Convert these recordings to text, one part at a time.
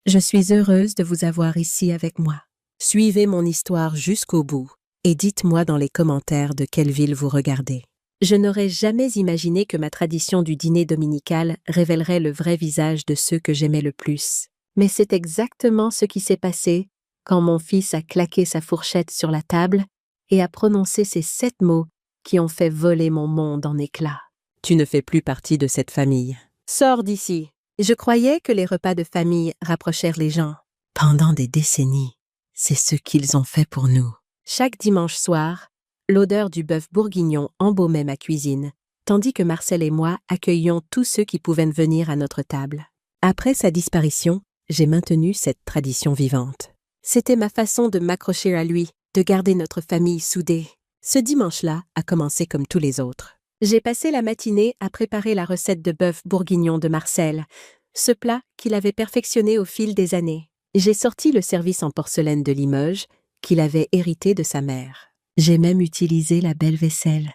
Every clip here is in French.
Je suis heureuse de vous avoir ici avec moi. Suivez mon histoire jusqu'au bout et dites-moi dans les commentaires de quelle ville vous regardez. Je n'aurais jamais imaginé que ma tradition du dîner dominical révélerait le vrai visage de ceux que j'aimais le plus. Mais c'est exactement ce qui s'est passé quand mon fils a claqué sa fourchette sur la table et a prononcé ces 7 mots qui ont fait voler mon monde en éclats. Tu ne fais plus partie de cette famille. Sors d'ici. Je croyais que les repas de famille rapprochèrent les gens. Pendant des décennies, c'est ce qu'ils ont fait pour nous. Chaque dimanche soir, l'odeur du bœuf bourguignon embaumait ma cuisine, tandis que Marcel et moi accueillions tous ceux qui pouvaient venir à notre table. Après sa disparition, j'ai maintenu cette tradition vivante. C'était ma façon de m'accrocher à lui, de garder notre famille soudée. Ce dimanche-là a commencé comme tous les autres. J'ai passé la matinée à préparer la recette de bœuf bourguignon de Marcel, ce plat qu'il avait perfectionné au fil des années. J'ai sorti le service en porcelaine de Limoges qu'il avait hérité de sa mère. J'ai même utilisé la belle vaisselle,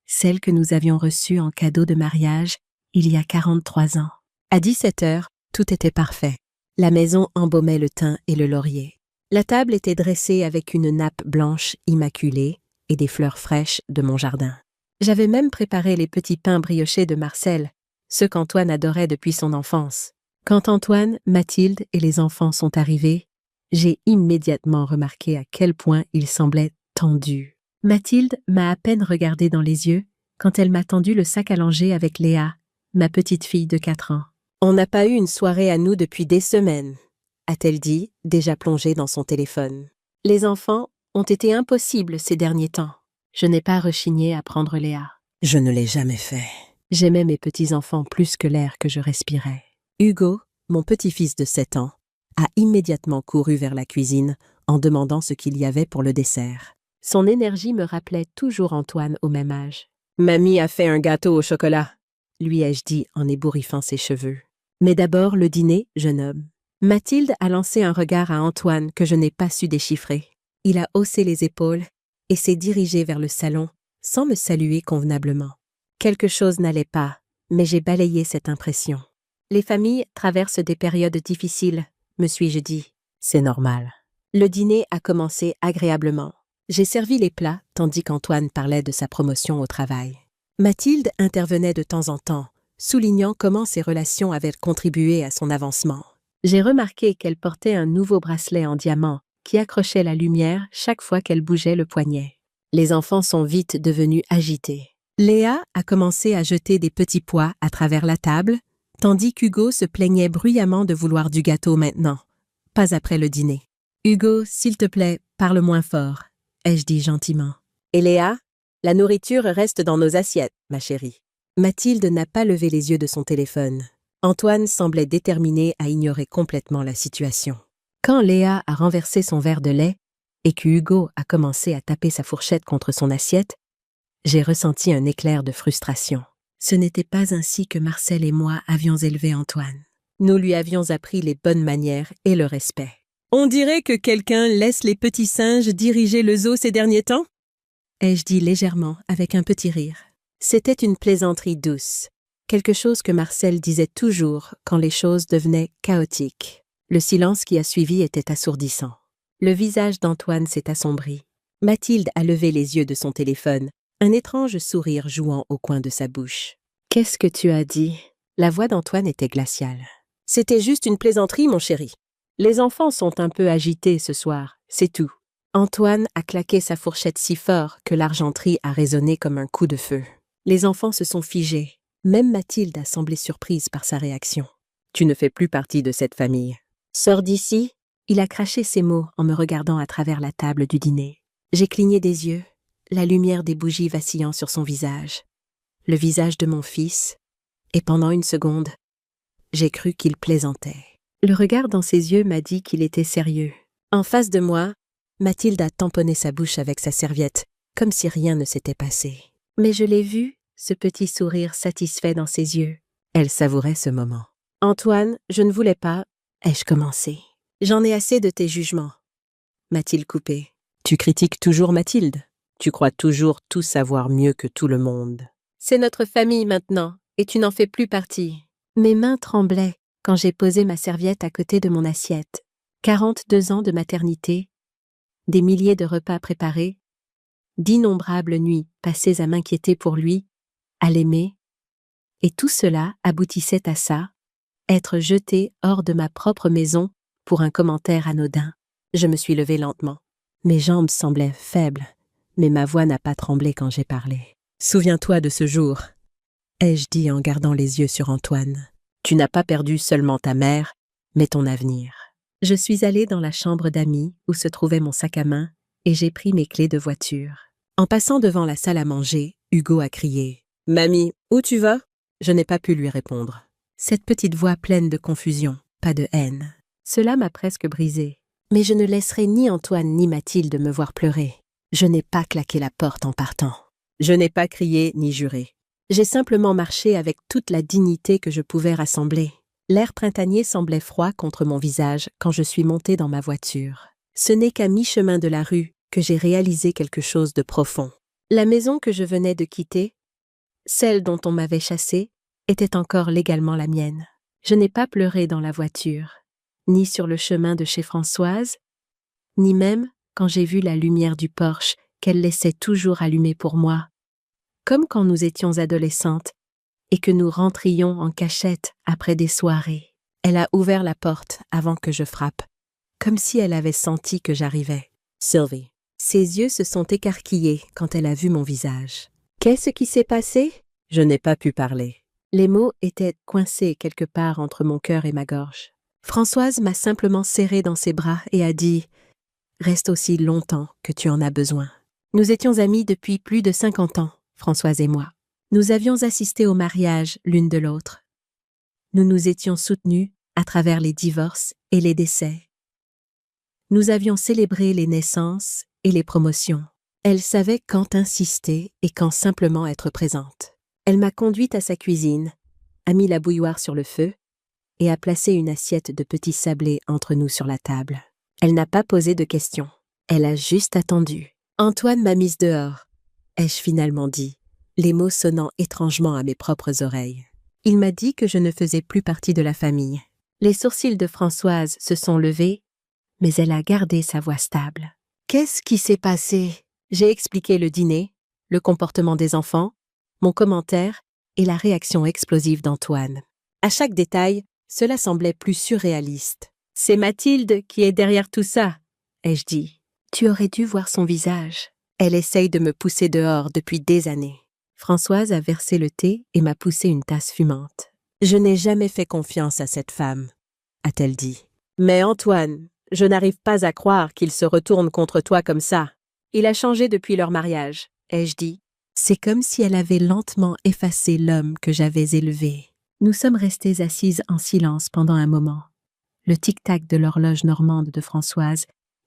celle que nous avions reçue en cadeau de mariage il y a 43 ans. À 17 heures, tout était parfait. La maison embaumait le thym et le laurier. La table était dressée avec une nappe blanche immaculée et des fleurs fraîches de mon jardin. J'avais même préparé les petits pains briochés de Marcel, ceux qu'Antoine adorait depuis son enfance. Quand Antoine, Mathilde et les enfants sont arrivés, j'ai immédiatement remarqué à quel point ils semblaient tendus. Mathilde m'a à peine regardé dans les yeux quand elle m'a tendu le sac à langer avec Léa, ma petite fille de 4 ans. « On n'a pas eu une soirée à nous depuis des semaines », a-t-elle dit, déjà plongée dans son téléphone. « Les enfants ont été impossibles ces derniers temps. » Je n'ai pas rechigné à prendre Léa. Je ne l'ai jamais fait. J'aimais mes petits-enfants plus que l'air que je respirais. Hugo, mon petit-fils de 7 ans, a immédiatement couru vers la cuisine en demandant ce qu'il y avait pour le dessert. Son énergie me rappelait toujours Antoine au même âge. « Mamie a fait un gâteau au chocolat », lui ai-je dit en ébouriffant ses cheveux. « Mais d'abord le dîner, jeune homme. » Mathilde a lancé un regard à Antoine que je n'ai pas su déchiffrer. Il a haussé les épaules et s'est dirigé vers le salon sans me saluer convenablement. Quelque chose n'allait pas, mais j'ai balayé cette impression. Les familles traversent des périodes difficiles, me suis-je dit. C'est normal. Le dîner a commencé agréablement. J'ai servi les plats tandis qu'Antoine parlait de sa promotion au travail. Mathilde intervenait de temps en temps, soulignant comment ses relations avaient contribué à son avancement. J'ai remarqué qu'elle portait un nouveau bracelet en diamant qui accrochait la lumière chaque fois qu'elle bougeait le poignet. Les enfants sont vite devenus agités. Léa a commencé à jeter des petits pois à travers la table, tandis qu'Hugo se plaignait bruyamment de vouloir du gâteau maintenant, pas après le dîner. « Hugo, s'il te plaît, parle moins fort », ai-je dit gentiment. « Et Léa, la nourriture reste dans nos assiettes, ma chérie. » Mathilde n'a pas levé les yeux de son téléphone. Antoine semblait déterminé à ignorer complètement la situation. Quand Léa a renversé son verre de lait et que Hugo a commencé à taper sa fourchette contre son assiette, j'ai ressenti un éclair de frustration. Ce n'était pas ainsi que Marcel et moi avions élevé Antoine. Nous lui avions appris les bonnes manières et le respect. « On dirait que quelqu'un laisse les petits singes diriger le zoo ces derniers temps ?» ai-je dit légèrement avec un petit rire. C'était une plaisanterie douce, quelque chose que Marcel disait toujours quand les choses devenaient chaotiques. Le silence qui a suivi était assourdissant. Le visage d'Antoine s'est assombri. Mathilde a levé les yeux de son téléphone, un étrange sourire jouant au coin de sa bouche. « Qu'est-ce que tu as dit ?» La voix d'Antoine était glaciale. « C'était juste une plaisanterie, mon chéri. Les enfants sont un peu agités ce soir, c'est tout. » Antoine a claqué sa fourchette si fort que l'argenterie a résonné comme un coup de feu. Les enfants se sont figés. Même Mathilde a semblé surprise par sa réaction. « Tu ne fais plus partie de cette famille. »« Sors d'ici !» Il a craché ces mots en me regardant à travers la table du dîner. J'ai cligné des yeux, la lumière des bougies vacillant sur son visage. Le visage de mon fils, et pendant une seconde, j'ai cru qu'il plaisantait. Le regard dans ses yeux m'a dit qu'il était sérieux. En face de moi, Mathilde a tamponné sa bouche avec sa serviette, comme si rien ne s'était passé. Mais je l'ai vu, ce petit sourire satisfait dans ses yeux. Elle savourait ce moment. « Antoine, je ne voulais pas, » ai-je commencé. « J'en ai assez de tes jugements. » m'a-t-il coupé. « Tu critiques toujours Mathilde. Tu crois toujours tout savoir mieux que tout le monde. » « C'est notre famille maintenant, et tu n'en fais plus partie. » Mes mains tremblaient, quand j'ai posé ma serviette à côté de mon assiette. 42 ans de maternité, des milliers de repas préparés, d'innombrables nuits passées à m'inquiéter pour lui, à l'aimer, et tout cela aboutissait à ça, être jeté hors de ma propre maison pour un commentaire anodin. Je me suis levée lentement. Mes jambes semblaient faibles, mais ma voix n'a pas tremblé quand j'ai parlé. « Souviens-toi de ce jour », ai-je dit en gardant les yeux sur Antoine. « Tu n'as pas perdu seulement ta mère, mais ton avenir. » Je suis allée dans la chambre d'amis où se trouvait mon sac à main et j'ai pris mes clés de voiture. En passant devant la salle à manger, Hugo a crié « Mamie, où tu vas ?» Je n'ai pas pu lui répondre. Cette petite voix pleine de confusion, pas de haine. Cela m'a presque brisée. Mais je ne laisserai ni Antoine ni Mathilde me voir pleurer. Je n'ai pas claqué la porte en partant. Je n'ai pas crié ni juré. J'ai simplement marché avec toute la dignité que je pouvais rassembler. L'air printanier semblait froid contre mon visage quand je suis montée dans ma voiture. Ce n'est qu'à mi-chemin de la rue que j'ai réalisé quelque chose de profond. La maison que je venais de quitter, celle dont on m'avait chassée, était encore légalement la mienne. Je n'ai pas pleuré dans la voiture, ni sur le chemin de chez Françoise, ni même quand j'ai vu la lumière du Porsche qu'elle laissait toujours allumée pour moi, comme quand nous étions adolescentes et que nous rentrions en cachette après des soirées. Elle a ouvert la porte avant que je frappe, comme si elle avait senti que j'arrivais. Sylvie. Ses yeux se sont écarquillés quand elle a vu mon visage. Qu'est-ce qui s'est passé? Je n'ai pas pu parler. Les mots étaient coincés quelque part entre mon cœur et ma gorge. Françoise m'a simplement serré dans ses bras et a dit « Reste aussi longtemps que tu en as besoin ». Nous étions amis depuis plus de 50 ans, Françoise et moi. Nous avions assisté au mariage l'une de l'autre. Nous nous étions soutenus à travers les divorces et les décès. Nous avions célébré les naissances et les promotions. Elle savait quand insister et quand simplement être présente. Elle m'a conduite à sa cuisine, a mis la bouilloire sur le feu et a placé une assiette de petits sablés entre nous sur la table. Elle n'a pas posé de questions. Elle a juste attendu. « Antoine m'a mise dehors », ai-je finalement dit, les mots sonnant étrangement à mes propres oreilles. Il m'a dit que je ne faisais plus partie de la famille. Les sourcils de Françoise se sont levés, mais elle a gardé sa voix stable. « Qu'est-ce qui s'est passé ?» J'ai expliqué le dîner, le comportement des enfants, mon commentaire et la réaction explosive d'Antoine. À chaque détail, cela semblait plus surréaliste. « C'est Mathilde qui est derrière tout ça », ai-je dit. « Tu aurais dû voir son visage. Elle essaye de me pousser dehors depuis des années. » Françoise a versé le thé et m'a poussé une tasse fumante. « Je n'ai jamais fait confiance à cette femme », a-t-elle dit. « Mais Antoine, je n'arrive pas à croire qu'il se retourne contre toi comme ça. Il a changé depuis leur mariage, ai-je dit. C'est comme si elle avait lentement effacé l'homme que j'avais élevé. Nous sommes restés assises en silence pendant un moment, le tic-tac de l'horloge normande de Françoise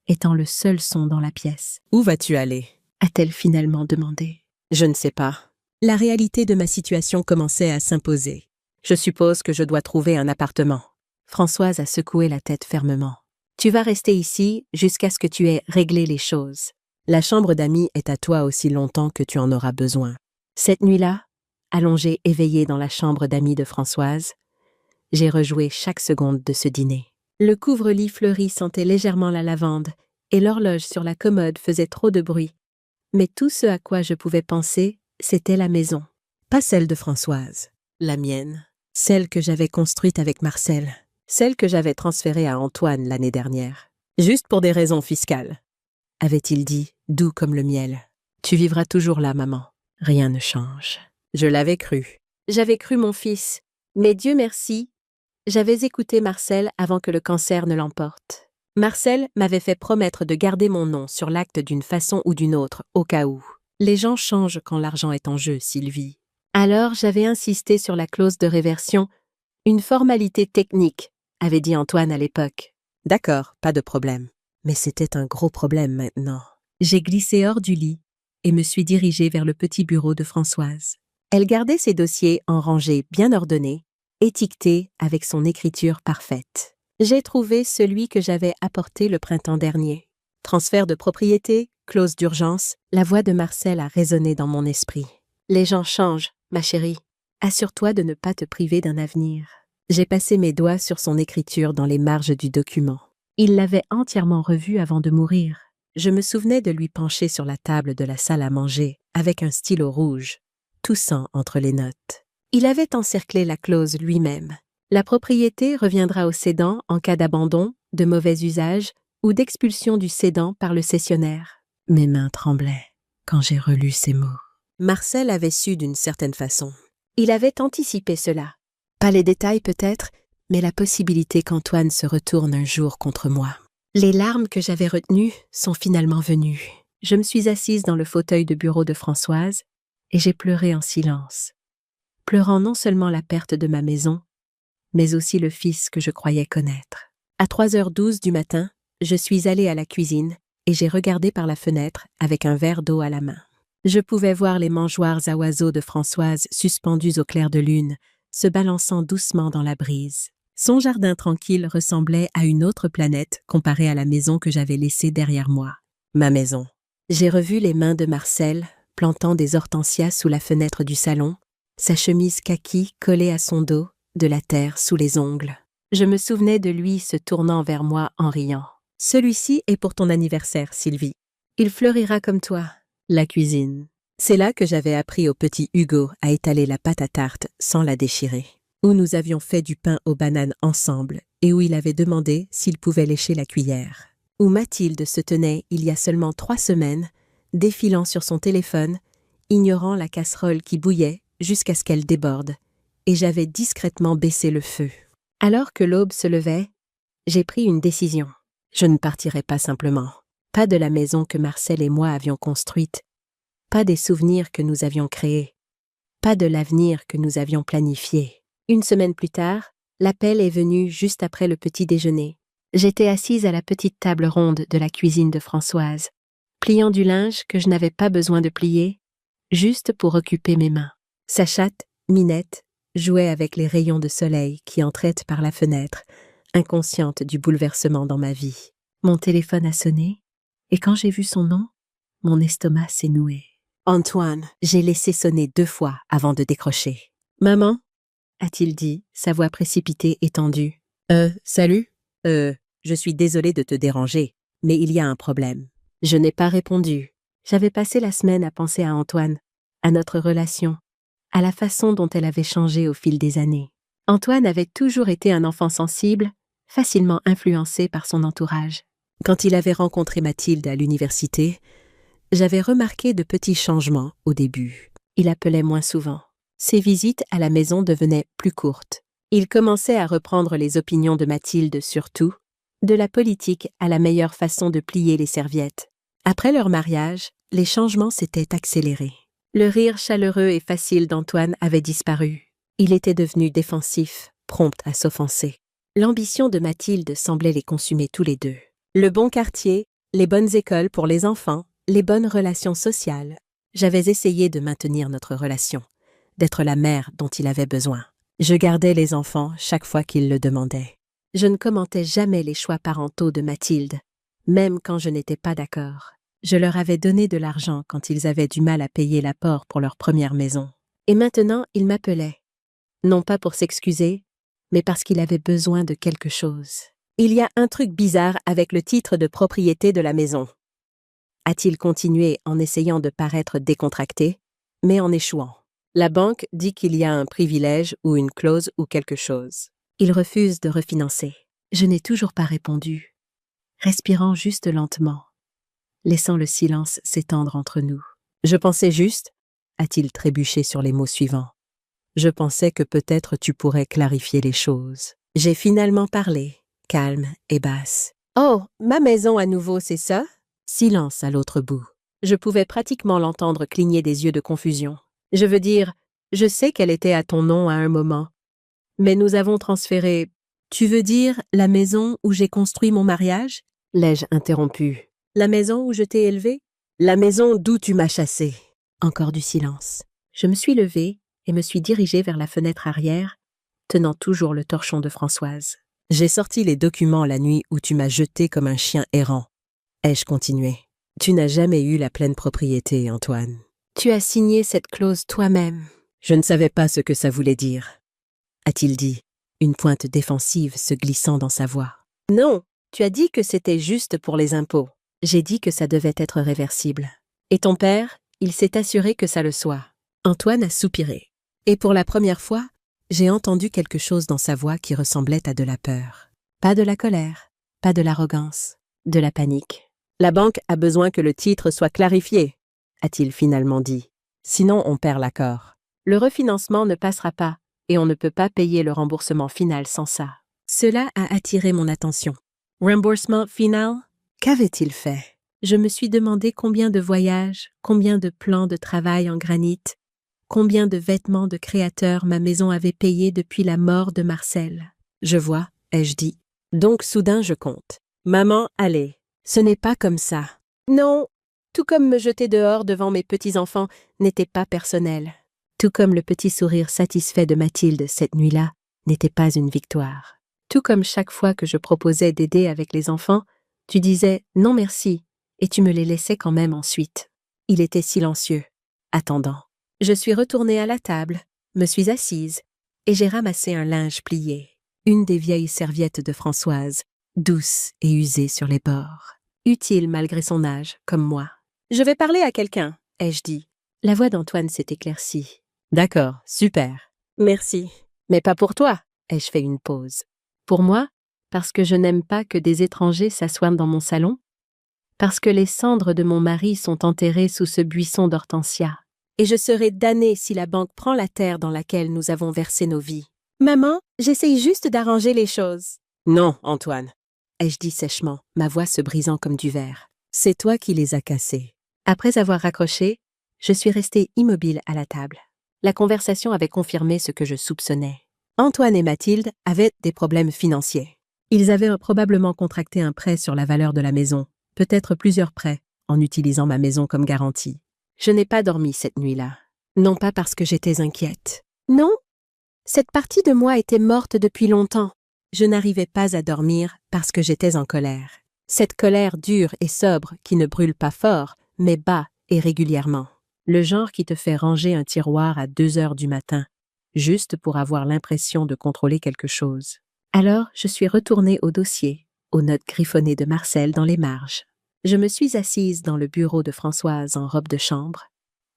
étant le seul son dans la pièce. « Où vas-tu aller » a-t-elle finalement demandé. « Je ne sais pas. » La réalité de ma situation commençait à s'imposer. « Je suppose que je dois trouver un appartement. » Françoise a secoué la tête fermement. « Tu vas rester ici jusqu'à ce que tu aies réglé les choses. La chambre d'amis est à toi aussi longtemps que tu en auras besoin. » Cette nuit-là, allongée éveillée dans la chambre d'amis de Françoise, j'ai rejoué chaque seconde de ce dîner. Le couvre-lit fleuri sentait légèrement la lavande et l'horloge sur la commode faisait trop de bruit. Mais tout ce à quoi je pouvais penser, c'était la maison. Pas celle de Françoise, la mienne. Celle que j'avais construite avec Marcel. Celle que j'avais transférée à Antoine l'année dernière. Juste pour des raisons fiscales, avait-il dit, doux comme le miel. Tu vivras toujours là, maman. Rien ne change. Je l'avais cru. J'avais cru mon fils. Mais Dieu merci, j'avais écouté Marcel avant que le cancer ne l'emporte. Marcel m'avait fait promettre de garder mon nom sur l'acte d'une façon ou d'une autre, au cas où. Les gens changent quand l'argent est en jeu, Sylvie. Alors j'avais insisté sur la clause de réversion, une formalité technique, avait dit Antoine à l'époque. D'accord, pas de problème. Mais c'était un gros problème maintenant. J'ai glissé hors du lit et me suis dirigée vers le petit bureau de Françoise. Elle gardait ses dossiers en rangées bien ordonnées, étiquetés avec son écriture parfaite. J'ai trouvé celui que j'avais apporté le printemps dernier. Transfert de propriété, clause d'urgence, la voix de Marcel a résonné dans mon esprit. Les gens changent, ma chérie. Assure-toi de ne pas te priver d'un avenir. J'ai passé mes doigts sur son écriture dans les marges du document. Il l'avait entièrement revu avant de mourir. Je me souvenais de lui pencher sur la table de la salle à manger, avec un stylo rouge, toussant entre les notes. Il avait encerclé la clause lui-même. La propriété reviendra au cédant en cas d'abandon, de mauvais usage ou d'expulsion du cédant par le cessionnaire. Mes mains tremblaient quand j'ai relu ces mots. Marcel avait su d'une certaine façon. Il avait anticipé cela. Pas les détails peut-être, mais la possibilité qu'Antoine se retourne un jour contre moi. Les larmes que j'avais retenues sont finalement venues. Je me suis assise dans le fauteuil de bureau de Françoise et j'ai pleuré en silence. Pleurant non seulement la perte de ma maison, mais aussi le fils que je croyais connaître. À 3h12 du matin, je suis allée à la cuisine et j'ai regardé par la fenêtre avec un verre d'eau à la main. Je pouvais voir les mangeoires à oiseaux de Françoise suspendues au clair de lune, se balançant doucement dans la brise. Son jardin tranquille ressemblait à une autre planète comparée à la maison que j'avais laissée derrière moi. Ma maison. J'ai revu les mains de Marcel, plantant des hortensias sous la fenêtre du salon, sa chemise kaki collée à son dos, de la terre sous les ongles. Je me souvenais de lui se tournant vers moi en riant. « Celui-ci est pour ton anniversaire, Sylvie. Il fleurira comme toi. » La cuisine. C'est là que j'avais appris au petit Hugo à étaler la pâte à tarte sans la déchirer. Où nous avions fait du pain aux bananes ensemble et où il avait demandé s'il pouvait lécher la cuillère. Où Mathilde se tenait il y a seulement 3 semaines, défilant sur son téléphone, ignorant la casserole qui bouillait jusqu'à ce qu'elle déborde, et j'avais discrètement baissé le feu. Alors que l'aube se levait, j'ai pris une décision. Je ne partirai pas simplement. Pas de la maison que Marcel et moi avions construite, pas des souvenirs que nous avions créés, pas de l'avenir que nous avions planifié. Une semaine plus tard, l'appel est venu juste après le petit déjeuner. J'étais assise à la petite table ronde de la cuisine de Françoise, pliant du linge que je n'avais pas besoin de plier, juste pour occuper mes mains. Sa chatte, Minette, jouait avec les rayons de soleil qui entraient par la fenêtre, inconsciente du bouleversement dans ma vie. Mon téléphone a sonné, et quand j'ai vu son nom, mon estomac s'est noué. Antoine, j'ai laissé sonner 2 fois avant de décrocher. « Maman ?» a-t-il dit, sa voix précipitée et tendue. « Salut ? Je suis désolée de te déranger, mais il y a un problème. » Je n'ai pas répondu. J'avais passé la semaine à penser à Antoine, à notre relation, à la façon dont elle avait changé au fil des années. Antoine avait toujours été un enfant sensible, facilement influencé par son entourage. Quand il avait rencontré Mathilde à l'université, j'avais remarqué de petits changements au début. Il appelait moins souvent. Ses visites à la maison devenaient plus courtes. Il commençait à reprendre les opinions de Mathilde sur tout, de la politique à la meilleure façon de plier les serviettes. Après leur mariage, les changements s'étaient accélérés. Le rire chaleureux et facile d'Antoine avait disparu. Il était devenu défensif, prompt à s'offenser. L'ambition de Mathilde semblait les consumer tous les deux. Le bon quartier, les bonnes écoles pour les enfants, les bonnes relations sociales. J'avais essayé de maintenir notre relation, d'être la mère dont il avait besoin. Je gardais les enfants chaque fois qu'il le demandait. Je ne commentais jamais les choix parentaux de Mathilde, même quand je n'étais pas d'accord. Je leur avais donné de l'argent quand ils avaient du mal à payer l'apport pour leur première maison. Et maintenant, il m'appelait. Non pas pour s'excuser, mais parce qu'il avait besoin de quelque chose. Il y a un truc bizarre avec le titre de propriété de la maison. A-t-il continué en essayant de paraître décontracté, mais en échouant. La banque dit qu'il y a un privilège ou une clause ou quelque chose. Il refuse de refinancer. Je n'ai toujours pas répondu, respirant juste lentement, laissant le silence s'étendre entre nous. Je pensais juste, a-t-il trébuché sur les mots suivants. Je pensais que peut-être tu pourrais clarifier les choses. J'ai finalement parlé, calme et basse. Oh, ma maison à nouveau, c'est ça? Silence à l'autre bout. Je pouvais pratiquement l'entendre cligner des yeux de confusion. Je veux dire, je sais qu'elle était à ton nom à un moment. Mais nous avons transféré... Tu veux dire la maison où j'ai construit mon mariage? L'ai-je interrompu. La maison où je t'ai élevé? La maison d'où tu m'as chassé. Encore du silence. Je me suis levée et me suis dirigée vers la fenêtre arrière, tenant toujours le torchon de Françoise. J'ai sorti les documents la nuit où tu m'as jeté comme un chien errant. Ai-je continué. Tu n'as jamais eu la pleine propriété, Antoine. Tu as signé cette clause toi-même. Je ne savais pas ce que ça voulait dire. A-t-il dit. une pointe défensive se glissant dans sa voix. Non, tu as dit que c'était juste pour les impôts. J'ai dit que ça devait être réversible. Et ton père, il s'est assuré que ça le soit. Antoine a soupiré. Et pour la première fois, j'ai entendu quelque chose dans sa voix qui ressemblait à de la peur. Pas de la colère, pas de l'arrogance, de la panique. La banque a besoin que le titre soit clarifié, a-t-il finalement dit. Sinon, on perd l'accord. Le refinancement ne passera pas, et on ne peut pas payer le remboursement final sans ça. Cela a attiré mon attention. Remboursement final? Qu'avait-il fait? Je me suis demandé combien de voyages, combien de plans de travail en granit, combien de vêtements de créateurs ma maison avait payé depuis la mort de Marcel. Je vois, ai-je dit. Donc soudain je compte. Maman, allez. Ce n'est pas comme ça. Non, tout comme me jeter dehors devant mes petits-enfants n'était pas personnel. Tout comme le petit sourire satisfait de Mathilde cette nuit-là n'était pas une victoire. Tout comme chaque fois que je proposais d'aider avec les enfants, tu disais « non merci » et tu me les laissais quand même ensuite. Il était silencieux, attendant. Je suis retournée à la table, me suis assise et j'ai ramassé un linge plié, une des vieilles serviettes de Françoise, douce et usée sur les bords. Utile malgré son âge, comme moi. « Je vais parler à quelqu'un », ai-je dit. La voix d'Antoine s'est éclaircie. « D'accord, super. »« Merci. Mais pas pour toi », ai-je fait une pause. « Pour moi, parce que je n'aime pas que des étrangers s'assoient dans mon salon? Parce que les cendres de mon mari sont enterrées sous ce buisson d'hortensia. Et je serai damnée si la banque prend la terre dans laquelle nous avons versé nos vies. Maman, j'essaye juste d'arranger les choses. »« Non, Antoine, » ai-je dit sèchement, ma voix se brisant comme du verre. « C'est toi qui les as cassés. » Après avoir raccroché, je suis restée immobile à la table. La conversation avait confirmé ce que je soupçonnais. Antoine et Mathilde avaient des problèmes financiers. Ils avaient probablement contracté un prêt sur la valeur de la maison, peut-être plusieurs prêts, en utilisant ma maison comme garantie. Je n'ai pas dormi cette nuit-là. Non pas parce que j'étais inquiète. Non, cette partie de moi était morte depuis longtemps. Je n'arrivais pas à dormir parce que j'étais en colère. Cette colère dure et sobre qui ne brûle pas fort, mais bas et régulièrement. Le genre qui te fait ranger un tiroir à 2 heures du matin, juste pour avoir l'impression de contrôler quelque chose. Alors, je suis retournée au dossier, aux notes griffonnées de Marcel dans les marges. Je me suis assise dans le bureau de Françoise en robe de chambre,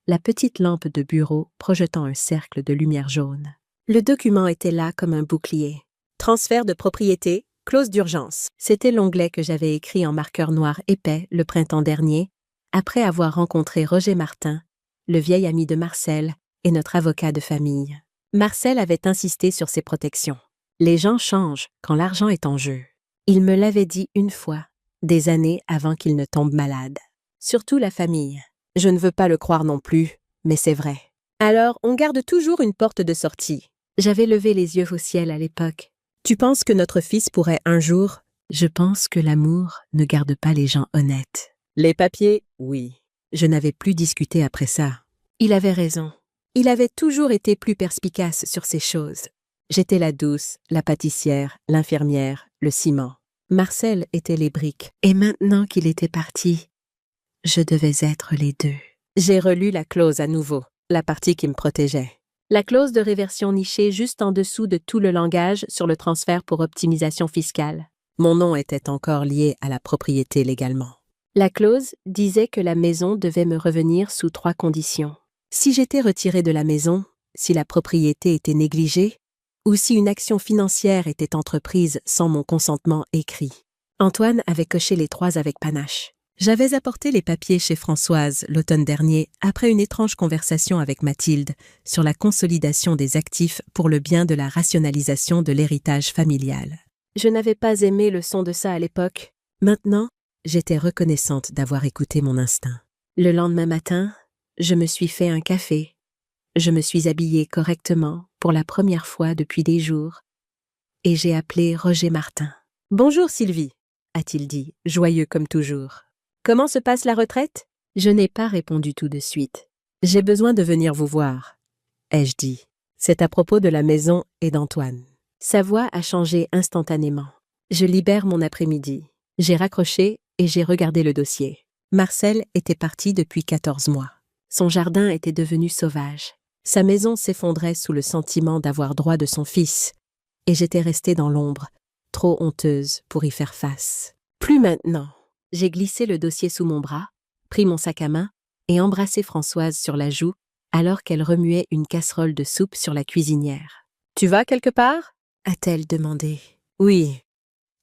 la petite lampe de bureau projetant un cercle de lumière jaune. Le document était là comme un bouclier. Transfert de propriété, clause d'urgence. C'était l'onglet que j'avais écrit en marqueur noir épais le printemps dernier, après avoir rencontré Roger Martin, le vieil ami de Marcel et notre avocat de famille. Marcel avait insisté sur ses protections. Les gens changent quand l'argent est en jeu. Il me l'avait dit une fois, des années avant qu'il ne tombe malade. Surtout la famille. Je ne veux pas le croire non plus, mais c'est vrai. Alors, on garde toujours une porte de sortie. J'avais levé les yeux au ciel à l'époque. Tu penses que notre fils pourrait un jour... Je pense que l'amour ne garde pas les gens honnêtes. Les papiers, oui. Je n'avais plus discuté après ça. Il avait raison. Il avait toujours été plus perspicace sur ces choses. J'étais la douce, la pâtissière, l'infirmière, le ciment. Marcel était les briques. Et maintenant qu'il était parti, je devais être les deux. J'ai relu la clause à nouveau, la partie qui me protégeait. La clause de réversion nichée juste en dessous de tout le langage sur le transfert pour optimisation fiscale. Mon nom était encore lié à la propriété légalement. La clause disait que la maison devait me revenir sous 3 conditions. Si j'étais retirée de la maison, si la propriété était négligée, ou si une action financière était entreprise sans mon consentement écrit. Antoine avait coché les 3 avec panache. J'avais apporté les papiers chez Françoise l'automne dernier après une étrange conversation avec Mathilde sur la consolidation des actifs pour le bien de la rationalisation de l'héritage familial. Je n'avais pas aimé le son de ça à l'époque. Maintenant, j'étais reconnaissante d'avoir écouté mon instinct. Le lendemain matin, je me suis fait un café. Je me suis habillée correctement pour la première fois depuis des jours et j'ai appelé Roger Martin. « Bonjour Sylvie », a-t-il dit, joyeux comme toujours. « Comment se passe la retraite ?» Je n'ai pas répondu tout de suite. « J'ai besoin de venir vous voir », ai-je dit. C'est à propos de la maison et d'Antoine. Sa voix a changé instantanément. Je libère mon après-midi. J'ai raccroché et j'ai regardé le dossier. Marcel était parti depuis 14 mois. Son jardin était devenu sauvage. Sa maison s'effondrait sous le sentiment d'avoir droit de son fils, et j'étais restée dans l'ombre, trop honteuse pour y faire face. Plus maintenant. J'ai glissé le dossier sous mon bras, pris mon sac à main et embrassé Françoise sur la joue alors qu'elle remuait une casserole de soupe sur la cuisinière. « Tu vas quelque part ?» a-t-elle demandé. « Oui, »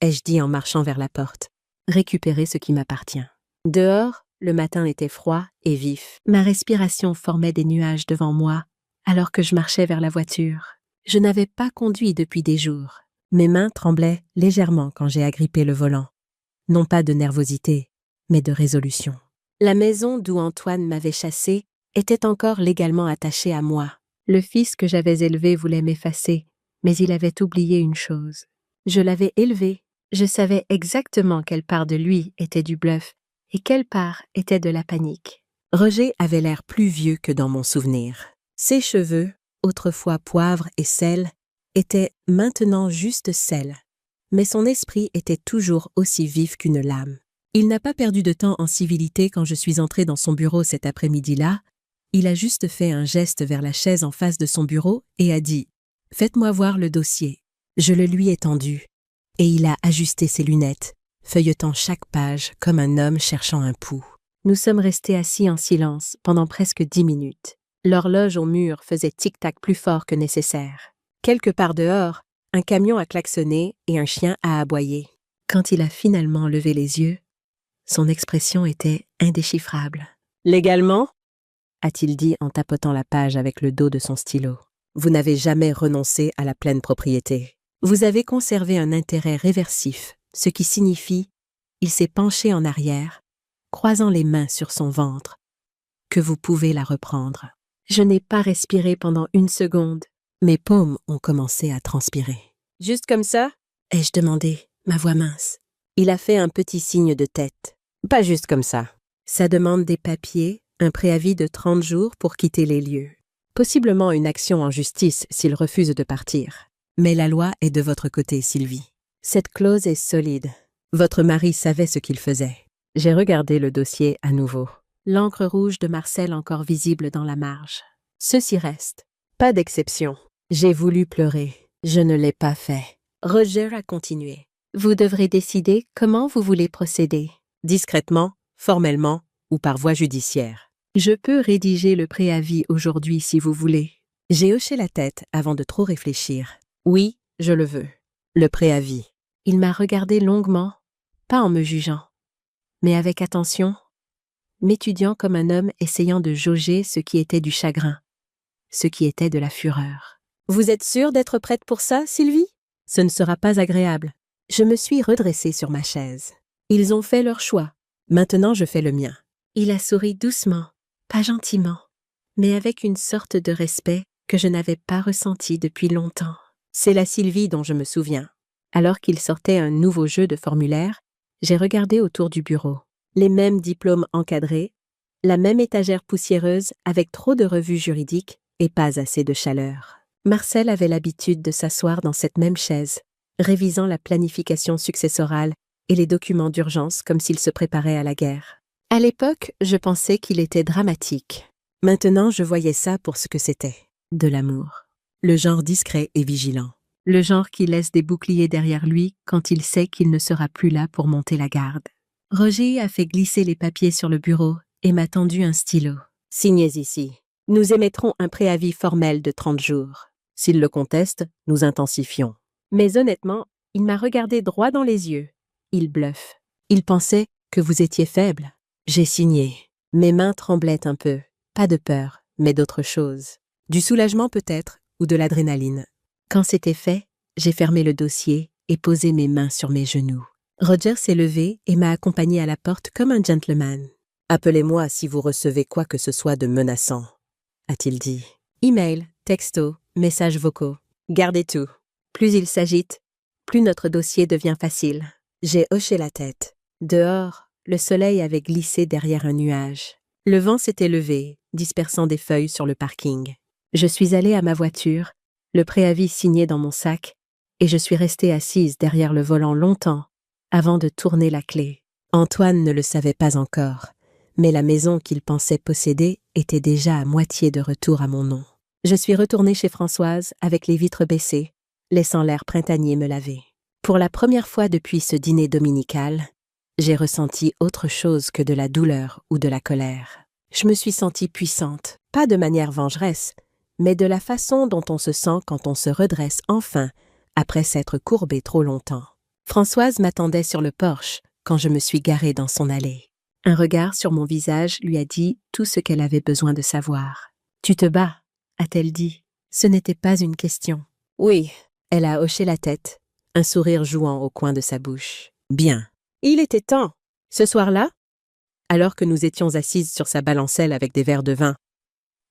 ai-je dit en marchant vers la porte. « Récupérer ce qui m'appartient. » Dehors, le matin était froid et vif. Ma respiration formait des nuages devant moi alors que je marchais vers la voiture. Je n'avais pas conduit depuis des jours. Mes mains tremblaient légèrement quand j'ai agrippé le volant. Non pas de nervosité, mais de résolution. La maison d'où Antoine m'avait chassée était encore légalement attachée à moi. Le fils que j'avais élevé voulait m'effacer, mais il avait oublié une chose. Je l'avais élevé, je savais exactement quelle part de lui était du bluff et quelle part était de la panique. Roger avait l'air plus vieux que dans mon souvenir. Ses cheveux, autrefois poivre et sel, étaient maintenant juste sel. Mais son esprit était toujours aussi vif qu'une lame. Il n'a pas perdu de temps en civilité quand je suis entrée dans son bureau cet après-midi-là. Il a juste fait un geste vers la chaise en face de son bureau et a dit « Faites-moi voir le dossier ». Je le lui ai tendu, et il a ajusté ses lunettes, feuilletant chaque page comme un homme cherchant un pouls. Nous sommes restés assis en silence pendant presque 10 minutes. L'horloge au mur faisait tic-tac plus fort que nécessaire. Quelque part dehors, un camion a klaxonné et un chien a aboyé. Quand il a finalement levé les yeux, son expression était indéchiffrable. « Légalement ?» a-t-il dit en tapotant la page avec le dos de son stylo. « Vous n'avez jamais renoncé à la pleine propriété. Vous avez conservé un intérêt réversif, ce qui signifie, il s'est penché en arrière, croisant les mains sur son ventre, que vous pouvez la reprendre. » Je n'ai pas respiré pendant une seconde. Mes paumes ont commencé à transpirer. « Juste comme ça ?» ai-je demandé, ma voix mince. Il a fait un petit signe de tête. « Pas juste comme ça. » Ça demande des papiers, un préavis de 30 jours pour quitter les lieux. Possiblement une action en justice s'il refuse de partir. Mais la loi est de votre côté, Sylvie. Cette clause est solide. Votre mari savait ce qu'il faisait. J'ai regardé le dossier à nouveau. L'encre rouge de Marcel encore visible dans la marge. Ceci reste. Pas d'exception. J'ai voulu pleurer. Je ne l'ai pas fait. Roger a continué. Vous devrez décider comment vous voulez procéder. Discrètement, formellement ou par voie judiciaire. Je peux rédiger le préavis aujourd'hui si vous voulez. J'ai hoché la tête avant de trop réfléchir. Oui, je le veux. Le préavis. Il m'a regardé longuement, pas en me jugeant, mais avec attention, m'étudiant comme un homme essayant de jauger ce qui était du chagrin, ce qui était de la fureur. Vous êtes sûre d'être prête pour ça, Sylvie? Ce ne sera pas agréable. Je me suis redressée sur ma chaise. Ils ont fait leur choix. Maintenant, je fais le mien. Il a souri doucement, pas gentiment, mais avec une sorte de respect que je n'avais pas ressenti depuis longtemps. C'est la Sylvie dont je me souviens. Alors qu'il sortait un nouveau jeu de formulaire, j'ai regardé autour du bureau. Les mêmes diplômes encadrés, la même étagère poussiéreuse avec trop de revues juridiques et pas assez de chaleur. Marcel avait l'habitude de s'asseoir dans cette même chaise, révisant la planification successorale et les documents d'urgence comme s'il se préparait à la guerre. À l'époque, je pensais qu'il était dramatique. Maintenant, je voyais ça pour ce que c'était, de l'amour. Le genre discret et vigilant. Le genre qui laisse des boucliers derrière lui quand il sait qu'il ne sera plus là pour monter la garde. Roger a fait glisser les papiers sur le bureau et m'a tendu un stylo. « Signez ici. Nous émettrons un préavis formel de 30 jours. S'il le conteste, nous intensifions. » Mais honnêtement, il m'a regardé droit dans les yeux. Il bluffe. Il pensait que vous étiez faible. J'ai signé. Mes mains tremblaient un peu. Pas de peur, mais d'autre chose. Du soulagement peut-être, ou de l'adrénaline. Quand c'était fait, j'ai fermé le dossier et posé mes mains sur mes genoux. Roger s'est levé et m'a accompagné à la porte comme un gentleman. « Appelez-moi si vous recevez quoi que ce soit de menaçant, » a-t-il dit. Email, texto, messages vocaux. Gardez tout. Plus il s'agite, plus notre dossier devient facile. J'ai hoché la tête. Dehors, le soleil avait glissé derrière un nuage. Le vent s'était levé, dispersant des feuilles sur le parking. Je suis allée à ma voiture, le préavis signé dans mon sac, et je suis restée assise derrière le volant longtemps, avant de tourner la clé. Antoine ne le savait pas encore, mais la maison qu'il pensait posséder était déjà à moitié de retour à mon nom. Je suis retournée chez Françoise avec les vitres baissées, laissant l'air printanier me laver. Pour la première fois depuis ce dîner dominical, j'ai ressenti autre chose que de la douleur ou de la colère. Je me suis sentie puissante, pas de manière vengeresse, mais de la façon dont on se sent quand on se redresse enfin, après s'être courbé trop longtemps. Françoise m'attendait sur le porche quand je me suis garée dans son allée. Un regard sur mon visage lui a dit tout ce qu'elle avait besoin de savoir. « Tu te bats ?» a-t-elle dit. Ce n'était pas une question. « Oui. » Elle a hoché la tête, un sourire jouant au coin de sa bouche. « Bien. » Il était temps. Ce soir-là, alors que nous étions assises sur sa balancelle avec des verres de vin,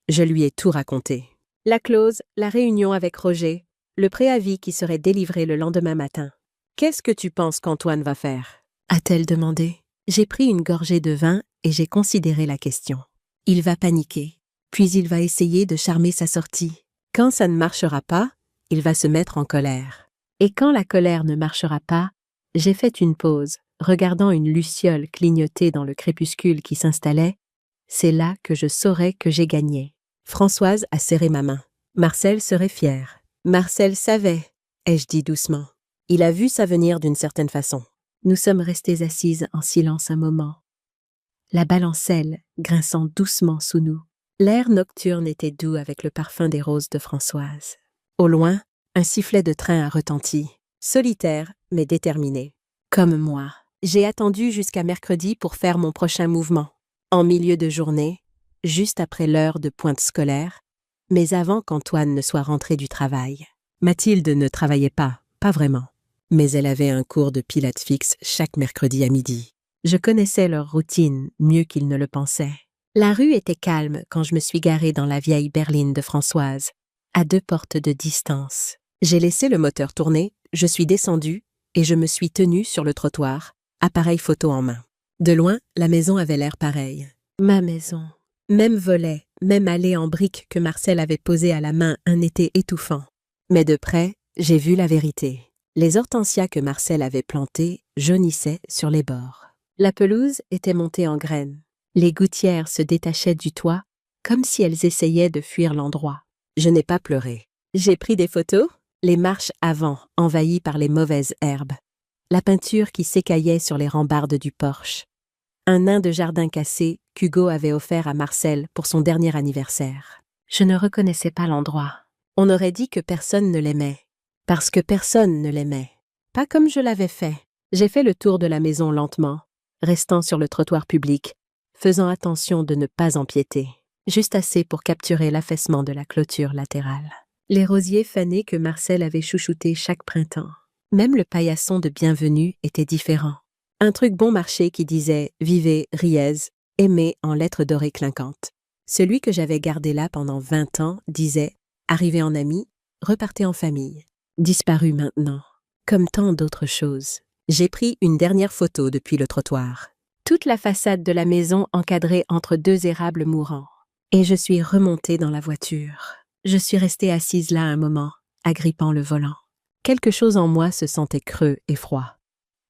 je lui ai tout raconté. La clause, la réunion avec Roger, le préavis qui serait délivré le lendemain matin. « Qu'est-ce que tu penses qu'Antoine va faire ?» a-t-elle demandé. J'ai pris une gorgée de vin et j'ai considéré la question. Il va paniquer, puis il va essayer de charmer sa sortie. Quand ça ne marchera pas, il va se mettre en colère. Et quand la colère ne marchera pas, j'ai fait une pause, regardant une luciole clignoter dans le crépuscule qui s'installait. C'est là que je saurais que j'ai gagné. Françoise a serré ma main. Marcel serait fier. Marcel savait, ai-je dit doucement. Il a vu ça venir d'une certaine façon. Nous sommes restées assises en silence un moment. La balancelle grinçant doucement sous nous. L'air nocturne était doux avec le parfum des roses de Françoise. Au loin, un sifflet de train a retenti. Solitaire, mais déterminé. Comme moi, j'ai attendu jusqu'à mercredi pour faire mon prochain mouvement. En milieu de journée, juste après l'heure de pointe scolaire, mais avant qu'Antoine ne soit rentré du travail. Mathilde ne travaillait pas vraiment. Mais elle avait un cours de pilates fixe chaque mercredi à midi. Je connaissais leur routine mieux qu'ils ne le pensaient. La rue était calme quand je me suis garée dans la vieille berline de Françoise, à 2 portes de distance. J'ai laissé le moteur tourner, je suis descendue et je me suis tenue sur le trottoir, appareil photo en main. De loin, la maison avait l'air pareil. Ma maison. Même volet, même allée en briques que Marcel avait posée à la main un été étouffant. Mais de près, j'ai vu la vérité. Les hortensias que Marcel avait plantées jaunissaient sur les bords. La pelouse était montée en graines. Les gouttières se détachaient du toit, comme si elles essayaient de fuir l'endroit. Je n'ai pas pleuré. J'ai pris des photos, les marches avant envahies par les mauvaises herbes, la peinture qui s'écaillait sur les rambardes du porche, un nain de jardin cassé qu'Hugo avait offert à Marcel pour son dernier anniversaire. Je ne reconnaissais pas l'endroit. On aurait dit que personne ne l'aimait. Parce que personne ne l'aimait. Pas comme je l'avais fait. J'ai fait le tour de la maison lentement, restant sur le trottoir public, faisant attention de ne pas empiéter, juste assez pour capturer l'affaissement de la clôture latérale. Les rosiers fanés que Marcel avait chouchoutés chaque printemps. Même le paillasson de bienvenue était différent. Un truc bon marché qui disait « Vivez, riez, aimez » en lettres dorées clinquantes. Celui que j'avais gardé là pendant 20 ans disait « Arrivez en amis, repartez en famille ». Disparu maintenant, comme tant d'autres choses. J'ai pris une dernière photo depuis le trottoir. Toute la façade de la maison encadrée entre 2 érables mourants. Et je suis remontée dans la voiture. Je suis restée assise là un moment, agrippant le volant. Quelque chose en moi se sentait creux et froid,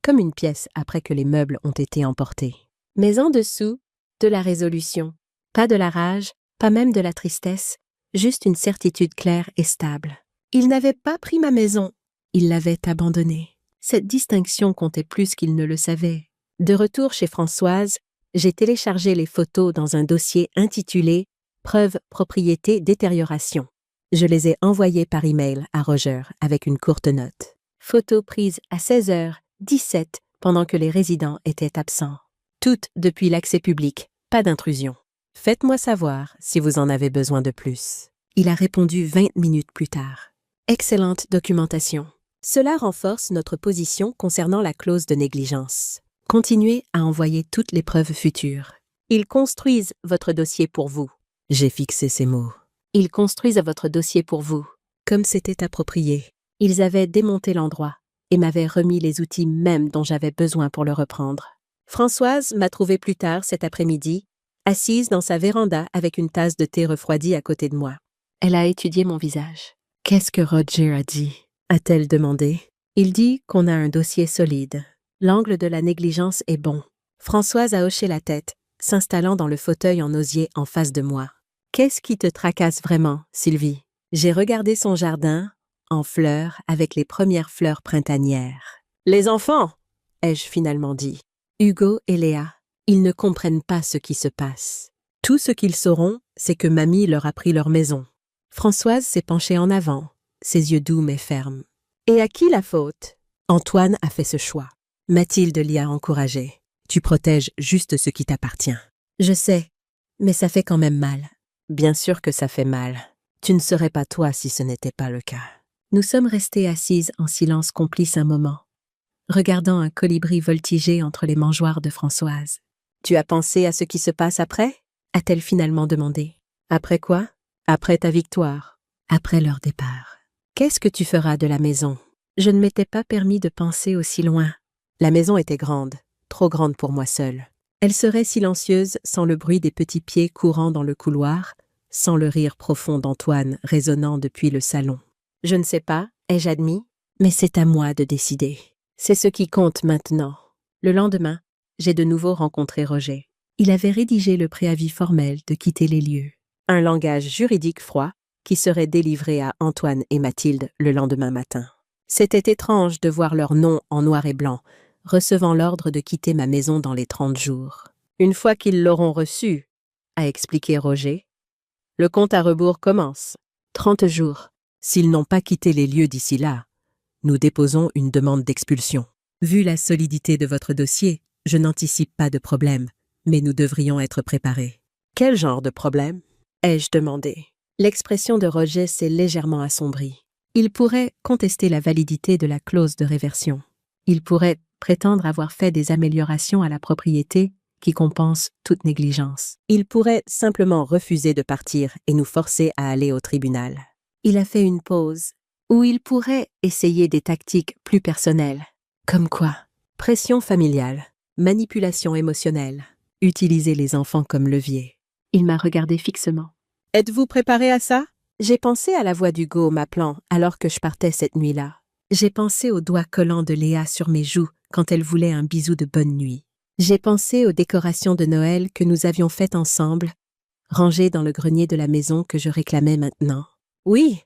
comme une pièce après que les meubles ont été emportés. Mais en dessous, de la résolution. Pas de la rage, pas même de la tristesse, juste une certitude claire et stable. Il n'avait pas pris ma maison, il l'avait abandonnée. Cette distinction comptait plus qu'il ne le savait. De retour chez Françoise, j'ai téléchargé les photos dans un dossier intitulé « Preuve propriété détérioration ». Je les ai envoyées par email à Roger avec une courte note. Photos prises à 16h17 pendant que les résidents étaient absents. Toutes depuis l'accès public, pas d'intrusion. Faites-moi savoir si vous en avez besoin de plus. Il a répondu 20 minutes plus tard. Excellente documentation. Cela renforce notre position concernant la clause de négligence. Continuez à envoyer toutes les preuves futures. Ils construisent votre dossier pour vous. J'ai fixé ces mots. Ils construisent votre dossier pour vous. Comme c'était approprié. Ils avaient démonté l'endroit et m'avaient remis les outils même dont j'avais besoin pour le reprendre. Françoise m'a trouvé plus tard cet après-midi, assise dans sa véranda avec une tasse de thé refroidi à côté de moi. Elle a étudié mon visage. « Qu'est-ce que Roger a dit ?» a-t-elle demandé. Il dit qu'on a un dossier solide. L'angle de la négligence est bon. Françoise a hoché la tête, s'installant dans le fauteuil en osier en face de moi. « Qu'est-ce qui te tracasse vraiment, Sylvie ?» J'ai regardé son jardin, en fleurs avec les premières fleurs printanières. « Les enfants !» ai-je finalement dit. Hugo et Léa, ils ne comprennent pas ce qui se passe. Tout ce qu'ils sauront, c'est que mamie leur a pris leur maison. Françoise s'est penchée en avant, ses yeux doux mais fermes. « Et à qui la faute ?» Antoine a fait ce choix. Mathilde l'y a encouragé. « Tu protèges juste ce qui t'appartient. » Je sais, mais ça fait quand même mal. Bien sûr que ça fait mal. Tu ne serais pas toi si ce n'était pas le cas. Nous sommes restées assises en silence complice un moment, regardant un colibri voltiger entre les mangeoires de Françoise. « Tu as pensé à ce qui se passe après ?» a-t-elle finalement demandé. « Après quoi ? Après ta victoire. Après leur départ. Qu'est-ce que tu feras de la maison ?» Je ne m'étais pas permis de penser aussi loin. La maison était grande, trop grande pour moi seule. Elle serait silencieuse sans le bruit des petits pieds courant dans le couloir, sans le rire profond d'Antoine résonnant depuis le salon. Je ne sais pas, ai-je admis, mais c'est à moi de décider. C'est ce qui compte maintenant. Le lendemain, j'ai de nouveau rencontré Roger. Il avait rédigé le préavis formel de quitter les lieux. Un langage juridique froid qui serait délivré à Antoine et Mathilde le lendemain matin. C'était étrange de voir leur nom en noir et blanc, recevant l'ordre de quitter ma maison dans les 30 jours. Une fois qu'ils l'auront reçu, a expliqué Roger, le compte à rebours commence. 30 jours. S'ils n'ont pas quitté les lieux d'ici là, nous déposons une demande d'expulsion. Vu la solidité de votre dossier, je n'anticipe pas de problème, mais nous devrions être préparés. Quel genre de problème ? Ai-je demandé. L'expression de Roger s'est légèrement assombrie. Il pourrait contester la validité de la clause de réversion. Il pourrait prétendre avoir fait des améliorations à la propriété qui compensent toute négligence. Il pourrait simplement refuser de partir et nous forcer à aller au tribunal. Il a fait une pause, où il pourrait essayer des tactiques plus personnelles. Comme quoi ? Pression familiale, manipulation émotionnelle, utiliser les enfants comme levier. Il m'a regardé fixement. « Êtes-vous préparé à ça ?» J'ai pensé à la voix d'Hugo m'appelant alors que je partais cette nuit-là. J'ai pensé aux doigts collants de Léa sur mes joues quand elle voulait un bisou de bonne nuit. J'ai pensé aux décorations de Noël que nous avions faites ensemble, rangées dans le grenier de la maison que je réclamais maintenant. « Oui !»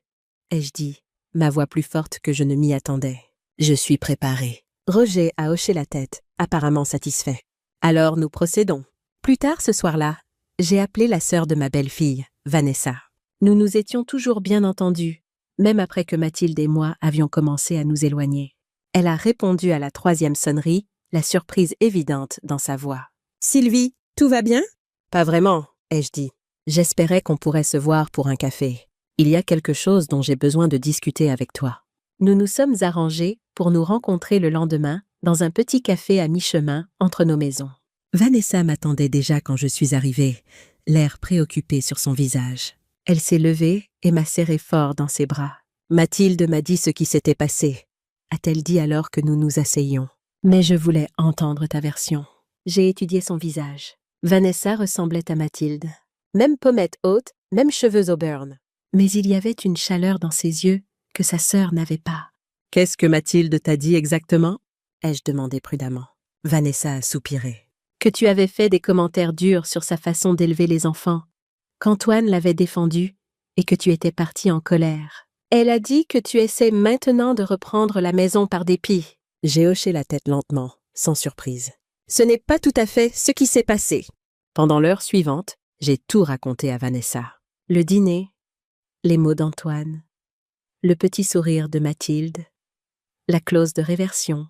ai-je dit, ma voix plus forte que je ne m'y attendais. « Je suis préparée. » Roger a hoché la tête, apparemment satisfait. « Alors nous procédons. » Plus tard ce soir-là, j'ai appelé la sœur de ma belle-fille, Vanessa. Nous nous étions toujours bien entendus, même après que Mathilde et moi avions commencé à nous éloigner. Elle a répondu à la 3e sonnerie, la surprise évidente dans sa voix. « Sylvie, tout va bien ?»« Pas vraiment, » ai-je dit. « J'espérais qu'on pourrait se voir pour un café. Il y a quelque chose dont j'ai besoin de discuter avec toi. » Nous nous sommes arrangés pour nous rencontrer le lendemain dans un petit café à mi-chemin entre nos maisons. Vanessa m'attendait déjà quand je suis arrivée, l'air préoccupé sur son visage. Elle s'est levée et m'a serré fort dans ses bras. « Mathilde m'a dit ce qui s'était passé, » a-t-elle dit alors que nous nous asseyions. Mais je voulais entendre ta version. J'ai étudié son visage. Vanessa ressemblait à Mathilde. Même pommette haute, même cheveux au burn. Mais il y avait une chaleur dans ses yeux que sa sœur n'avait pas. « Qu'est-ce que Mathilde t'a dit exactement ?» ai-je demandé prudemment. Vanessa a soupiré. « Que tu avais fait des commentaires durs sur sa façon d'élever les enfants, qu'Antoine l'avait défendu et que tu étais partie en colère. Elle a dit que tu essaies maintenant de reprendre la maison par dépit. » J'ai hoché la tête lentement, sans surprise. « Ce n'est pas tout à fait ce qui s'est passé. » Pendant l'heure suivante, j'ai tout raconté à Vanessa. Le dîner, les mots d'Antoine, le petit sourire de Mathilde, la clause de réversion,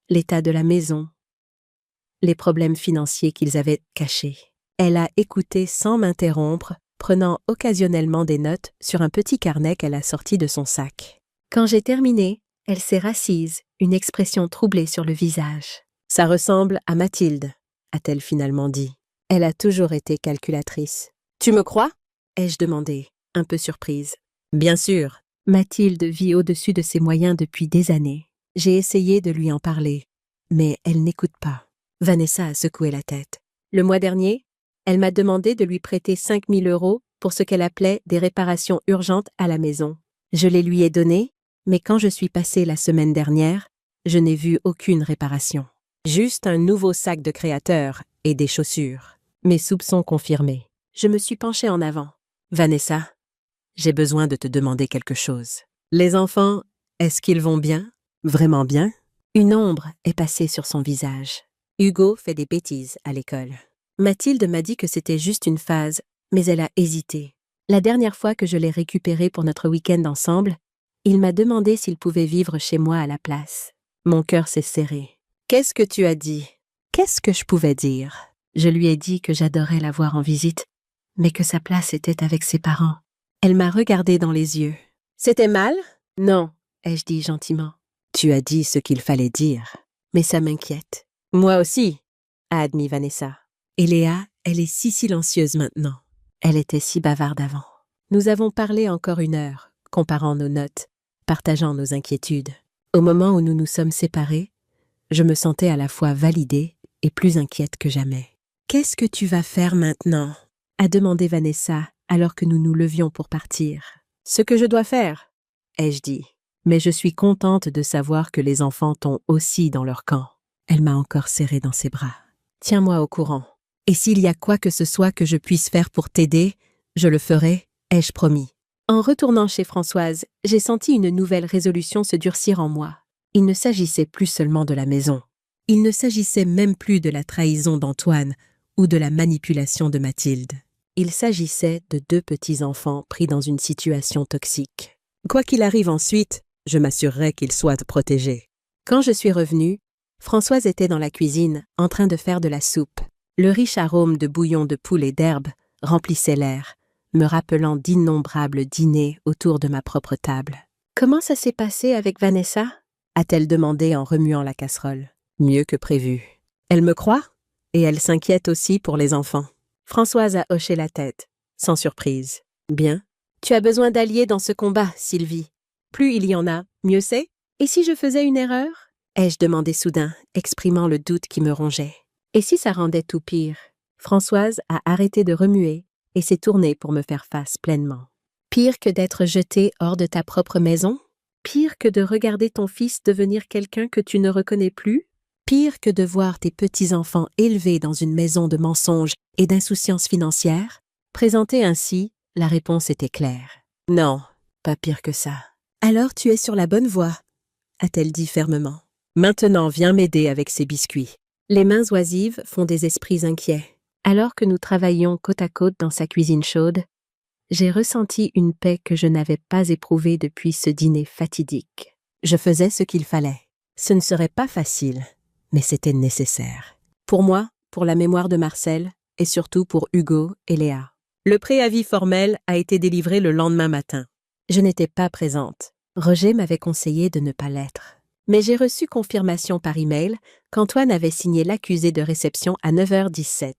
l'état de la maison, les problèmes financiers qu'ils avaient cachés. Elle a écouté sans m'interrompre, prenant occasionnellement des notes sur un petit carnet qu'elle a sorti de son sac. Quand j'ai terminé, elle s'est rassise, une expression troublée sur le visage. « Ça ressemble à Mathilde », a-t-elle finalement dit. Elle a toujours été calculatrice. « Tu me crois ?» ai-je demandé, un peu surprise. « Bien sûr. » Mathilde vit au-dessus de ses moyens depuis des années. J'ai essayé de lui en parler, mais elle n'écoute pas. Vanessa a secoué la tête. Le mois dernier, elle m'a demandé de lui prêter 5 000 € pour ce qu'elle appelait des réparations urgentes à la maison. Je les lui ai donnés, mais quand je suis passée la semaine dernière, je n'ai vu aucune réparation. Juste un nouveau sac de créateur et des chaussures. Mes soupçons confirmés. Je me suis penchée en avant. « Vanessa, j'ai besoin de te demander quelque chose. » Les enfants, est-ce qu'ils vont bien? Vraiment bien? Une ombre est passée sur son visage. Hugo fait des bêtises à l'école. Mathilde m'a dit que c'était juste une phase, mais elle a hésité. La dernière fois que je l'ai récupéré pour notre week-end ensemble, il m'a demandé s'il pouvait vivre chez moi à la place. Mon cœur s'est serré. Qu'est-ce que tu as dit? Qu'est-ce que je pouvais dire? Je lui ai dit que j'adorais la voir en visite, mais que sa place était avec ses parents. Elle m'a regardé dans les yeux. C'était mal? Non, ai-je dit gentiment. Tu as dit ce qu'il fallait dire. Mais ça m'inquiète. Moi aussi, a admis Vanessa. Et Léa, elle est si silencieuse maintenant. Elle était si bavarde avant. Nous avons parlé encore 1 heure, comparant nos notes, partageant nos inquiétudes. Au moment où nous nous sommes séparés, je me sentais à la fois validée et plus inquiète que jamais. « Qu'est-ce que tu vas faire maintenant ?» a demandé Vanessa alors que nous nous levions pour partir. « Ce que je dois faire ?» ai-je dit. Mais je suis contente de savoir que les enfants t'ont aussi dans leur camp. Elle m'a encore serré dans ses bras. « Tiens-moi au courant. Et s'il y a quoi que ce soit que je puisse faire pour t'aider, je le ferai, ai-je promis. » En retournant chez Françoise, j'ai senti une nouvelle résolution se durcir en moi. Il ne s'agissait plus seulement de la maison. Il ne s'agissait même plus de la trahison d'Antoine ou de la manipulation de Mathilde. Il s'agissait de 2 petits-enfants pris dans une situation toxique. Quoi qu'il arrive ensuite, je m'assurerai qu'ils soient protégés. Quand je suis revenue, Françoise était dans la cuisine, en train de faire de la soupe. Le riche arôme de bouillon de poule et d'herbe remplissait l'air, me rappelant d'innombrables dîners autour de ma propre table. « Comment ça s'est passé avec Vanessa ?» a-t-elle demandé en remuant la casserole. Mieux que prévu. Elle me croit et elle s'inquiète aussi pour les enfants. Françoise a hoché la tête, sans surprise. Bien. Tu as besoin d'alliés dans ce combat, Sylvie. Plus il y en a, mieux c'est. Et si je faisais une erreur? Ai-je demandé soudain, exprimant le doute qui me rongeait. Et si ça rendait tout pire? Françoise a arrêté de remuer et s'est tournée pour me faire face pleinement. Pire que d'être jetée hors de ta propre maison? Pire que de regarder ton fils devenir quelqu'un que tu ne reconnais plus? Pire que de voir tes petits-enfants élevés dans une maison de mensonges et d'insouciance financière? Présentée ainsi, la réponse était claire. Non, pas pire que ça. Alors tu es sur la bonne voie, a-t-elle dit fermement. Maintenant, viens m'aider avec ces biscuits. Les mains oisives font des esprits inquiets. Alors que nous travaillions côte à côte dans sa cuisine chaude, j'ai ressenti une paix que je n'avais pas éprouvée depuis ce dîner fatidique. Je faisais ce qu'il fallait. Ce ne serait pas facile, mais c'était nécessaire. Pour moi, pour la mémoire de Marcel, et surtout pour Hugo et Léa. Le préavis formel a été délivré le lendemain matin. Je n'étais pas présente. Roger m'avait conseillé de ne pas l'être. Mais j'ai reçu confirmation par email qu'Antoine avait signé l'accusé de réception à 9h17.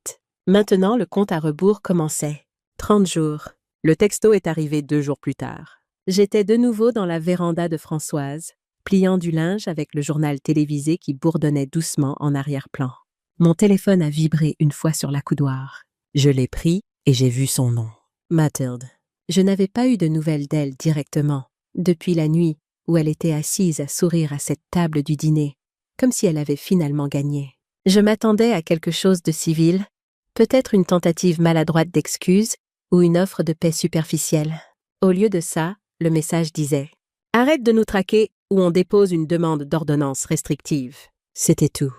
Maintenant, le compte à rebours commençait. 30 jours. Le texto est arrivé 2 jours plus tard. J'étais de nouveau dans la véranda de Françoise, pliant du linge avec le journal télévisé qui bourdonnait doucement en arrière-plan. Mon téléphone a vibré une fois sur l'accoudoir. Je l'ai pris et j'ai vu son nom. Mathilde. Je n'avais pas eu de nouvelles d'elle directement, depuis la nuit où elle était assise à sourire à cette table du dîner, comme si elle avait finalement gagné. Je m'attendais à quelque chose de civil, peut-être une tentative maladroite d'excuse ou une offre de paix superficielle. Au lieu de ça, le message disait « Arrête de nous traquer ou on dépose une demande d'ordonnance restrictive. » C'était tout.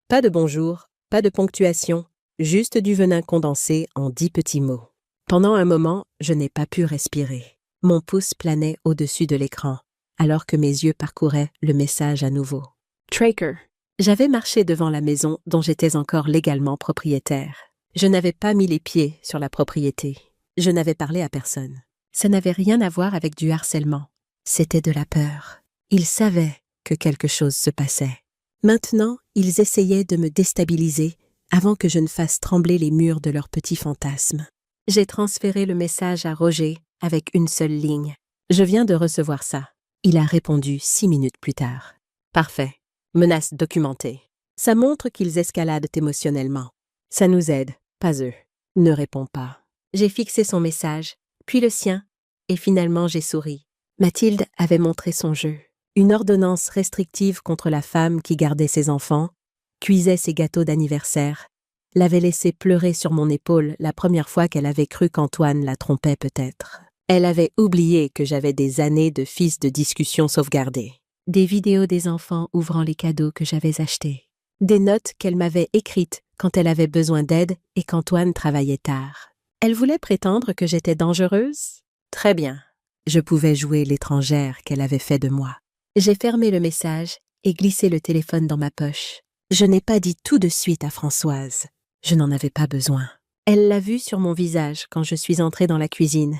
Pas de bonjour, pas de ponctuation, juste du venin condensé en 10 petits mots. Pendant un moment, je n'ai pas pu respirer. Mon pouce planait au-dessus de l'écran, alors que mes yeux parcouraient le message à nouveau. Tracker. J'avais marché devant la maison dont j'étais encore légalement propriétaire. Je n'avais pas mis les pieds sur la propriété. Je n'avais parlé à personne. Ça n'avait rien à voir avec du harcèlement. C'était de la peur. Ils savaient que quelque chose se passait. Maintenant, ils essayaient de me déstabiliser avant que je ne fasse trembler les murs de leurs petits fantasmes. J'ai transféré le message à Roger avec une seule ligne. « Je viens de recevoir ça. » Il a répondu 6 minutes plus tard. « Parfait. Menace documentée. » Ça montre qu'ils escaladent émotionnellement. Ça nous aide, pas eux. Ne réponds pas. J'ai fixé son message, puis le sien, et finalement j'ai souri. Mathilde avait montré son jeu. Une ordonnance restrictive contre la femme qui gardait ses enfants, cuisait ses gâteaux d'anniversaire, l'avait laissé pleurer sur mon épaule la première fois qu'elle avait cru qu'Antoine la trompait peut-être. Elle avait oublié que j'avais des années de fils de discussion sauvegardés. Des vidéos des enfants ouvrant les cadeaux que j'avais achetés. Des notes qu'elle m'avait écrites quand elle avait besoin d'aide et qu'Antoine travaillait tard. Elle voulait prétendre que j'étais dangereuse? Très bien. Je pouvais jouer l'étrangère qu'elle avait fait de moi. J'ai fermé le message et glissé le téléphone dans ma poche. Je n'ai pas dit tout de suite à Françoise. Je n'en avais pas besoin. Elle l'a vu sur mon visage quand je suis entrée dans la cuisine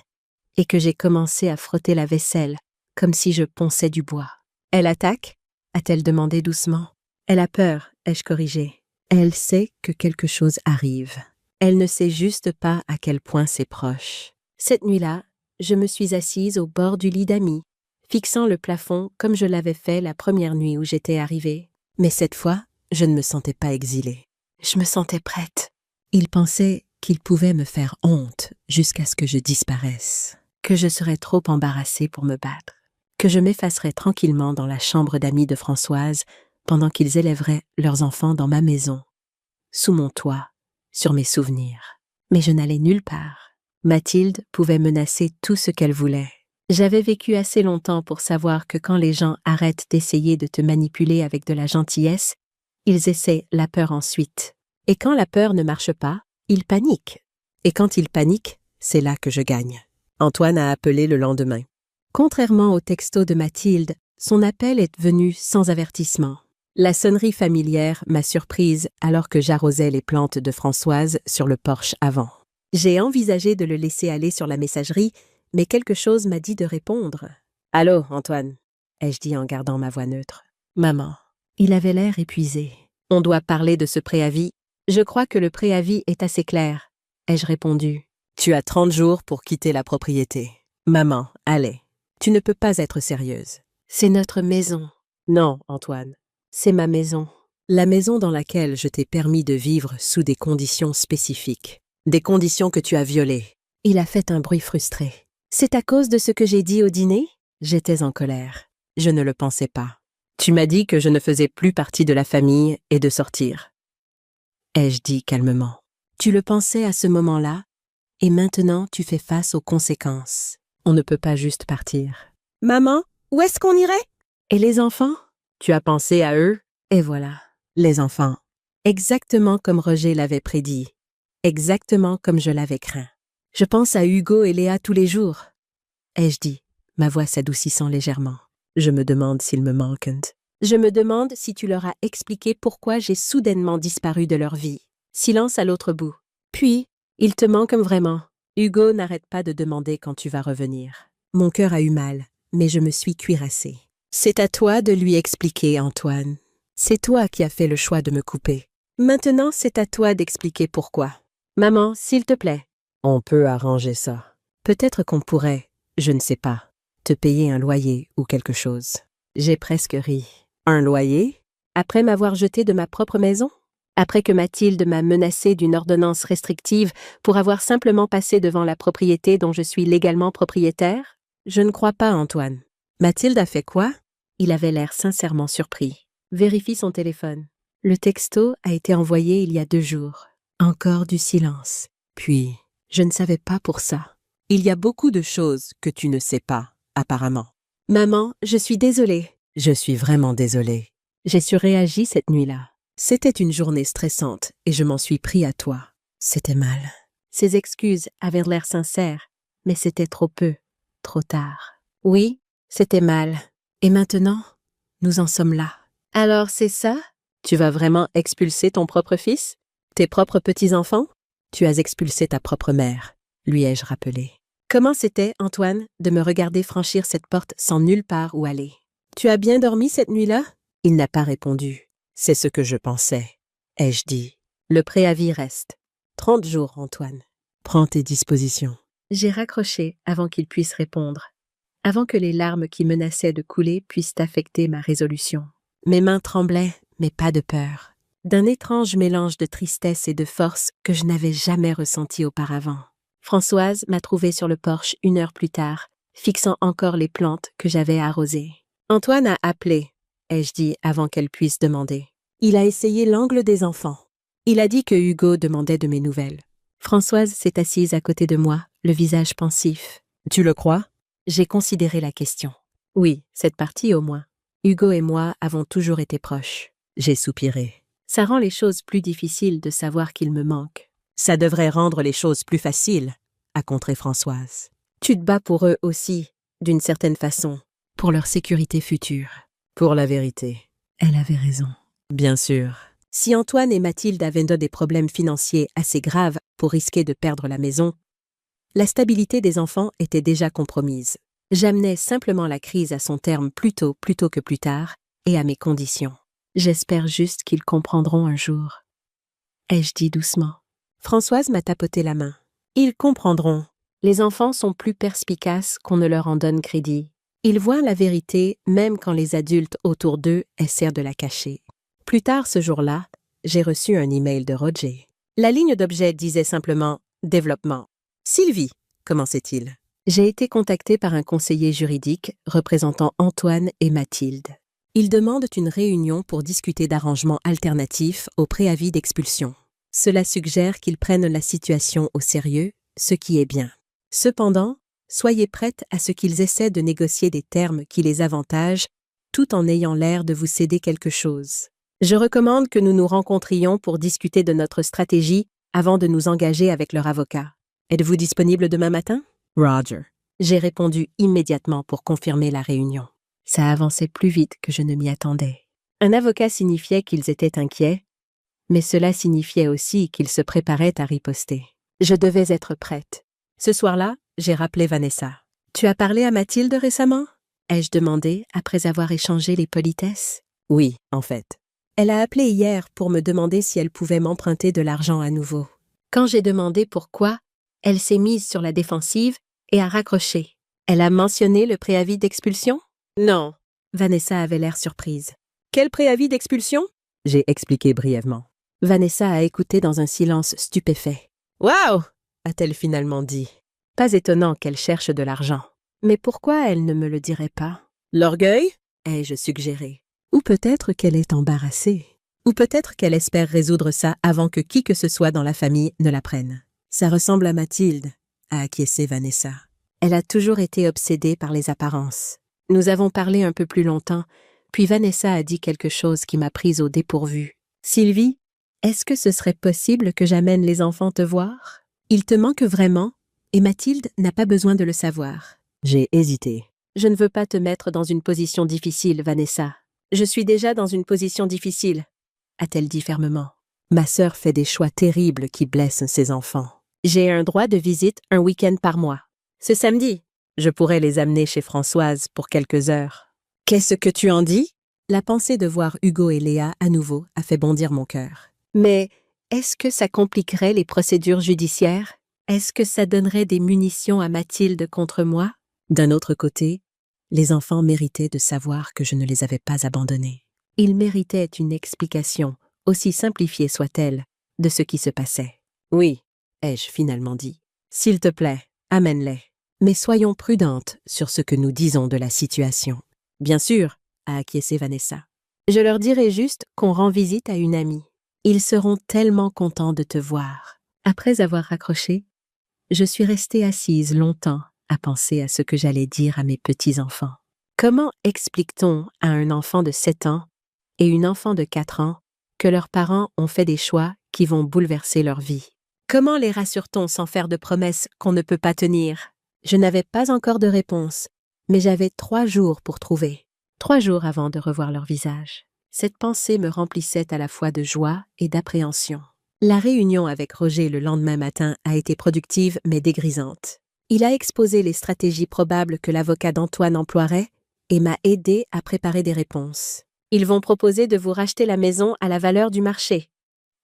et que j'ai commencé à frotter la vaisselle comme si je ponçais du bois. « Elle attaque ?» a-t-elle demandé doucement. « Elle a peur », ai-je corrigé. Elle sait que quelque chose arrive. Elle ne sait juste pas à quel point c'est proche. Cette nuit-là, je me suis assise au bord du lit d'Ami, fixant le plafond comme je l'avais fait la première nuit où j'étais arrivée. Mais cette fois, je ne me sentais pas exilée. Je me sentais prête. Il pensait qu'il pouvait me faire honte jusqu'à ce que je disparaisse, que je serais trop embarrassée pour me battre, que je m'effacerais tranquillement dans la chambre d'amis de Françoise pendant qu'ils élèveraient leurs enfants dans ma maison, sous mon toit, sur mes souvenirs. Mais je n'allais nulle part. Mathilde pouvait menacer tout ce qu'elle voulait. J'avais vécu assez longtemps pour savoir que quand les gens arrêtent d'essayer de te manipuler avec de la gentillesse, ils essaient la peur ensuite. Et quand la peur ne marche pas, ils paniquent. Et quand ils paniquent, c'est là que je gagne. Antoine a appelé le lendemain. Contrairement au texto de Mathilde, son appel est venu sans avertissement. La sonnerie familière m'a surprise alors que j'arrosais les plantes de Françoise sur le porche avant. J'ai envisagé de le laisser aller sur la messagerie, mais quelque chose m'a dit de répondre. « Allô, Antoine ?» ai-je dit en gardant ma voix neutre. « Maman. » Il avait l'air épuisé. « On doit parler de ce préavis. Je crois que le préavis est assez clair. » ai-je répondu. « Tu as 30 jours pour quitter la propriété. »« Maman, allez. Tu ne peux pas être sérieuse. C'est notre maison. » »« Non, Antoine. C'est ma maison. La maison dans laquelle je t'ai permis de vivre sous des conditions spécifiques. Des conditions que tu as violées. » Il a fait un bruit frustré. « C'est à cause de ce que j'ai dit au dîner ?» J'étais en colère. Je ne le pensais pas. « Tu m'as dit que je ne faisais plus partie de la famille et de sortir. » ai-je dit calmement. « Tu le pensais à ce moment-là, et maintenant tu fais face aux conséquences. On ne peut pas juste partir. »« Maman, où est-ce qu'on irait ?»« Et les enfants ? Tu as pensé à eux ? » Et voilà, les enfants. Exactement comme Roger l'avait prédit. Exactement comme je l'avais craint. « Je pense à Hugo et Léa tous les jours. » ai-je dit, ma voix s'adoucissant légèrement. Je me demande s'ils me manquent. Je me demande si tu leur as expliqué pourquoi j'ai soudainement disparu de leur vie. Silence à l'autre bout. Puis, ils te manquent vraiment. Hugo n'arrête pas de demander quand tu vas revenir. Mon cœur a eu mal, mais je me suis cuirassée. C'est à toi de lui expliquer, Antoine. C'est toi qui as fait le choix de me couper. Maintenant, c'est à toi d'expliquer pourquoi. Maman, s'il te plaît. On peut arranger ça. Peut-être qu'on pourrait, je ne sais pas, te payer un loyer ou quelque chose. J'ai presque ri. Un loyer? Après m'avoir jeté de ma propre maison? Après que Mathilde m'a menacée d'une ordonnance restrictive pour avoir simplement passé devant la propriété dont je suis légalement propriétaire? Je ne crois pas, Antoine. Mathilde a fait quoi? Il avait l'air sincèrement surpris. Vérifie son téléphone. Le texto a été envoyé il y a 2 jours. Encore du silence. Puis, je ne savais pas pour ça. Il y a beaucoup de choses que tu ne sais pas, apparemment. Maman, je suis désolée. Je suis vraiment désolée. J'ai surréagi cette nuit-là. C'était une journée stressante et je m'en suis pris à toi. C'était mal. Ses excuses avaient l'air sincères, mais c'était trop peu, trop tard. Oui, c'était mal. Et maintenant, nous en sommes là. Alors c'est ça? Tu vas vraiment expulser ton propre fils? Tes propres petits-enfants? Tu as expulsé ta propre mère, lui ai-je rappelé. Comment c'était, Antoine, de me regarder franchir cette porte sans nulle part où aller? Tu as bien dormi cette nuit-là? Il n'a pas répondu. C'est ce que je pensais, ai-je dit. Le préavis reste. 30 jours, Antoine. Prends tes dispositions. J'ai raccroché avant qu'il puisse répondre, avant que les larmes qui menaçaient de couler puissent affecter ma résolution. Mes mains tremblaient, mais pas de peur. D'un étrange mélange de tristesse et de force que je n'avais jamais ressenti auparavant. Françoise m'a trouvé sur le porche 1 heure plus tard, fixant encore les plantes que j'avais arrosées. Antoine a appelé, ai-je dit avant qu'elle puisse demander. Il a essayé l'angle des enfants. Il a dit que Hugo demandait de mes nouvelles. Françoise s'est assise à côté de moi, le visage pensif. Tu le crois? J'ai considéré la question. Oui, cette partie au moins. Hugo et moi avons toujours été proches. J'ai soupiré. Ça rend les choses plus difficiles de savoir qu'il me manque. Ça devrait rendre les choses plus faciles, a contré Françoise. Tu te bats pour eux aussi, d'une certaine façon, pour leur sécurité future. Pour la vérité. Elle avait raison. Bien sûr. Si Antoine et Mathilde avaient des problèmes financiers assez graves pour risquer de perdre la maison, la stabilité des enfants était déjà compromise. J'amenais simplement la crise à son terme plus tôt que plus tard, et à mes conditions. J'espère juste qu'ils comprendront un jour. Ai-je dit doucement. Françoise m'a tapoté la main. Ils comprendront. Les enfants sont plus perspicaces qu'on ne leur en donne crédit. Ils voient la vérité même quand les adultes autour d'eux essaient de la cacher. Plus tard ce jour-là, j'ai reçu un email de Roger. La ligne d'objet disait simplement « Développement ». « Sylvie », commençait-il. J'ai été contactée par un conseiller juridique représentant Antoine et Mathilde. Ils demandent une réunion pour discuter d'arrangements alternatifs au préavis d'expulsion. Cela suggère qu'ils prennent la situation au sérieux, ce qui est bien. Cependant, soyez prête à ce qu'ils essaient de négocier des termes qui les avantagent, tout en ayant l'air de vous céder quelque chose. Je recommande que nous nous rencontrions pour discuter de notre stratégie avant de nous engager avec leur avocat. Êtes-vous disponible demain matin? Roger. J'ai répondu immédiatement pour confirmer la réunion. Ça avançait plus vite que je ne m'y attendais. Un avocat signifiait qu'ils étaient inquiets, mais cela signifiait aussi qu'ils se préparaient à riposter. Je devais être prête. Ce soir-là, j'ai rappelé Vanessa. « Tu as parlé à Mathilde récemment ?» ai-je demandé après avoir échangé les politesses. Oui, en fait. Elle a appelé hier pour me demander si elle pouvait m'emprunter de l'argent à nouveau. Quand j'ai demandé pourquoi, elle s'est mise sur la défensive et a raccroché. Elle a mentionné le préavis d'expulsion? Non. Vanessa avait l'air surprise. Quel préavis d'expulsion? J'ai expliqué brièvement. Vanessa a écouté dans un silence stupéfait. Waouh! A-t-elle finalement dit. Pas étonnant qu'elle cherche de l'argent. Mais pourquoi elle ne me le dirait pas? L'orgueil? Ai-je suggéré. Ou peut-être qu'elle est embarrassée. Ou peut-être qu'elle espère résoudre ça avant que qui que ce soit dans la famille ne l'apprenne. Ça ressemble à Mathilde, a acquiescé Vanessa. Elle a toujours été obsédée par les apparences. Nous avons parlé un peu plus longtemps, puis Vanessa a dit quelque chose qui m'a prise au dépourvu. Sylvie, est-ce que ce serait possible que j'amène les enfants te voir? Ils te manquent vraiment, et Mathilde n'a pas besoin de le savoir. J'ai hésité. Je ne veux pas te mettre dans une position difficile, Vanessa. Je suis déjà dans une position difficile, a-t-elle dit fermement. Ma sœur fait des choix terribles qui blessent ses enfants. J'ai un droit de visite un week-end par mois. Ce samedi, je pourrais les amener chez Françoise pour quelques heures. Qu'est-ce que tu en dis? La pensée de voir Hugo et Léa à nouveau a fait bondir mon cœur. Mais est-ce que ça compliquerait les procédures judiciaires? Est-ce que ça donnerait des munitions à Mathilde contre moi? D'un autre côté, les enfants méritaient de savoir que je ne les avais pas abandonnés. Ils méritaient une explication, aussi simplifiée soit-elle, de ce qui se passait. Oui, ai-je finalement dit. S'il te plaît, amène-les. Mais soyons prudentes sur ce que nous disons de la situation. Bien sûr, a acquiescé Vanessa. Je leur dirai juste qu'on rend visite à une amie. Ils seront tellement contents de te voir. Après avoir raccroché, je suis restée assise longtemps à penser à ce que j'allais dire à mes petits-enfants. Comment explique-t-on à un enfant de 7 ans et une enfant de 4 ans que leurs parents ont fait des choix qui vont bouleverser leur vie? Comment les rassure-t-on sans faire de promesses qu'on ne peut pas tenir? Je n'avais pas encore de réponse, mais j'avais 3 jours pour trouver. 3 jours avant de revoir leur visage. Cette pensée me remplissait à la fois de joie et d'appréhension. La réunion avec Roger le lendemain matin a été productive mais dégrisante. Il a exposé les stratégies probables que l'avocat d'Antoine emploierait et m'a aidé à préparer des réponses. Ils vont proposer de vous racheter la maison à la valeur du marché,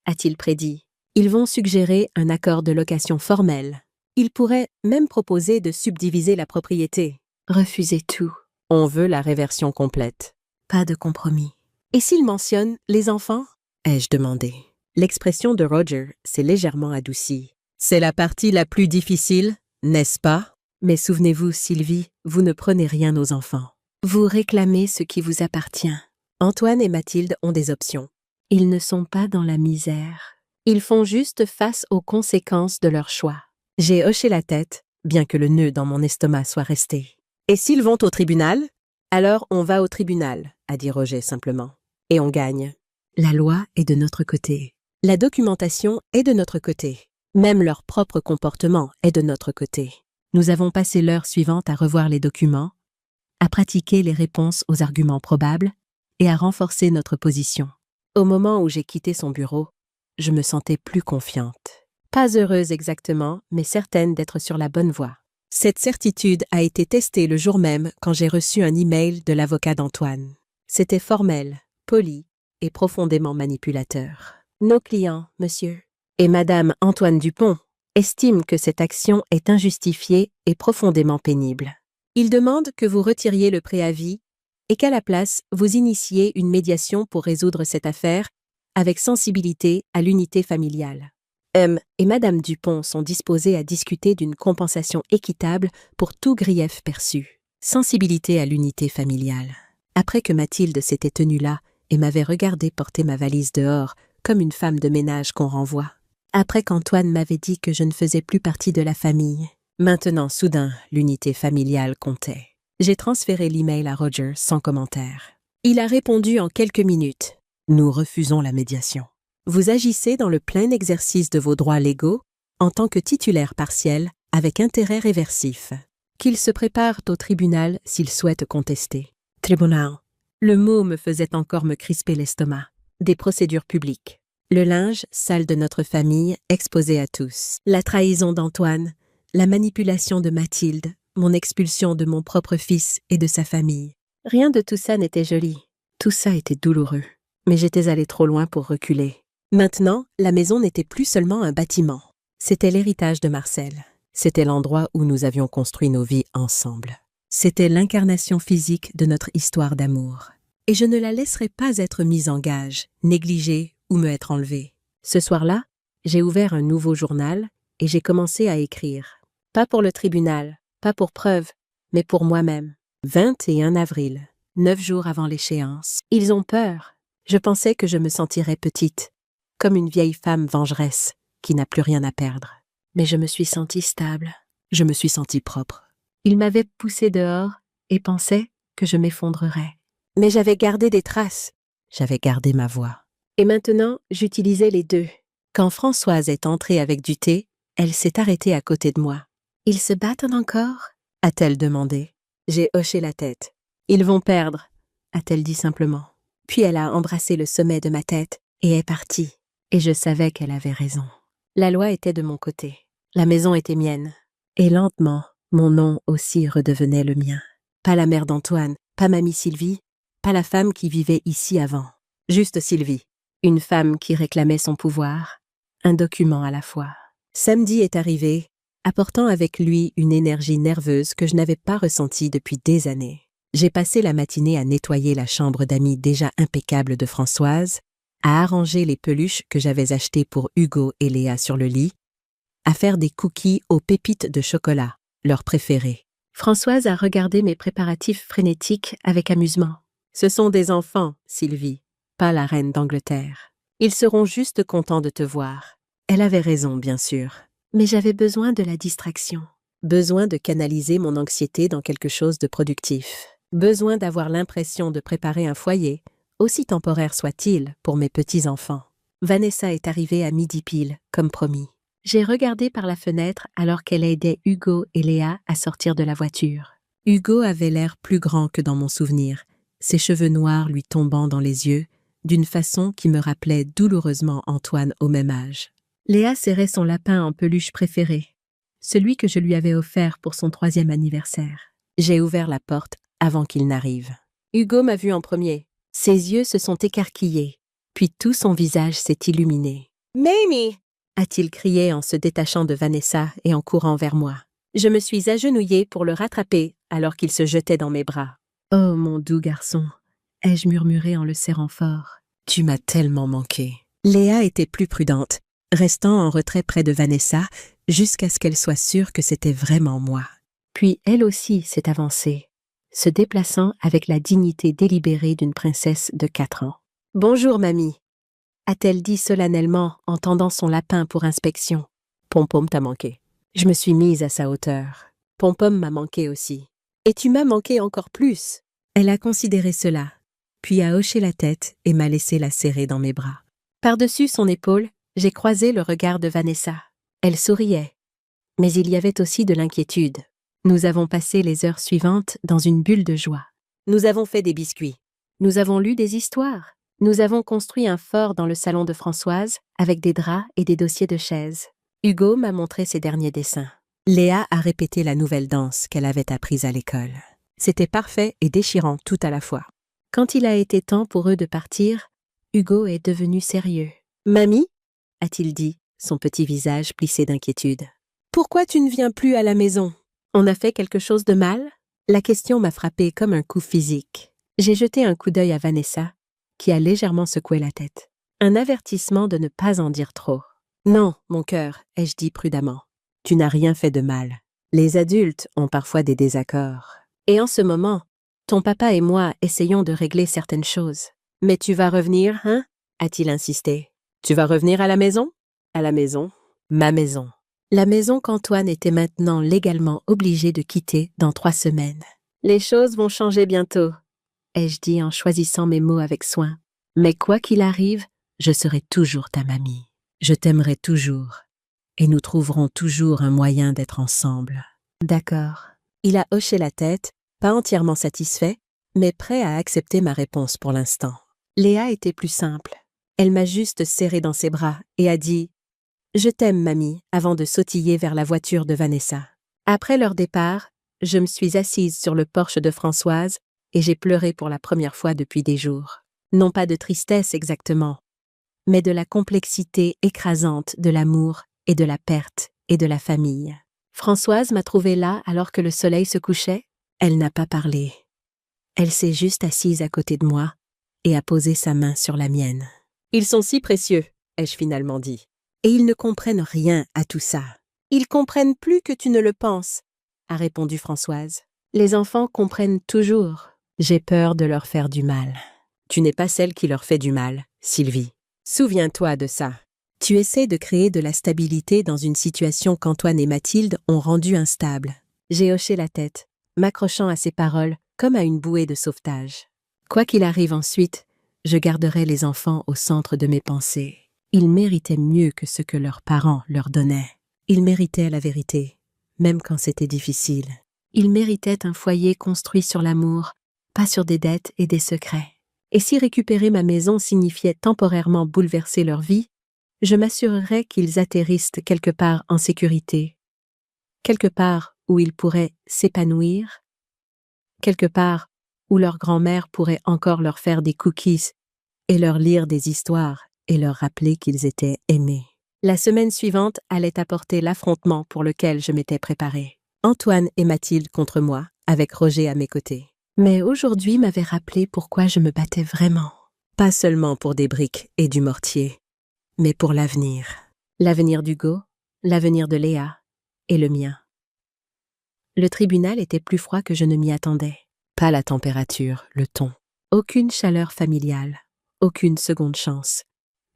a-t-il prédit. Ils vont suggérer un accord de location formel. Ils pourraient même proposer de subdiviser la propriété. Refusez tout. On veut la réversion complète. Pas de compromis. Et s'ils mentionnent les enfants? Ai-je demandé. L'expression de Roger s'est légèrement adoucie. C'est la partie la plus difficile, n'est-ce pas? Mais souvenez-vous, Sylvie, vous ne prenez rien aux enfants. Vous réclamez ce qui vous appartient. Antoine et Mathilde ont des options. Ils ne sont pas dans la misère. Ils font juste face aux conséquences de leur choix. J'ai hoché la tête, bien que le nœud dans mon estomac soit resté. « Et s'ils vont au tribunal ?»« Alors on va au tribunal, » a dit Roger simplement. « Et on gagne. La loi est de notre côté. La documentation est de notre côté. Même leur propre comportement est de notre côté. Nous avons passé l'heure suivante à revoir les documents, à pratiquer les réponses aux arguments probables et à renforcer notre position. Au moment où j'ai quitté son bureau, je me sentais plus confiante. Pas heureuse exactement, mais certaine d'être sur la bonne voie. Cette certitude a été testée le jour même quand j'ai reçu un email de l'avocat d'Antoine. C'était formel, poli et profondément manipulateur. Nos clients, monsieur, et Madame Antoine Dupont, estiment que cette action est injustifiée et profondément pénible. Ils demandent que vous retiriez le préavis et qu'à la place, vous initiez une médiation pour résoudre cette affaire avec sensibilité à l'unité familiale. M et Madame Dupont sont disposés à discuter d'une compensation équitable pour tout grief perçu. Sensibilité à l'unité familiale. Après que Mathilde s'était tenue là et m'avait regardé porter ma valise dehors comme une femme de ménage qu'on renvoie. Après qu'Antoine m'avait dit que je ne faisais plus partie de la famille. Maintenant, soudain, l'unité familiale comptait. J'ai transféré l'email à Roger sans commentaire. Il a répondu en quelques minutes. Nous refusons la médiation. Vous agissez dans le plein exercice de vos droits légaux en tant que titulaire partiel avec intérêt réversif. Qu'ils se préparent au tribunal s'ils souhaitent contester. Tribunal. Le mot me faisait encore me crisper l'estomac. Des procédures publiques. Le linge, sale de notre famille, exposé à tous. La trahison d'Antoine, la manipulation de Mathilde, mon expulsion de mon propre fils et de sa famille. Rien de tout ça n'était joli. Tout ça était douloureux. Mais j'étais allée trop loin pour reculer. Maintenant, la maison n'était plus seulement un bâtiment. C'était l'héritage de Marcel. C'était l'endroit où nous avions construit nos vies ensemble. C'était l'incarnation physique de notre histoire d'amour. Et je ne la laisserai pas être mise en gage, négligée ou me être enlevée. Ce soir-là, j'ai ouvert un nouveau journal et j'ai commencé à écrire. Pas pour le tribunal, pas pour preuve, mais pour moi-même. 21 avril, 9 jours avant l'échéance. Ils ont peur. Je pensais que je me sentirais petite, comme une vieille femme vengeresse qui n'a plus rien à perdre. Mais je me suis sentie stable. Je me suis sentie propre. Ils m'avaient poussée dehors et pensaient que je m'effondrerais. Mais j'avais gardé des traces. J'avais gardé ma voix. Et maintenant, j'utilisais les deux. Quand Françoise est entrée avec du thé, elle s'est arrêtée à côté de moi. « Ils se battent encore ?» a-t-elle demandé. J'ai hoché la tête. « Ils vont perdre » a-t-elle dit simplement. Puis elle a embrassé le sommet de ma tête et est partie. Et je savais qu'elle avait raison. La loi était de mon côté. La maison était mienne. Et lentement, mon nom aussi redevenait le mien. Pas la mère d'Antoine, pas mamie Sylvie, pas la femme qui vivait ici avant. Juste Sylvie. Une femme qui réclamait son pouvoir. Un document à la fois. Samedi est arrivé, apportant avec lui une énergie nerveuse que je n'avais pas ressentie depuis des années. J'ai passé la matinée à nettoyer la chambre d'amis déjà impeccable de Françoise, à arranger les peluches que j'avais achetées pour Hugo et Léa sur le lit, à faire des cookies aux pépites de chocolat, leur préféré. Françoise a regardé mes préparatifs frénétiques avec amusement. Ce sont des enfants, Sylvie, pas la reine d'Angleterre. Ils seront juste contents de te voir. Elle avait raison, bien sûr. Mais j'avais besoin de la distraction. Besoin de canaliser mon anxiété dans quelque chose de productif. Besoin d'avoir l'impression de préparer un foyer, aussi temporaire soit-il, pour mes petits-enfants. Vanessa est arrivée à midi pile, comme promis. J'ai regardé par la fenêtre alors qu'elle aidait Hugo et Léa à sortir de la voiture. Hugo avait l'air plus grand que dans mon souvenir, ses cheveux noirs lui tombant dans les yeux, d'une façon qui me rappelait douloureusement Antoine au même âge. Léa serrait son lapin en peluche préféré, celui que je lui avais offert pour son 3e anniversaire. J'ai ouvert la porte avant qu'il n'arrive. Hugo m'a vu en premier. Ses yeux se sont écarquillés, puis tout son visage s'est illuminé. « Mamie !» a-t-il crié en se détachant de Vanessa et en courant vers moi. Je me suis agenouillée pour le rattraper alors qu'il se jetait dans mes bras. « Oh, mon doux garçon !» ai-je murmuré en le serrant fort. « Tu m'as tellement manqué. » Léa était plus prudente, restant en retrait près de Vanessa jusqu'à ce qu'elle soit sûre que c'était vraiment moi. Puis elle aussi s'est avancée, se déplaçant avec la dignité délibérée d'une princesse de 4 ans. « Bonjour, mamie !» a-t-elle dit solennellement en tendant son lapin pour inspection. « Pom-pom t'a manqué. » Je me suis mise à sa hauteur. Pom-Pom m'a manqué aussi. Et tu m'as manqué encore plus. Elle a considéré cela, puis a hoché la tête et m'a laissé la serrer dans mes bras. Par-dessus son épaule, j'ai croisé le regard de Vanessa. Elle souriait. Mais il y avait aussi de l'inquiétude. Nous avons passé les heures suivantes dans une bulle de joie. Nous avons fait des biscuits. Nous avons lu des histoires. Nous avons construit un fort dans le salon de Françoise avec des draps et des dossiers de chaises. Hugo m'a montré ses derniers dessins. Léa a répété la nouvelle danse qu'elle avait apprise à l'école. C'était parfait et déchirant tout à la fois. Quand il a été temps pour eux de partir, Hugo est devenu sérieux. « Mamie ?» a-t-il dit, son petit visage plissé d'inquiétude. « Pourquoi tu ne viens plus à la maison? On a fait quelque chose de mal ?» La question m'a frappée comme un coup physique. J'ai jeté un coup d'œil à Vanessa, qui a légèrement secoué la tête. Un avertissement de ne pas en dire trop. « Non, mon cœur, ai-je dit prudemment. Tu n'as rien fait de mal. Les adultes ont parfois des désaccords. Et en ce moment, ton papa et moi essayons de régler certaines choses. Mais tu vas revenir, hein? A-t-il insisté. Tu vas revenir à la maison? À la maison? Ma maison. La maison qu'Antoine était maintenant légalement obligé de quitter dans 3 semaines. Les choses vont changer bientôt, ai-je dit en choisissant mes mots avec soin. Mais quoi qu'il arrive, je serai toujours ta mamie. Je t'aimerai toujours. Et nous trouverons toujours un moyen d'être ensemble. D'accord. Il a hoché la tête, pas entièrement satisfait, mais prêt à accepter ma réponse pour l'instant. Léa était plus simple. Elle m'a juste serré dans ses bras et a dit « Je t'aime, mamie » avant de sautiller vers la voiture de Vanessa. Après leur départ, je me suis assise sur le porche de Françoise et j'ai pleuré pour la première fois depuis des jours. Non pas de tristesse exactement, mais de la complexité écrasante de l'amour et de la perte et de la famille. Françoise m'a trouvée là alors que le soleil se couchait. Elle n'a pas parlé. Elle s'est juste assise à côté de moi et a posé sa main sur la mienne. « Ils sont si précieux », ai-je finalement dit. « Et ils ne comprennent rien à tout ça. »« Ils comprennent plus que tu ne le penses », a répondu Françoise. « Les enfants comprennent toujours. J'ai peur de leur faire du mal. » Tu n'es pas celle qui leur fait du mal, Sylvie. Souviens-toi de ça. Tu essaies de créer de la stabilité dans une situation qu'Antoine et Mathilde ont rendue instable. J'ai hoché la tête, m'accrochant à ses paroles comme à une bouée de sauvetage. Quoi qu'il arrive ensuite, je garderai les enfants au centre de mes pensées. Ils méritaient mieux que ce que leurs parents leur donnaient. Ils méritaient la vérité, même quand c'était difficile. Ils méritaient un foyer construit sur l'amour, pas sur des dettes et des secrets. Et si récupérer ma maison signifiait temporairement bouleverser leur vie, je m'assurerais qu'ils atterrissent quelque part en sécurité, quelque part où ils pourraient s'épanouir, quelque part où leur grand-mère pourrait encore leur faire des cookies et leur lire des histoires et leur rappeler qu'ils étaient aimés. La semaine suivante allait apporter l'affrontement pour lequel je m'étais préparée. Antoine et Mathilde contre moi, avec Roger à mes côtés. Mais aujourd'hui m'avait rappelé pourquoi je me battais vraiment. Pas seulement pour des briques et du mortier, mais pour l'avenir. L'avenir d'Hugo, l'avenir de Léa et le mien. Le tribunal était plus froid que je ne m'y attendais. Pas la température, le ton. Aucune chaleur familiale, aucune seconde chance.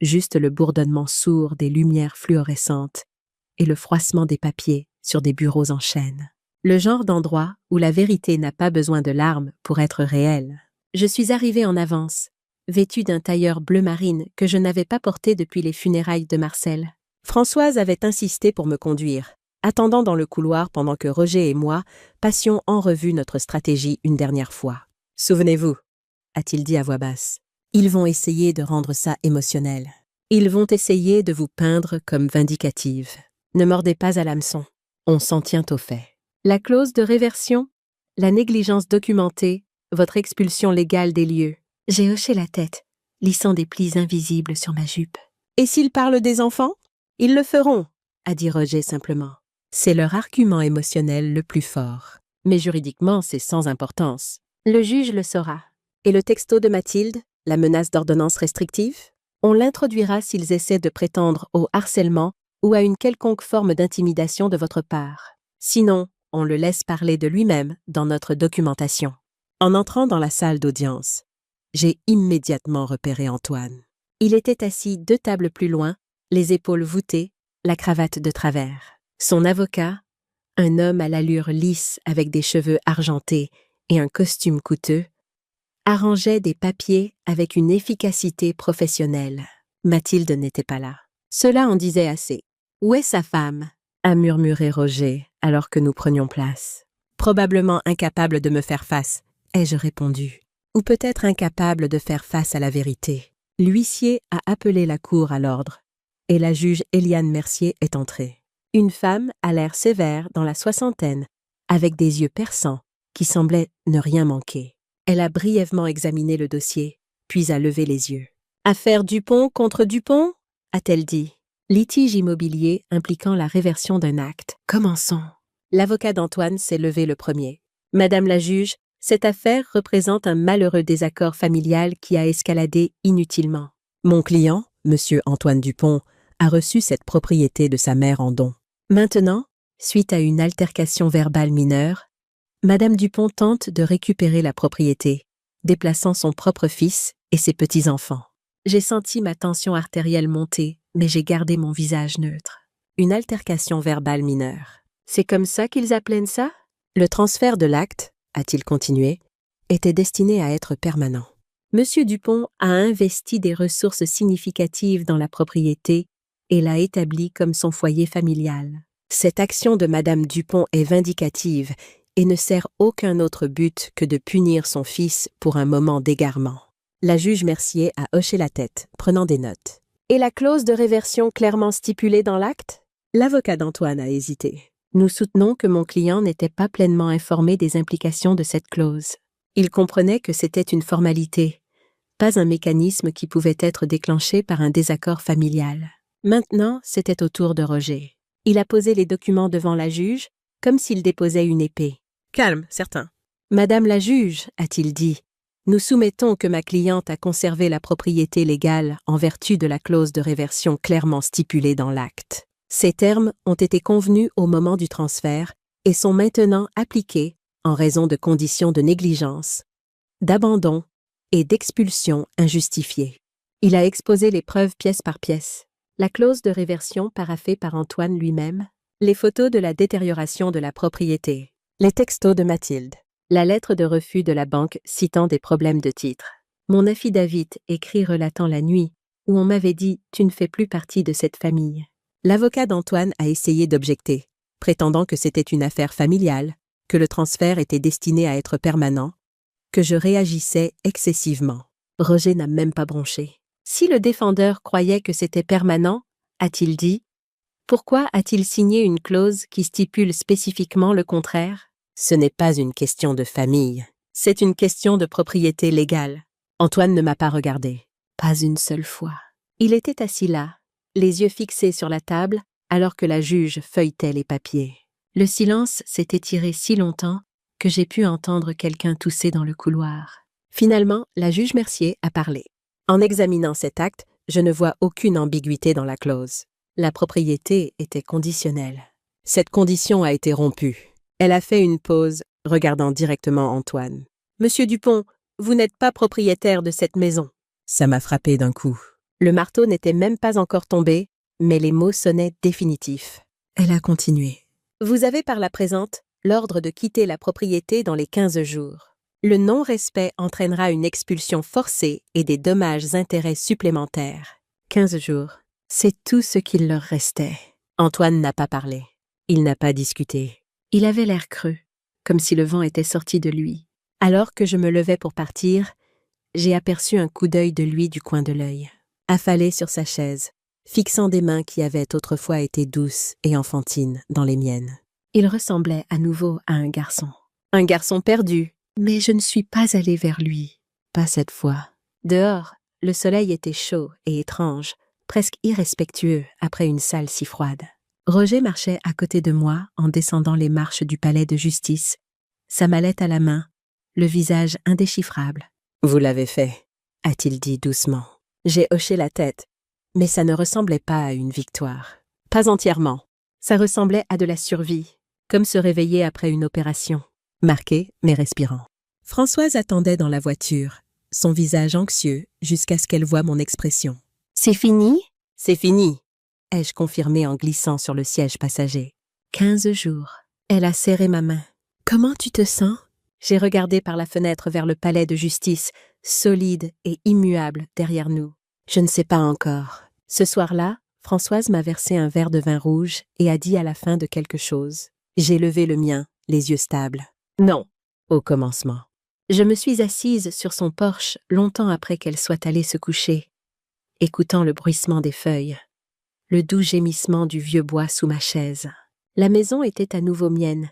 Juste le bourdonnement sourd des lumières fluorescentes et le froissement des papiers sur des bureaux en chaîne. Le genre d'endroit où la vérité n'a pas besoin de larmes pour être réelle. Je suis arrivée en avance, vêtue d'un tailleur bleu marine que je n'avais pas porté depuis les funérailles de Marcel. Françoise avait insisté pour me conduire, attendant dans le couloir pendant que Roger et moi passions en revue notre stratégie une dernière fois. « Souvenez-vous » a-t-il dit à voix basse. « Ils vont essayer de rendre ça émotionnel. Ils vont essayer de vous peindre comme vindicative. Ne mordez pas à l'hameçon. On s'en tient aux faits. La clause de réversion, la négligence documentée, votre expulsion légale des lieux. » J'ai hoché la tête, lissant des plis invisibles sur ma jupe. « Et s'ils parlent des enfants? Ils le feront, » a dit Roger simplement. C'est leur argument émotionnel le plus fort. Mais juridiquement, c'est sans importance. Le juge le saura. Et le texto de Mathilde, la menace d'ordonnance restrictive? On l'introduira s'ils essaient de prétendre au harcèlement ou à une quelconque forme d'intimidation de votre part. Sinon, on le laisse parler de lui-même dans notre documentation. En entrant dans la salle d'audience, j'ai immédiatement repéré Antoine. Il était assis 2 tables plus loin, les épaules voûtées, la cravate de travers. Son avocat, un homme à l'allure lisse avec des cheveux argentés et un costume coûteux, arrangeait des papiers avec une efficacité professionnelle. Mathilde n'était pas là. Cela en disait assez. « Où est sa femme ?» a murmuré Roger alors que nous prenions place. « Probablement incapable de me faire face », ai-je répondu. « Ou peut-être incapable de faire face à la vérité. » L'huissier a appelé la cour à l'ordre et la juge Eliane Mercier est entrée. Une femme à l'air sévère dans la soixantaine, avec des yeux perçants, qui semblaient ne rien manquer. Elle a brièvement examiné le dossier, puis a levé les yeux. « Affaire Dupont contre Dupont ?» a-t-elle dit. « Litige immobilier impliquant la réversion d'un acte. Commençons. » L'avocat d'Antoine s'est levé le premier. « Madame la juge, cette affaire représente un malheureux désaccord familial qui a escaladé inutilement. Mon client, Monsieur Antoine Dupont, a reçu cette propriété de sa mère en don. Maintenant, suite à une altercation verbale mineure, Madame Dupont tente de récupérer la propriété, déplaçant son propre fils et ses petits-enfants. J'ai senti ma tension artérielle monter, mais j'ai gardé mon visage neutre. Une altercation verbale mineure. C'est comme ça qu'ils appellent ça? Le transfert de l'acte, a-t-il continué, était destiné à être permanent. Monsieur Dupont a investi des ressources significatives dans la propriété et l'a établie comme son foyer familial. Cette action de Madame Dupont est vindicative et ne sert aucun autre but que de punir son fils pour un moment d'égarement. La juge Mercier a hoché la tête, prenant des notes. Et la clause de réversion clairement stipulée dans l'acte? L'avocat d'Antoine a hésité. Nous soutenons que mon client n'était pas pleinement informé des implications de cette clause. Il comprenait que c'était une formalité, pas un mécanisme qui pouvait être déclenché par un désaccord familial. Maintenant, c'était au tour de Roger. Il a posé les documents devant la juge, comme s'il déposait une épée. « Calme, certain. »« Madame la juge, a-t-il dit, nous soumettons que ma cliente a conservé la propriété légale en vertu de la clause de réversion clairement stipulée dans l'acte. Ces termes ont été convenus au moment du transfert et sont maintenant appliqués en raison de conditions de négligence, d'abandon et d'expulsion injustifiées. » Il a exposé les preuves pièce par pièce. La clause de réversion paraphée par Antoine lui-même, les photos de la détérioration de la propriété, les textos de Mathilde, la lettre de refus de la banque citant des problèmes de titre, mon affidavit écrit relatant la nuit où on m'avait dit « tu ne fais plus partie de cette famille ». L'avocat d'Antoine a essayé d'objecter, prétendant que c'était une affaire familiale, que le transfert était destiné à être permanent, que je réagissais excessivement. Roger n'a même pas bronché. Si le défendeur croyait que c'était permanent, a-t-il dit, pourquoi a-t-il signé une clause qui stipule spécifiquement le contraire? Ce n'est pas une question de famille, c'est une question de propriété légale. Antoine ne m'a pas regardé. Pas une seule fois. Il était assis là, les yeux fixés sur la table, alors que la juge feuilletait les papiers. Le silence s'est étiré si longtemps que j'ai pu entendre quelqu'un tousser dans le couloir. Finalement, la juge Mercier a parlé. En examinant cet acte, je ne vois aucune ambiguïté dans la clause. La propriété était conditionnelle. Cette condition a été rompue. Elle a fait une pause, regardant directement Antoine. « Monsieur Dupont, vous n'êtes pas propriétaire de cette maison. » Ça m'a frappé d'un coup. Le marteau n'était même pas encore tombé, mais les mots sonnaient définitifs. Elle a continué. « Vous avez par la présente l'ordre de quitter la propriété dans les 15 jours. Le non-respect entraînera une expulsion forcée et des dommages-intérêts supplémentaires. 15 jours. C'est tout ce qu'il leur restait. » Antoine n'a pas parlé. Il n'a pas discuté. Il avait l'air creux, comme si le vent était sorti de lui. Alors que je me levais pour partir, j'ai aperçu un coup d'œil de lui du coin de l'œil, affalé sur sa chaise, fixant des mains qui avaient autrefois été douces et enfantines dans les miennes. Il ressemblait à nouveau à un garçon. Un garçon perdu, mais je ne suis pas allée vers lui. Pas cette fois. Dehors, le soleil était chaud et étrange, presque irrespectueux après une salle si froide. Roger marchait à côté de moi en descendant les marches du palais de justice, sa mallette à la main, le visage indéchiffrable. « Vous l'avez fait », a-t-il dit doucement. J'ai hoché la tête, mais ça ne ressemblait pas à une victoire. Pas entièrement. Ça ressemblait à de la survie, comme se réveiller après une opération. Marqué, mais respirant. Françoise attendait dans la voiture, son visage anxieux jusqu'à ce qu'elle voie mon expression. « C'est fini ?»« C'est fini », ai-je confirmé en glissant sur le siège passager. 15 jours. Elle a serré ma main. Comment tu te sens? J'ai regardé par la fenêtre vers le palais de justice, solide et immuable derrière nous. Je ne sais pas encore. Ce soir-là, Françoise m'a versé un verre de vin rouge et a dit à la fin de quelque chose. J'ai levé le mien, les yeux stables. Non, au commencement. Je me suis assise sur son porche longtemps après qu'elle soit allée se coucher, écoutant le bruissement des feuilles, le doux gémissement du vieux bois sous ma chaise. La maison était à nouveau mienne,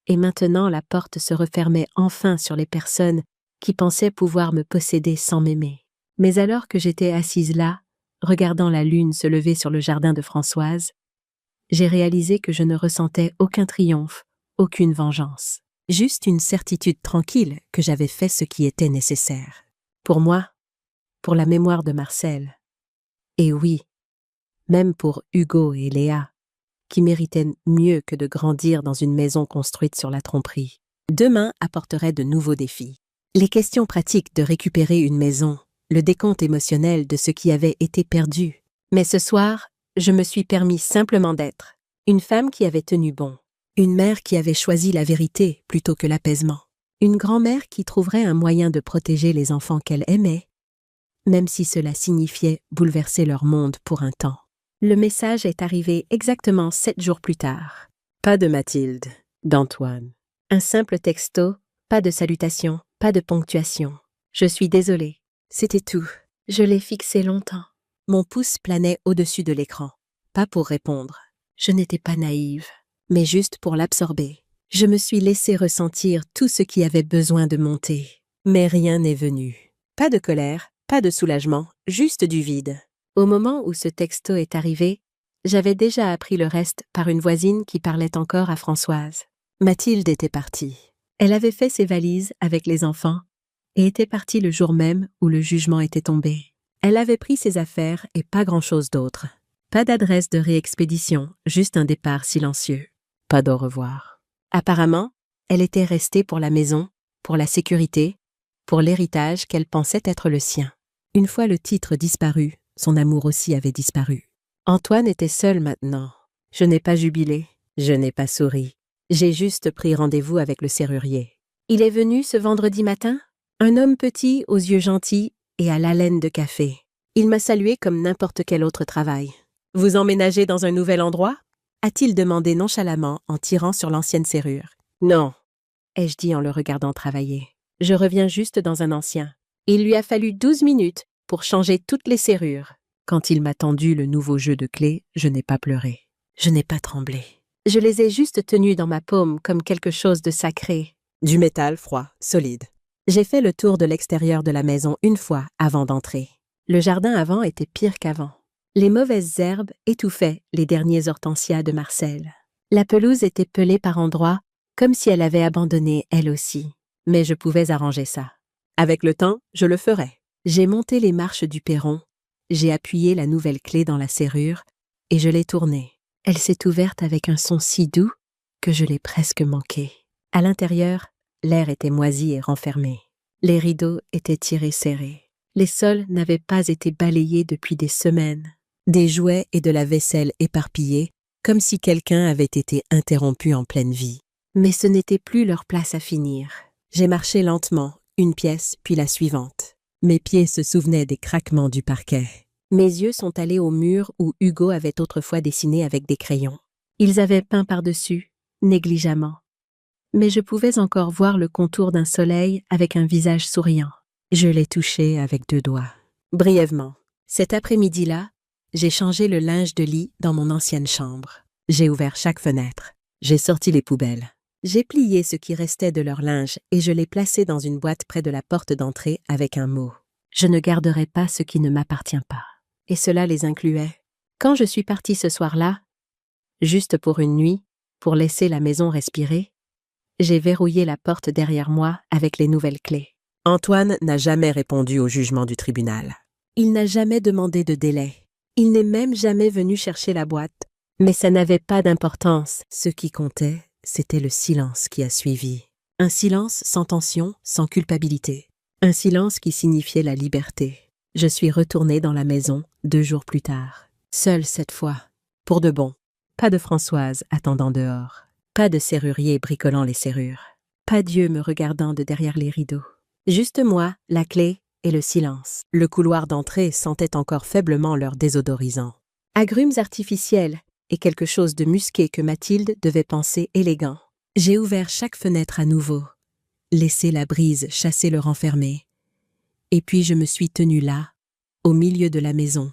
et maintenant la porte se refermait enfin sur les personnes qui pensaient pouvoir me posséder sans m'aimer. Mais alors que j'étais assise là, regardant la lune se lever sur le jardin de Françoise, j'ai réalisé que je ne ressentais aucun triomphe, aucune vengeance. Juste une certitude tranquille que j'avais fait ce qui était nécessaire. Pour moi, pour la mémoire de Marcel. Et oui, même pour Hugo et Léa, qui méritaient mieux que de grandir dans une maison construite sur la tromperie. Demain apporterait de nouveaux défis. Les questions pratiques de récupérer une maison, le décompte émotionnel de ce qui avait été perdu. Mais ce soir, je me suis permis simplement d'être une femme qui avait tenu bon, une mère qui avait choisi la vérité plutôt que l'apaisement, une grand-mère qui trouverait un moyen de protéger les enfants qu'elle aimait, même si cela signifiait bouleverser leur monde pour un temps. Le message est arrivé exactement 7 jours plus tard. Pas de Mathilde, d'Antoine. Un simple texto, pas de salutation, pas de ponctuation. Je suis désolée. C'était tout. Je l'ai fixé longtemps. Mon pouce planait au-dessus de l'écran. Pas pour répondre. Je n'étais pas naïve, mais juste pour l'absorber. Je me suis laissé ressentir tout ce qui avait besoin de monter. Mais rien n'est venu. Pas de colère, pas de soulagement, juste du vide. Au moment où ce texto est arrivé, j'avais déjà appris le reste par une voisine qui parlait encore à Françoise. Mathilde était partie. Elle avait fait ses valises avec les enfants et était partie le jour même où le jugement était tombé. Elle avait pris ses affaires et pas grand-chose d'autre. Pas d'adresse de réexpédition, juste un départ silencieux. Pas d'au revoir. Apparemment, elle était restée pour la maison, pour la sécurité, pour l'héritage qu'elle pensait être le sien. Une fois le titre disparu, son amour aussi avait disparu. Antoine était seul maintenant. Je n'ai pas jubilé, je n'ai pas souri. J'ai juste pris rendez-vous avec le serrurier. Il est venu ce vendredi matin, un homme petit aux yeux gentils et à l'haleine de café. Il m'a salué comme n'importe quel autre travail. « Vous emménagez dans un nouvel endroit ?» a-t-il demandé nonchalamment en tirant sur l'ancienne serrure. « Non », ai-je dit en le regardant travailler. « Je reviens juste dans un ancien. » Il lui a fallu 12 minutes pour changer toutes les serrures. Quand il m'a tendu le nouveau jeu de clés, je n'ai pas pleuré. Je n'ai pas tremblé. Je les ai juste tenues dans ma paume comme quelque chose de sacré. Du métal froid, solide. J'ai fait le tour de l'extérieur de la maison une fois avant d'entrer. Le jardin avant était pire qu'avant. Les mauvaises herbes étouffaient les derniers hortensias de Marcel. La pelouse était pelée par endroits, comme si elle avait abandonné elle aussi. Mais je pouvais arranger ça. Avec le temps, je le ferai. J'ai monté les marches du perron, j'ai appuyé la nouvelle clé dans la serrure et je l'ai tournée. Elle s'est ouverte avec un son si doux que je l'ai presque manqué. À l'intérieur, l'air était moisi et renfermé. Les rideaux étaient tirés serrés. Les sols n'avaient pas été balayés depuis des semaines. Des jouets et de la vaisselle éparpillés, comme si quelqu'un avait été interrompu en pleine vie. Mais ce n'était plus leur place à finir. J'ai marché lentement, une pièce puis la suivante. Mes pieds se souvenaient des craquements du parquet. Mes yeux sont allés au mur où Hugo avait autrefois dessiné avec des crayons. Ils avaient peint par-dessus, négligemment. Mais je pouvais encore voir le contour d'un soleil avec un visage souriant. Je l'ai touché avec 2 doigts. Brièvement, cet après-midi-là, j'ai changé le linge de lit dans mon ancienne chambre. J'ai ouvert chaque fenêtre. J'ai sorti les poubelles. J'ai plié ce qui restait de leur linge et je l'ai placé dans une boîte près de la porte d'entrée avec un mot. Je ne garderai pas ce qui ne m'appartient pas. Et cela les incluait. Quand je suis partie ce soir-là, juste pour une nuit, pour laisser la maison respirer, j'ai verrouillé la porte derrière moi avec les nouvelles clés. Antoine n'a jamais répondu au jugement du tribunal. Il n'a jamais demandé de délai. Il n'est même jamais venu chercher la boîte. Mais ça n'avait pas d'importance. Ce qui comptait, c'était le silence qui a suivi. Un silence sans tension, sans culpabilité. Un silence qui signifiait la liberté. Je suis retournée dans la maison 2 jours plus tard. Seule cette fois. Pour de bon. Pas de Françoise attendant dehors. Pas de serrurier bricolant les serrures. Pas Dieu me regardant de derrière les rideaux. Juste moi, la clé et le silence. Le couloir d'entrée sentait encore faiblement l'heure désodorisant. Agrumes artificiels et quelque chose de musqué que Mathilde devait penser élégant. J'ai ouvert chaque fenêtre à nouveau, laissé la brise chasser le renfermé. Et puis je me suis tenue là, au milieu de la maison,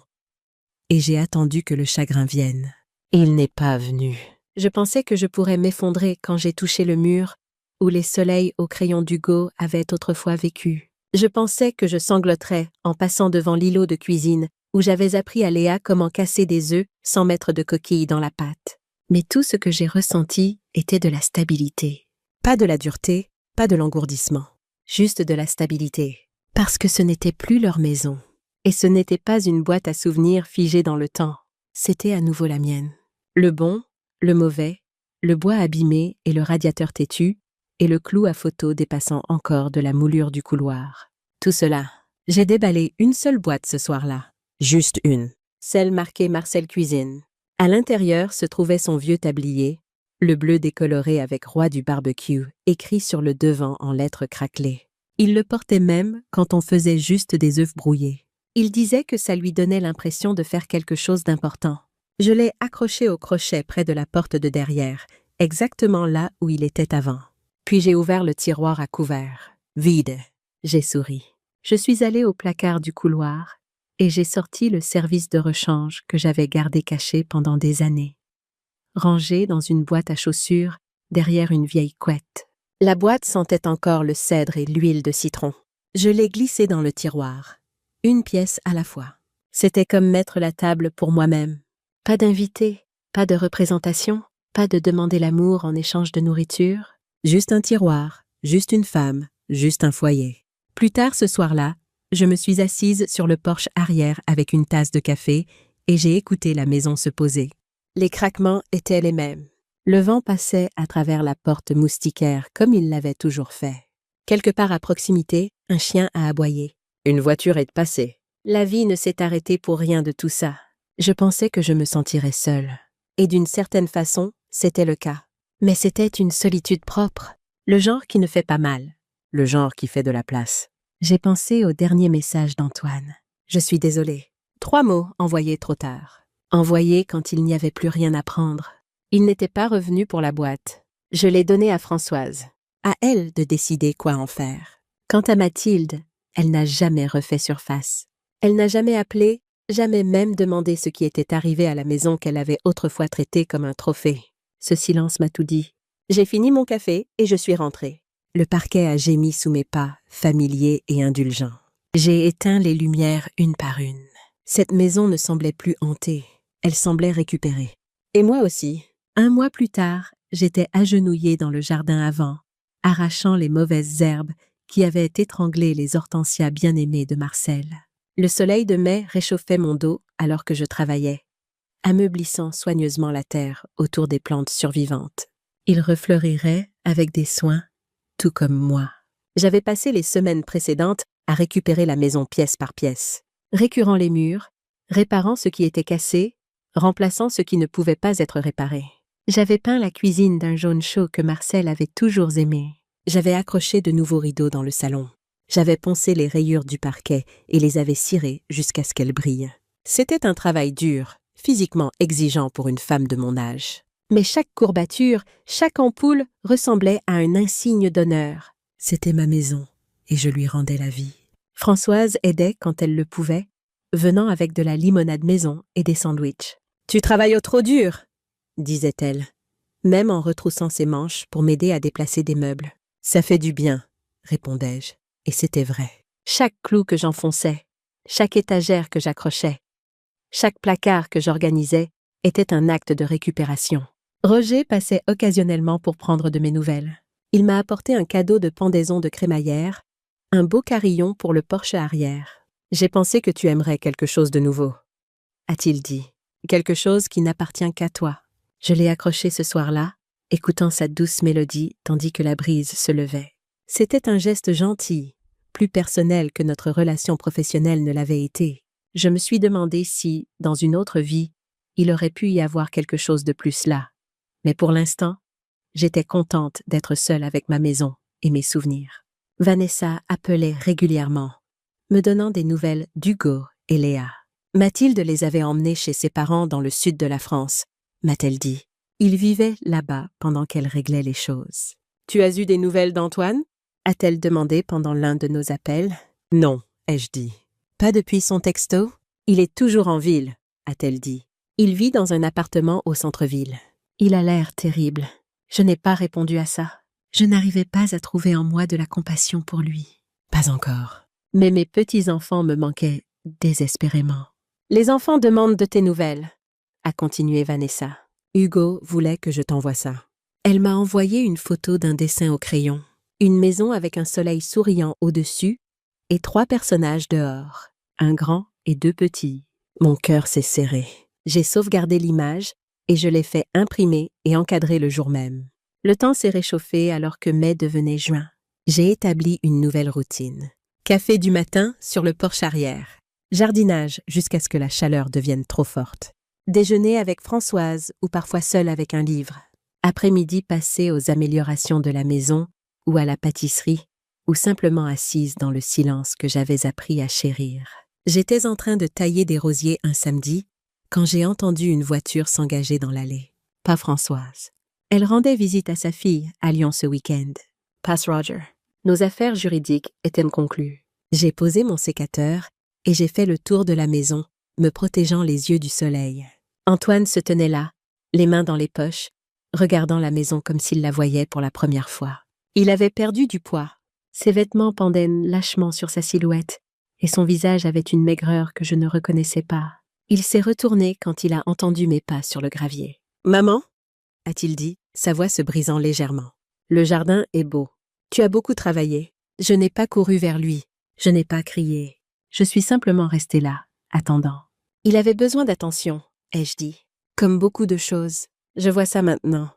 et j'ai attendu que le chagrin vienne. Il n'est pas venu. Je pensais que je pourrais m'effondrer quand j'ai touché le mur où les soleils au crayon d'Hugo avaient autrefois vécu. Je pensais que je sangloterais en passant devant l'îlot de cuisine où j'avais appris à Léa comment casser des œufs sans mettre de coquilles dans la pâte. Mais tout ce que j'ai ressenti était de la stabilité. Pas de la dureté, pas de l'engourdissement. Juste de la stabilité. Parce que ce n'était plus leur maison. Et ce n'était pas une boîte à souvenirs figée dans le temps. C'était à nouveau la mienne. Le bon, le mauvais, le bois abîmé et le radiateur têtu, et le clou à photo dépassant encore de la moulure du couloir. Tout cela. J'ai déballé une seule boîte ce soir-là. Juste une. Celle marquée Marcel Cuisine. À l'intérieur se trouvait son vieux tablier, le bleu décoloré avec Roi du barbecue, écrit sur le devant en lettres craquelées. Il le portait même quand on faisait juste des œufs brouillés. Il disait que ça lui donnait l'impression de faire quelque chose d'important. Je l'ai accroché au crochet près de la porte de derrière, exactement là où il était avant. Puis j'ai ouvert le tiroir à couvert. Vide. J'ai souri. Je suis allée au placard du couloir et j'ai sorti le service de rechange que j'avais gardé caché pendant des années. Rangé dans une boîte à chaussures derrière une vieille couette. La boîte sentait encore le cèdre et l'huile de citron. Je l'ai glissée dans le tiroir. Une pièce à la fois. C'était comme mettre la table pour moi-même. Pas d'invité, pas de représentation, pas de demander l'amour en échange de nourriture. Juste un tiroir, juste une femme, juste un foyer. Plus tard ce soir-là, je me suis assise sur le porche arrière avec une tasse de café et j'ai écouté la maison se poser. Les craquements étaient les mêmes. Le vent passait à travers la porte moustiquaire comme il l'avait toujours fait. Quelque part à proximité, un chien a aboyé. Une voiture est passée. La vie ne s'est arrêtée pour rien de tout ça. Je pensais que je me sentirais seule. Et d'une certaine façon, c'était le cas. Mais c'était une solitude propre, le genre qui ne fait pas mal, le genre qui fait de la place. J'ai pensé au dernier message d'Antoine. Je suis désolée. 3 mots envoyés trop tard. Envoyés quand il n'y avait plus rien à prendre. Il n'était pas revenu pour la boîte. Je l'ai donné à Françoise. À elle de décider quoi en faire. Quant à Mathilde, elle n'a jamais refait surface. Elle n'a jamais appelé, jamais même demandé ce qui était arrivé à la maison qu'elle avait autrefois traitée comme un trophée. Ce silence m'a tout dit. J'ai fini mon café et je suis rentrée. Le parquet a gémi sous mes pas, familier et indulgent. J'ai éteint les lumières une par une. Cette maison ne semblait plus hantée, elle semblait récupérée. Et moi aussi. 1 mois plus tard, j'étais agenouillée dans le jardin avant, arrachant les mauvaises herbes qui avaient étranglé les hortensias bien-aimées de Marcel. Le soleil de mai réchauffait mon dos alors que je travaillais, ameublissant soigneusement la terre autour des plantes survivantes. Il refleurirait avec des soins, tout comme moi. J'avais passé les semaines précédentes à récupérer la maison pièce par pièce, récurant les murs, réparant ce qui était cassé, remplaçant ce qui ne pouvait pas être réparé. J'avais peint la cuisine d'un jaune chaud que Marcel avait toujours aimé. J'avais accroché de nouveaux rideaux dans le salon. J'avais poncé les rayures du parquet et les avais cirées jusqu'à ce qu'elles brillent. C'était un travail dur, physiquement exigeant pour une femme de mon âge. Mais chaque courbature, chaque ampoule ressemblait à un insigne d'honneur. C'était ma maison, et je lui rendais la vie. Françoise aidait quand elle le pouvait, venant avec de la limonade maison et des sandwichs. « Tu travailles au trop dur !» disait-elle, même en retroussant ses manches pour m'aider à déplacer des meubles. « Ça fait du bien !» répondais-je, et c'était vrai. Chaque clou que j'enfonçais, chaque étagère que j'accrochais, chaque placard que j'organisais était un acte de récupération. Roger passait occasionnellement pour prendre de mes nouvelles. Il m'a apporté un cadeau de pendaison de crémaillère, un beau carillon pour le porche arrière. « J'ai pensé que tu aimerais quelque chose de nouveau, » a-t-il dit. « Quelque chose qui n'appartient qu'à toi. » Je l'ai accroché ce soir-là, écoutant sa douce mélodie tandis que la brise se levait. C'était un geste gentil, plus personnel que notre relation professionnelle ne l'avait été. Je me suis demandé si, dans une autre vie, Il aurait pu y avoir quelque chose de plus là. Mais pour l'instant, j'étais contente d'être seule avec ma maison et mes souvenirs. Vanessa appelait régulièrement, me donnant des nouvelles d'Hugo et Léa. Mathilde les avait emmenés chez ses parents dans le sud de la France, m'a-t-elle dit. Ils vivaient là-bas pendant qu'elle réglait les choses. « Tu as eu des nouvelles d'Antoine » a-t-elle demandé pendant l'un de nos appels. « Non, ai-je dit. Pas depuis son texto ? Il est toujours en ville, a-t-elle dit. Il vit dans un appartement au centre-ville. Il a l'air terrible. Je n'ai pas répondu à ça. Je n'arrivais pas à trouver en moi de la compassion pour lui. Pas encore. Mais mes petits-enfants me manquaient désespérément. Les enfants demandent de tes nouvelles, a continué Vanessa. Hugo voulait que je t'envoie ça. Elle m'a envoyé une photo d'un dessin au crayon. Une maison avec un soleil souriant au-dessus et 3 personnages dehors, un grand et 2 petits. Mon cœur s'est serré. J'ai sauvegardé l'image et je l'ai fait imprimer et encadrer le jour même. Le temps s'est réchauffé alors que mai devenait juin. J'ai établi une nouvelle routine. Café du matin sur le porche arrière. Jardinage jusqu'à ce que la chaleur devienne trop forte. Déjeuner avec Françoise ou parfois seule avec un livre. Après-midi passé aux améliorations de la maison ou à la pâtisserie ou simplement assise dans le silence que j'avais appris à chérir. J'étais en train de tailler des rosiers un samedi quand j'ai entendu une voiture s'engager dans l'allée. Pas Françoise. Elle rendait visite à sa fille à Lyon ce week-end. Passe Roger. Nos affaires juridiques étaient conclues. J'ai posé mon sécateur et j'ai fait le tour de la maison, me protégeant les yeux du soleil. Antoine se tenait là, les mains dans les poches, regardant la maison comme s'il la voyait pour la première fois. Il avait perdu du poids. Ses vêtements pendaient lâchement sur sa silhouette et son visage avait une maigreur que je ne reconnaissais pas. Il s'est retourné quand il a entendu mes pas sur le gravier. « Maman » a-t-il dit, sa voix se brisant légèrement. « Le jardin est beau. Tu as beaucoup travaillé. » Je n'ai pas couru vers lui. Je n'ai pas crié. Je suis simplement restée là, attendant. Il avait besoin d'attention, ai-je dit. Comme beaucoup de choses. Je vois ça maintenant,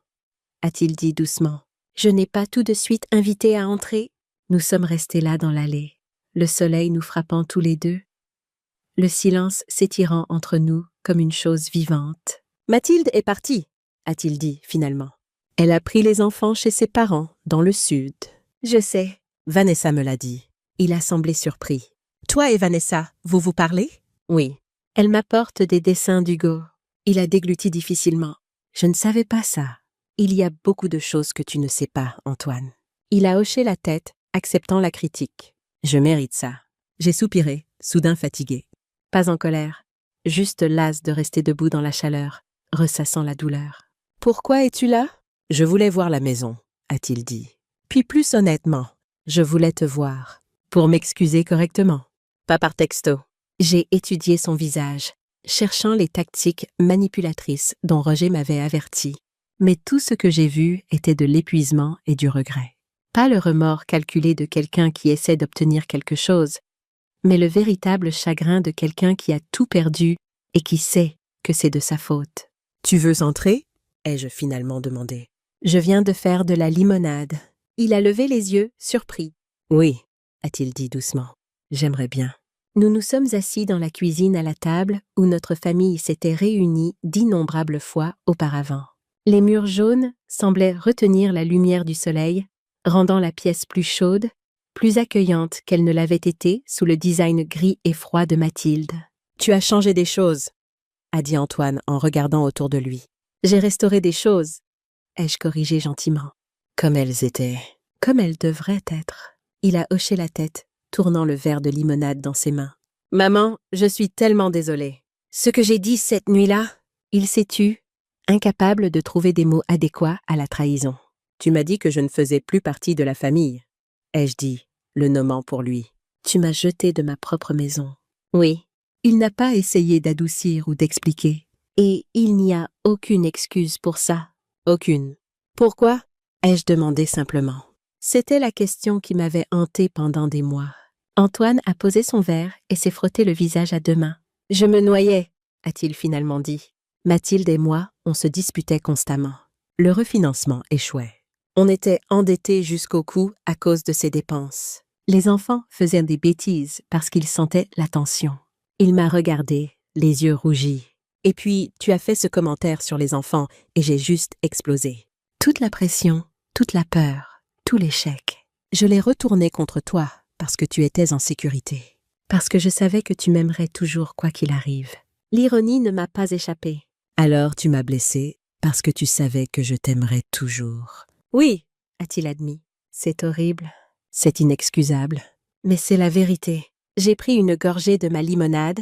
a-t-il dit doucement. Je n'ai pas tout de suite invité à entrer. Nous sommes restés là dans l'allée, le soleil nous frappant tous les deux, le silence s'étirant entre nous comme une chose vivante. Mathilde est partie, a-t-il dit finalement. Elle a pris les enfants chez ses parents, dans le sud. Je sais. Vanessa me l'a dit. Il a semblé surpris. Toi et Vanessa, vous vous parlez? Oui. Elle m'apporte des dessins d'Hugo. Il a dégluti difficilement. Je ne savais pas ça. Il y a beaucoup de choses que tu ne sais pas, Antoine. Il a hoché la tête, acceptant la critique. Je mérite ça. J'ai soupiré, soudain fatigué. Pas en colère, juste lasse de rester debout dans la chaleur, ressassant la douleur. Pourquoi es-tu là? Je voulais voir la maison, a-t-il dit. Puis plus honnêtement, je voulais te voir, pour m'excuser correctement, pas par texto. J'ai étudié son visage, cherchant les tactiques manipulatrices dont Roger m'avait averti. Mais tout ce que j'ai vu était de l'épuisement et du regret. Pas le remords calculé de quelqu'un qui essaie d'obtenir quelque chose, mais le véritable chagrin de quelqu'un qui a tout perdu et qui sait que c'est de sa faute. « Tu veux entrer ?» ai-je finalement demandé. « Je viens de faire de la limonade. » Il a levé les yeux, surpris. « Oui, » a-t-il dit doucement. « J'aimerais bien. » Nous nous sommes assis dans la cuisine à la table où notre famille s'était réunie d'innombrables fois auparavant. Les murs jaunes semblaient retenir la lumière du soleil, rendant la pièce plus chaude, plus accueillante qu'elle ne l'avait été sous le design gris et froid de Mathilde. « Tu as changé des choses, » a dit Antoine en regardant autour de lui. « J'ai restauré des choses, » ai-je corrigé gentiment. « Comme elles étaient. » Comme elles devraient être. Il a hoché la tête, tournant le verre de limonade dans ses mains. « Maman, je suis tellement désolée. Ce que j'ai dit cette nuit-là, » il s'est tu, incapable de trouver des mots adéquats à la trahison. « Tu m'as dit que je ne faisais plus partie de la famille, » ai-je dit, le nommant pour lui. « Tu m'as jeté de ma propre maison. » Oui. Il n'a pas essayé d'adoucir ou d'expliquer. Et il n'y a aucune excuse pour ça. Aucune. Pourquoi? Ai-je demandé simplement. C'était la question qui m'avait hantée pendant des mois. Antoine a posé son verre et s'est frotté le visage à 2 mains. « Je me noyais, » a-t-il finalement dit. Mathilde et moi, on se disputait constamment. Le refinancement échouait. On était endettés jusqu'au cou à cause de ses dépenses. Les enfants faisaient des bêtises parce qu'ils sentaient la tension. Il m'a regardé, les yeux rougis. Et puis, tu as fait ce commentaire sur les enfants et j'ai juste explosé. Toute la pression, toute la peur, tout l'échec. Je l'ai retourné contre toi parce que tu étais en sécurité. Parce que je savais que tu m'aimerais toujours quoi qu'il arrive. L'ironie ne m'a pas échappé. Alors tu m'as blessé parce que tu savais que je t'aimerais toujours. Oui, a-t-il admis. C'est horrible. C'est inexcusable. Mais c'est la vérité. J'ai pris une gorgée de ma limonade,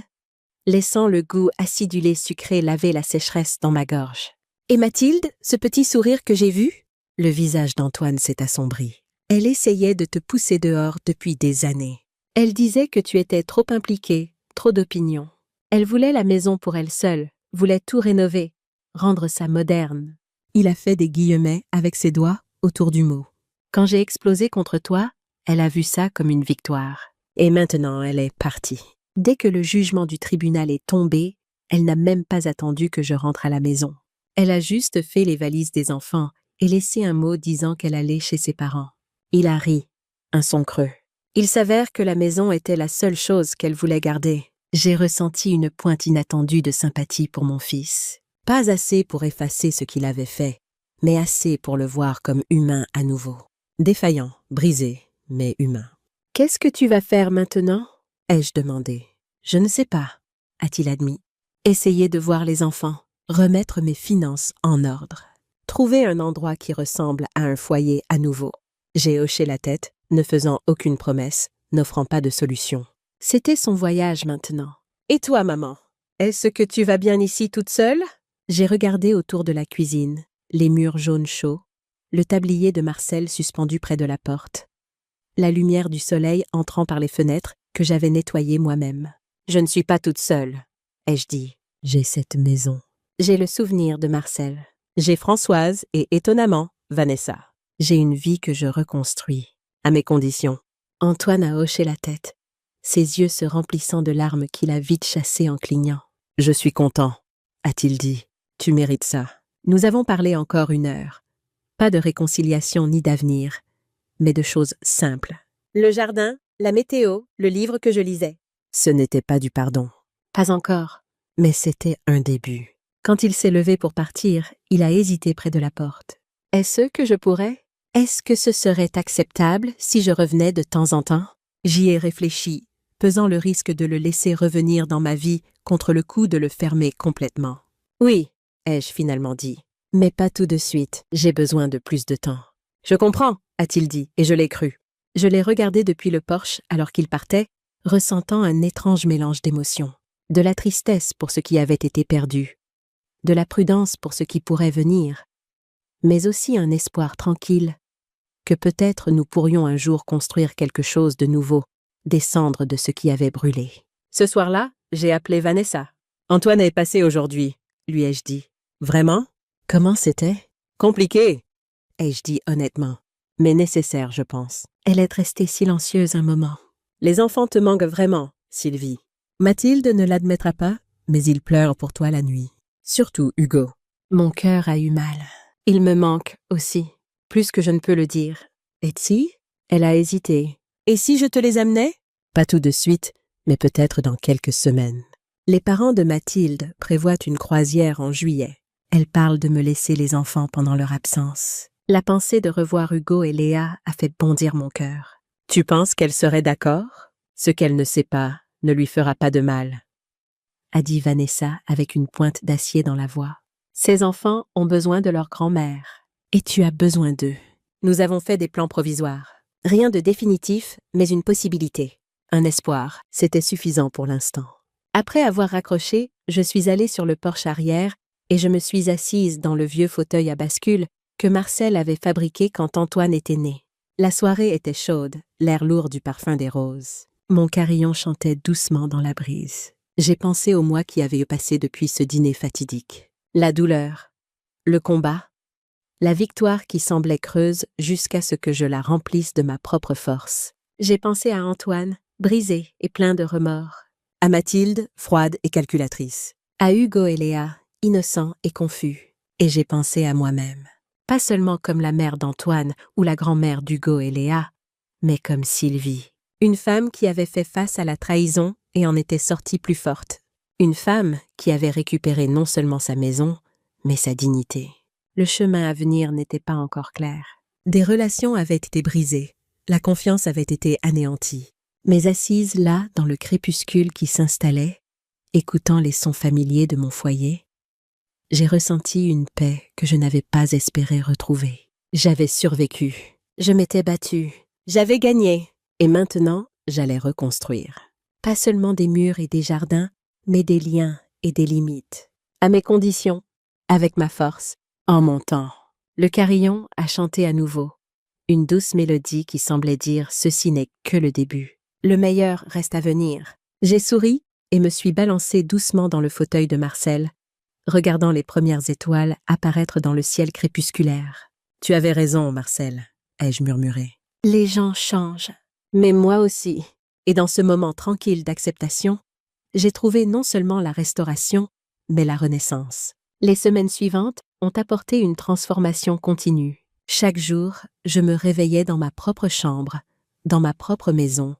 laissant le goût acidulé sucré laver la sécheresse dans ma gorge. Et Mathilde, ce petit sourire que j'ai vu? Le visage d'Antoine s'est assombri. Elle essayait de te pousser dehors depuis des années. Elle disait que tu étais trop impliquée, trop d'opinions. Elle voulait la maison pour elle seule, voulait tout rénover, rendre ça moderne. Il a fait des guillemets avec ses doigts autour du mot. Quand j'ai explosé contre toi, elle a vu ça comme une victoire. Et maintenant, elle est partie. Dès que le jugement du tribunal est tombé, elle n'a même pas attendu que je rentre à la maison. Elle a juste fait les valises des enfants et laissé un mot disant qu'elle allait chez ses parents. Il a ri, un son creux. Il s'avère que la maison était la seule chose qu'elle voulait garder. J'ai ressenti une pointe inattendue de sympathie pour mon fils. Pas assez pour effacer ce qu'il avait fait, mais assez pour le voir comme humain à nouveau. Défaillant, brisé, mais humain. « Qu'est-ce que tu vas faire maintenant ?» ai-je demandé. « Je ne sais pas, » a-t-il admis. « Essayer de voir les enfants, remettre mes finances en ordre, trouver un endroit qui ressemble à un foyer à nouveau. » J'ai hoché la tête, ne faisant aucune promesse, n'offrant pas de solution. C'était son voyage maintenant. « Et toi, maman? Est-ce que tu vas bien ici toute seule ?» J'ai regardé autour de la cuisine, les murs jaunes chauds, le tablier de Marcel suspendu près de la porte, la lumière du soleil entrant par les fenêtres que j'avais nettoyées moi-même. « Je ne suis pas toute seule, » ai-je dit. « J'ai cette maison. » J'ai le souvenir de Marcel. J'ai Françoise et, étonnamment, Vanessa. J'ai une vie que je reconstruis, à mes conditions. Antoine a hoché la tête, ses yeux se remplissant de larmes qu'il a vite chassées en clignant. « Je suis content, » a-t-il dit. « Tu mérites ça. » Nous avons parlé encore 1 heure. Pas de réconciliation ni d'avenir, mais de choses simples. Le jardin, la météo, le livre que je lisais. Ce n'était pas du pardon. Pas encore. Mais c'était un début. Quand il s'est levé pour partir, il a hésité près de la porte. Est-ce que je pourrais? Est-ce que ce serait acceptable si je revenais de temps en temps? J'y ai réfléchi, pesant le risque de le laisser revenir dans ma vie contre le coup de le fermer complètement. Oui, ai-je finalement dit. Mais pas tout de suite, j'ai besoin de plus de temps. Je comprends, a-t-il dit, et je l'ai cru. Je l'ai regardé depuis le porche alors qu'il partait, ressentant un étrange mélange d'émotions. De la tristesse pour ce qui avait été perdu, de la prudence pour ce qui pourrait venir, mais aussi un espoir tranquille que peut-être nous pourrions un jour construire quelque chose de nouveau, des cendres de ce qui avait brûlé. Ce soir-là, j'ai appelé Vanessa. « Antoine est passé aujourd'hui », lui ai-je dit. « Vraiment? Comment c'était? » « Compliqué, » ai-je dit honnêtement, mais nécessaire, je pense. Elle est restée silencieuse un moment. « Les enfants te manquent vraiment, Sylvie. » Mathilde ne l'admettra pas, mais il pleure pour toi la nuit. Surtout Hugo. Mon cœur a eu mal. Il me manque aussi, plus que je ne peux le dire. Et si? Elle a hésité. Et si je te les amenais? Pas tout de suite, mais peut-être dans quelques semaines. Les parents de Mathilde prévoient une croisière en juillet. Elles parlent de me laisser les enfants pendant leur absence. La pensée de revoir Hugo et Léa a fait bondir mon cœur. Tu penses qu'elle serait d'accord? Ce qu'elle ne sait pas ne lui fera pas de mal, a dit Vanessa avec une pointe d'acier dans la voix. Ces enfants ont besoin de leur grand-mère. Et tu as besoin d'eux. Nous avons fait des plans provisoires. Rien de définitif, mais une possibilité. Un espoir. C'était suffisant pour l'instant. Après avoir raccroché, je suis allée sur le porche arrière et je me suis assise dans le vieux fauteuil à bascule que Marcel avait fabriqué quand Antoine était né. La soirée était chaude, l'air lourd du parfum des roses. Mon carillon chantait doucement dans la brise. J'ai pensé aux mois qui avaient passé depuis ce dîner fatidique. La douleur, le combat, la victoire qui semblait creuse jusqu'à ce que je la remplisse de ma propre force. J'ai pensé à Antoine, brisé et plein de remords. À Mathilde, froide et calculatrice. À Hugo et Léa, innocents et confus. Et j'ai pensé à moi-même. Pas seulement comme la mère d'Antoine ou la grand-mère d'Hugo et Léa, mais comme Sylvie. Une femme qui avait fait face à la trahison et en était sortie plus forte. Une femme qui avait récupéré non seulement sa maison, mais sa dignité. Le chemin à venir n'était pas encore clair. Des relations avaient été brisées, la confiance avait été anéantie. Mais assise là, dans le crépuscule qui s'installait, écoutant les sons familiers de mon foyer, j'ai ressenti une paix que je n'avais pas espéré retrouver. J'avais survécu, je m'étais battue, j'avais gagné, et maintenant, j'allais reconstruire. Pas seulement des murs et des jardins, mais des liens et des limites. À mes conditions, avec ma force, en mon temps. Le carillon a chanté à nouveau, une douce mélodie qui semblait dire « ceci n'est que le début ». Le meilleur reste à venir. J'ai souri et me suis balancée doucement dans le fauteuil de Marcel, regardant les premières étoiles apparaître dans le ciel crépusculaire. « Tu avais raison, Marcel », ai-je murmuré. Les gens changent, mais moi aussi. Et dans ce moment tranquille d'acceptation, j'ai trouvé non seulement la restauration, mais la renaissance. Les semaines suivantes ont apporté une transformation continue. Chaque jour, je me réveillais dans ma propre chambre, dans ma propre maison,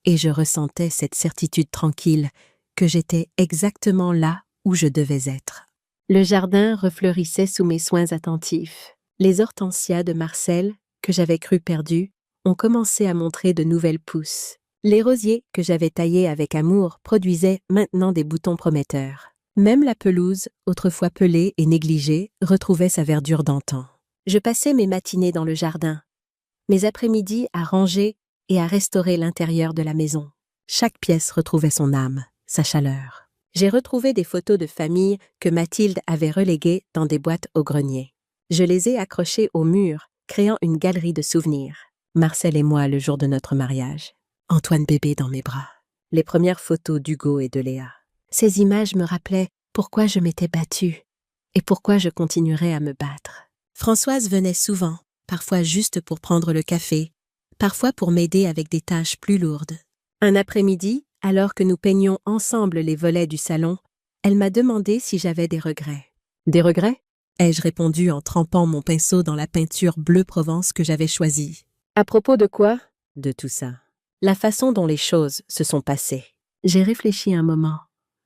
et je ressentais cette certitude tranquille que j'étais exactement là où je devais être. Le jardin refleurissait sous mes soins attentifs. Les hortensias de Marcel, que j'avais cru perdues, ont commencé à montrer de nouvelles pousses. Les rosiers que j'avais taillés avec amour produisaient maintenant des boutons prometteurs. Même la pelouse, autrefois pelée et négligée, retrouvait sa verdure d'antan. Je passais mes matinées dans le jardin, mes après-midi à ranger et à restaurer l'intérieur de la maison. Chaque pièce retrouvait son âme, sa chaleur. J'ai retrouvé des photos de famille que Mathilde avait reléguées dans des boîtes au grenier. Je les ai accrochées au mur, créant une galerie de souvenirs. Marcel et moi le jour de notre mariage. Antoine bébé dans mes bras. Les premières photos d'Hugo et de Léa. Ces images me rappelaient pourquoi je m'étais battue et pourquoi je continuerais à me battre. Françoise venait souvent, parfois juste pour prendre le café, parfois pour m'aider avec des tâches plus lourdes. Un après-midi, alors que nous peignions ensemble les volets du salon, elle m'a demandé si j'avais des regrets. « Des regrets ?» ai-je répondu en trempant mon pinceau dans la peinture bleu Provence que j'avais choisie. « À propos de quoi ?»« De tout ça. La façon dont les choses se sont passées. » J'ai réfléchi un moment,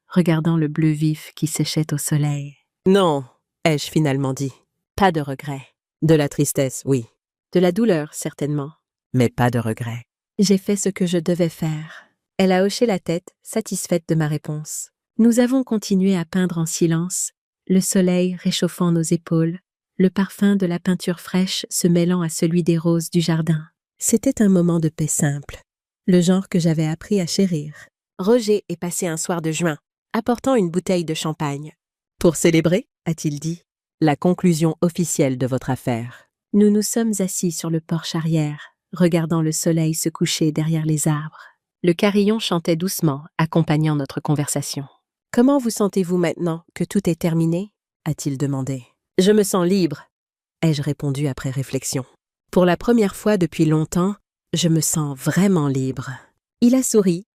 regardant le bleu vif qui séchait au soleil. « Non, ai-je finalement dit. Pas de regrets. De la tristesse, oui. De la douleur, certainement. Mais pas de regrets. J'ai fait ce que je devais faire. » Elle a hoché la tête, satisfaite de ma réponse. Nous avons continué à peindre en silence, le soleil réchauffant nos épaules, le parfum de la peinture fraîche se mêlant à celui des roses du jardin. C'était un moment de paix simple, le genre que j'avais appris à chérir. Roger est passé un soir de juin, apportant une bouteille de champagne. « Pour célébrer, a-t-il dit, la conclusion officielle de votre affaire. » Nous nous sommes assis sur le porche arrière, regardant le soleil se coucher derrière les arbres. Le carillon chantait doucement, accompagnant notre conversation. « Comment vous sentez-vous maintenant que tout est terminé ?» a-t-il demandé. « Je me sens libre, » ai-je répondu après réflexion. Pour la première fois depuis longtemps, je me sens vraiment libre. Il a souri,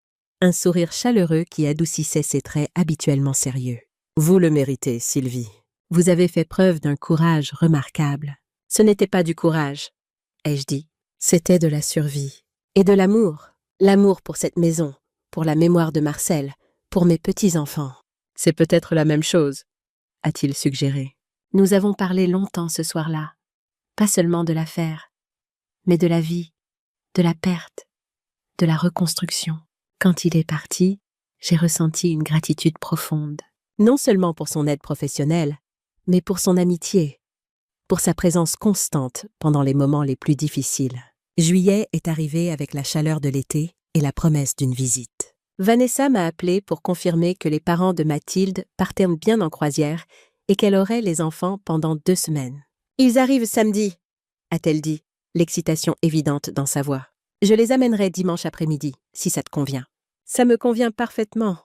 un sourire chaleureux qui adoucissait ses traits habituellement sérieux. « Vous le méritez, Sylvie. Vous avez fait preuve d'un courage remarquable. » « Ce n'était pas du courage, » ai-je dit. C'était de la survie. Et de l'amour. L'amour pour cette maison, pour la mémoire de Marcel, pour mes petits-enfants. « C'est peut-être la même chose, » a-t-il suggéré. Nous avons parlé longtemps ce soir-là. Pas seulement de l'affaire, mais de la vie, de la perte, de la reconstruction. Quand il est parti, j'ai ressenti une gratitude profonde. Non seulement pour son aide professionnelle, mais pour son amitié, pour sa présence constante pendant les moments les plus difficiles. Juillet est arrivé avec la chaleur de l'été et la promesse d'une visite. Vanessa m'a appelé pour confirmer que les parents de Mathilde partaient bien en croisière et qu'elle aurait les enfants pendant 2 semaines. « Ils arrivent samedi », a-t-elle dit, l'excitation évidente dans sa voix. « Je les amènerai dimanche après-midi, si ça te convient. »« Ça me convient parfaitement, »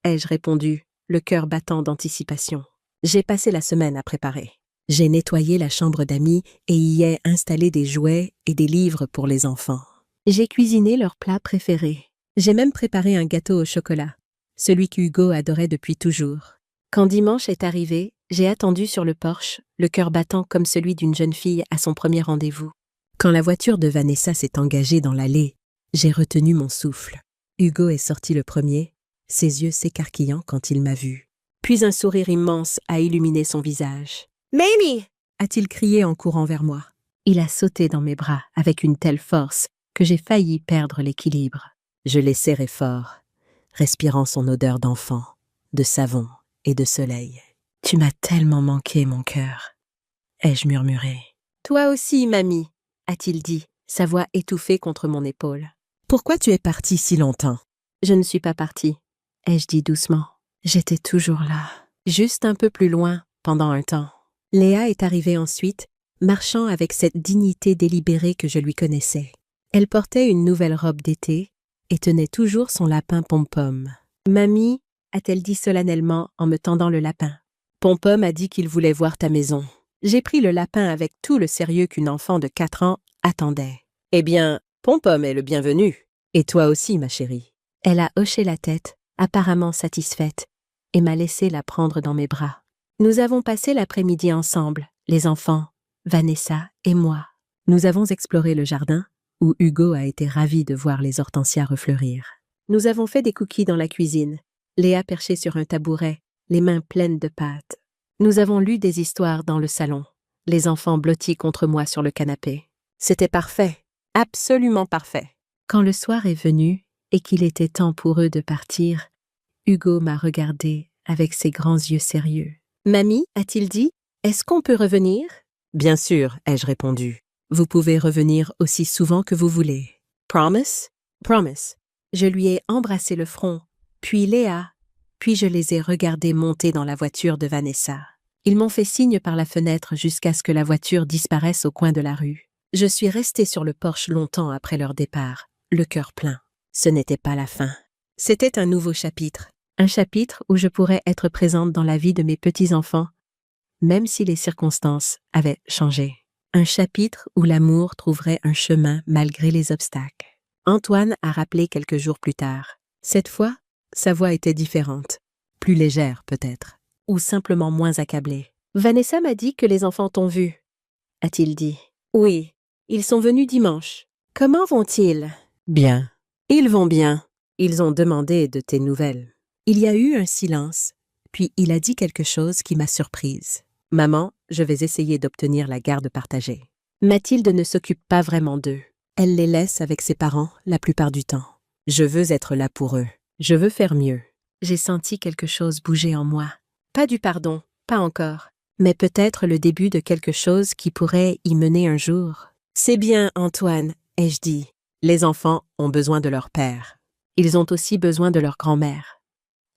ai-je répondu, le cœur battant d'anticipation. J'ai passé la semaine à préparer. J'ai nettoyé la chambre d'amis et y ai installé des jouets et des livres pour les enfants. J'ai cuisiné leurs plats préférés. J'ai même préparé un gâteau au chocolat, celui qu'Hugo adorait depuis toujours. Quand dimanche est arrivé, j'ai attendu sur le porche, le cœur battant comme celui d'une jeune fille à son premier rendez-vous. Quand la voiture de Vanessa s'est engagée dans l'allée, j'ai retenu mon souffle. Hugo est sorti le premier, ses yeux s'écarquillant quand il m'a vue. Puis un sourire immense a illuminé son visage. « Mamie !» a-t-il crié en courant vers moi. Il a sauté dans mes bras avec une telle force que j'ai failli perdre l'équilibre. Je l'ai serré fort, respirant son odeur d'enfant, de savon et de soleil. « Tu m'as tellement manqué, mon cœur !» ai-je murmuré. « Toi aussi, mamie !» a-t-il dit, sa voix étouffée contre mon épaule. « Pourquoi tu es partie si longtemps ?»« Je ne suis pas partie, » ai-je dit doucement. J'étais toujours là, juste un peu plus loin, pendant un temps. Léa est arrivée ensuite, marchant avec cette dignité délibérée que je lui connaissais. Elle portait une nouvelle robe d'été et tenait toujours son lapin Pom-Pom. « Mamie » a-t-elle dit solennellement en me tendant le lapin. « Pom-Pom a dit qu'il voulait voir ta maison. » J'ai pris le lapin avec tout le sérieux qu'une enfant de 4 ans attendait. « Eh bien, Pom-Pom est le bienvenu. Et toi aussi, ma chérie. » Elle a hoché la tête, apparemment satisfaite, et m'a laissé la prendre dans mes bras. Nous avons passé l'après-midi ensemble, les enfants, Vanessa et moi. Nous avons exploré le jardin, où Hugo a été ravi de voir les hortensias refleurir. Nous avons fait des cookies dans la cuisine, Léa perchée sur un tabouret, les mains pleines de pâtes. Nous avons lu des histoires dans le salon, les enfants blottis contre moi sur le canapé. C'était parfait, absolument parfait. Quand le soir est venu et qu'il était temps pour eux de partir, Hugo m'a regardé avec ses grands yeux sérieux. « Mamie, a-t-il dit, est-ce qu'on peut revenir ?»« Bien sûr, ai-je répondu. Vous pouvez revenir aussi souvent que vous voulez. »« Promise ?»« Promise. » Je lui ai embrassé le front, puis Léa, puis je les ai regardés monter dans la voiture de Vanessa. Ils m'ont fait signe par la fenêtre jusqu'à ce que la voiture disparaisse au coin de la rue. Je suis restée sur le porche longtemps après leur départ, le cœur plein. Ce n'était pas la fin. C'était un nouveau chapitre. Un chapitre où je pourrais être présente dans la vie de mes petits-enfants, même si les circonstances avaient changé. Un chapitre où l'amour trouverait un chemin malgré les obstacles. Antoine a rappelé quelques jours plus tard. Cette fois, sa voix était différente. Plus légère, peut-être. Ou simplement moins accablée. « Vanessa m'a dit que les enfants t'ont vu, » a-t-il dit. « Oui, ils sont venus dimanche. Comment vont-ils ?»« Bien. »« Ils vont bien. Ils ont demandé de tes nouvelles. » Il y a eu un silence, puis il a dit quelque chose qui m'a surprise. « Maman, je vais essayer d'obtenir la garde partagée. » Mathilde ne s'occupe pas vraiment d'eux. Elle les laisse avec ses parents la plupart du temps. Je veux être là pour eux. Je veux faire mieux. J'ai senti quelque chose bouger en moi. Pas du pardon, pas encore, mais peut-être le début de quelque chose qui pourrait y mener un jour. « C'est bien, Antoine, » ai-je dit. Les enfants ont besoin de leur père. Ils ont aussi besoin de leur grand-mère,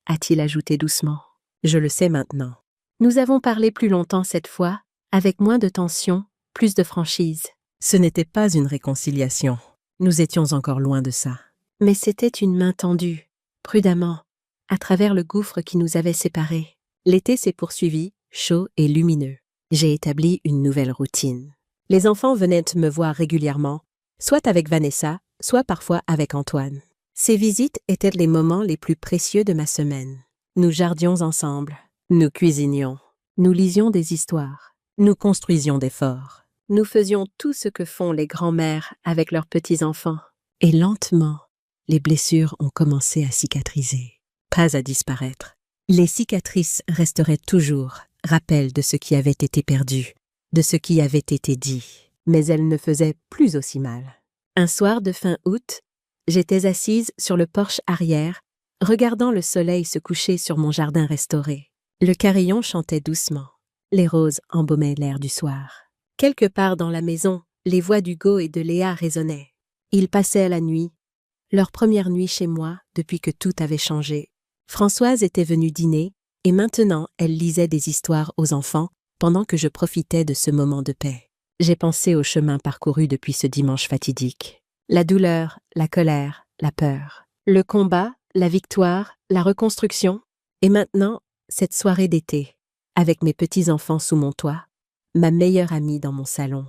a-t-il ajouté doucement. Je le sais maintenant. Nous avons parlé plus longtemps cette fois, avec moins de tension, plus de franchise. Ce n'était pas une réconciliation. Nous étions encore loin de ça. Mais c'était une main tendue, prudemment, à travers le gouffre qui nous avait séparés. L'été s'est poursuivi, chaud et lumineux. J'ai établi une nouvelle routine. Les enfants venaient me voir régulièrement, soit avec Vanessa, soit parfois avec Antoine. Ces visites étaient les moments les plus précieux de ma semaine. Nous jardions ensemble, nous cuisinions, nous lisions des histoires, nous construisions des forts. Nous faisions tout ce que font les grands-mères avec leurs petits-enfants. Et lentement, les blessures ont commencé à cicatriser, pas à disparaître. Les cicatrices resteraient toujours, rappel de ce qui avait été perdu, de ce qui avait été dit, mais elles ne faisaient plus aussi mal. Un soir de fin août, j'étais assise sur le porche arrière, regardant le soleil se coucher sur mon jardin restauré. Le carillon chantait doucement. Les roses embaumaient l'air du soir. Quelque part dans la maison, les voix d'Hugo et de Léa résonnaient. Ils passaient la nuit, leur première nuit chez moi depuis que tout avait changé. Françoise était venue dîner et maintenant elle lisait des histoires aux enfants pendant que je profitais de ce moment de paix. J'ai pensé au chemin parcouru depuis ce dimanche fatidique. La douleur, la colère, la peur. Le combat, la victoire, la reconstruction. Et maintenant, cette soirée d'été, avec mes petits-enfants sous mon toit, ma meilleure amie dans mon salon.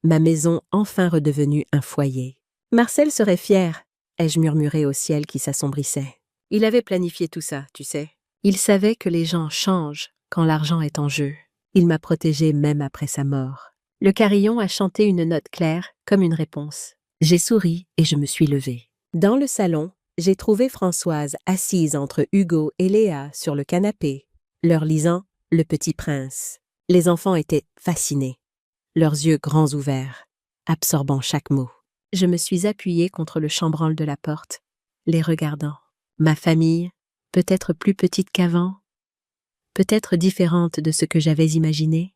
Ma maison enfin redevenue un foyer. Marcel serait fier, ai-je murmuré au ciel qui s'assombrissait. Il avait planifié tout ça, tu sais. Il savait que les gens changent quand l'argent est en jeu. Il m'a protégée même après sa mort. Le carillon a chanté une note claire, comme une réponse. J'ai souri et je me suis levée. Dans le salon, J'ai trouvé Françoise assise entre Hugo et Léa sur le canapé, leur lisant Le Petit Prince. Les enfants étaient fascinés, leurs yeux grands ouverts, absorbant chaque mot. Je me suis appuyée contre le chambranle de la porte, les regardant. Ma famille, peut-être plus petite qu'avant, peut-être différente de ce que j'avais imaginé,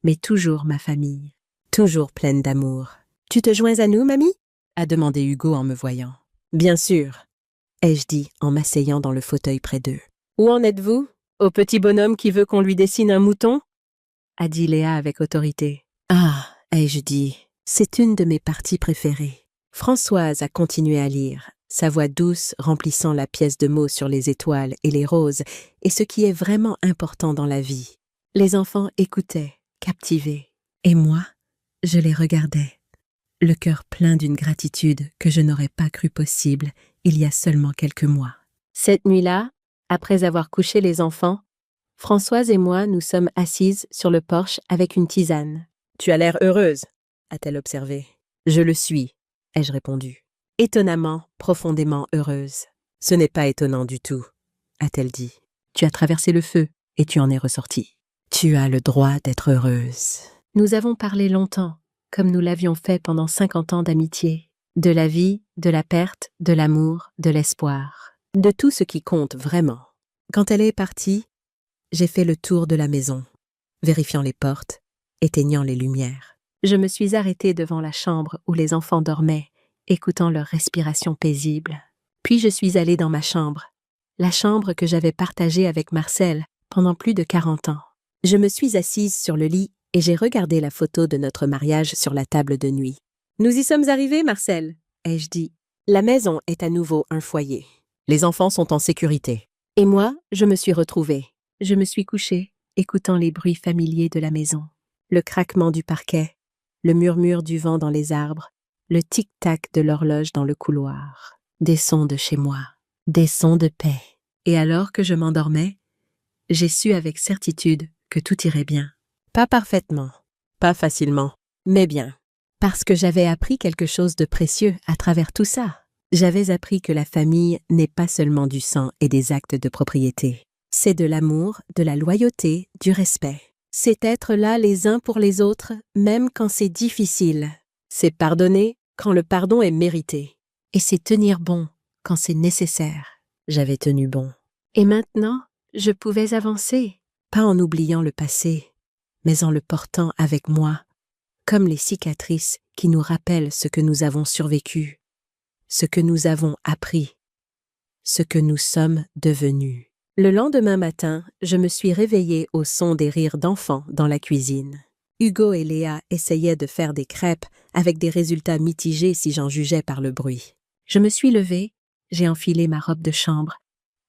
mais toujours ma famille, toujours pleine d'amour. « Tu te joins à nous, mamie ?» a demandé Hugo en me voyant. « Bien sûr », ai-je dit en m'asseyant dans le fauteuil près d'eux. « Où en êtes-vous? Au petit bonhomme qui veut qu'on lui dessine un mouton ?» a dit Léa avec autorité. « Ah », ai-je dit, c'est une de mes parties préférées. Françoise a continué à lire, sa voix douce remplissant la pièce de mots sur les étoiles et les roses et ce qui est vraiment important dans la vie. Les enfants écoutaient, captivés, et moi, je les regardais, le cœur plein d'une gratitude que je n'aurais pas cru possible il y a seulement quelques mois. Cette nuit-là, après avoir couché les enfants, Françoise et moi nous sommes assises sur le porche avec une tisane. « Tu as l'air heureuse », a-t-elle observé. « Je le suis », ai-je répondu. « Étonnamment, profondément heureuse. »« Ce n'est pas étonnant du tout », a-t-elle dit. « Tu as traversé le feu et tu en es ressortie. Tu as le droit d'être heureuse. » Nous avons parlé longtemps, comme nous l'avions fait pendant 50 ans d'amitié. De la vie, de la perte, de l'amour, de l'espoir. De tout ce qui compte vraiment. Quand elle est partie, j'ai fait le tour de la maison, vérifiant les portes, éteignant les lumières. Je me suis arrêtée devant la chambre où les enfants dormaient, écoutant leur respiration paisible. Puis je suis allée dans ma chambre, la chambre que j'avais partagée avec Marcel pendant plus de 40 ans. Je me suis assise sur le lit et j'ai regardé la photo de notre mariage sur la table de nuit. « Nous y sommes arrivés, Marcel », ai-je dit. La maison est à nouveau un foyer. Les enfants sont en sécurité. Et moi, je me suis retrouvée. Je me suis couchée, écoutant les bruits familiers de la maison. Le craquement du parquet, le murmure du vent dans les arbres, le tic-tac de l'horloge dans le couloir. Des sons de chez moi, des sons de paix. Et alors que je m'endormais, j'ai su avec certitude que tout irait bien. Pas parfaitement, pas facilement, mais bien. Parce que j'avais appris quelque chose de précieux à travers tout ça. J'avais appris que la famille n'est pas seulement du sang et des actes de propriété. C'est de l'amour, de la loyauté, du respect. C'est être là les uns pour les autres, même quand c'est difficile. C'est pardonner quand le pardon est mérité. Et c'est tenir bon quand c'est nécessaire. J'avais tenu bon. Et maintenant, je pouvais avancer, pas en oubliant le passé, mais en le portant avec moi, comme les cicatrices qui nous rappellent ce que nous avons survécu, ce que nous avons appris, ce que nous sommes devenus. Le lendemain matin, je me suis réveillée au son des rires d'enfants dans la cuisine. Hugo et Léa essayaient de faire des crêpes avec des résultats mitigés si j'en jugeais par le bruit. Je me suis levée, j'ai enfilé ma robe de chambre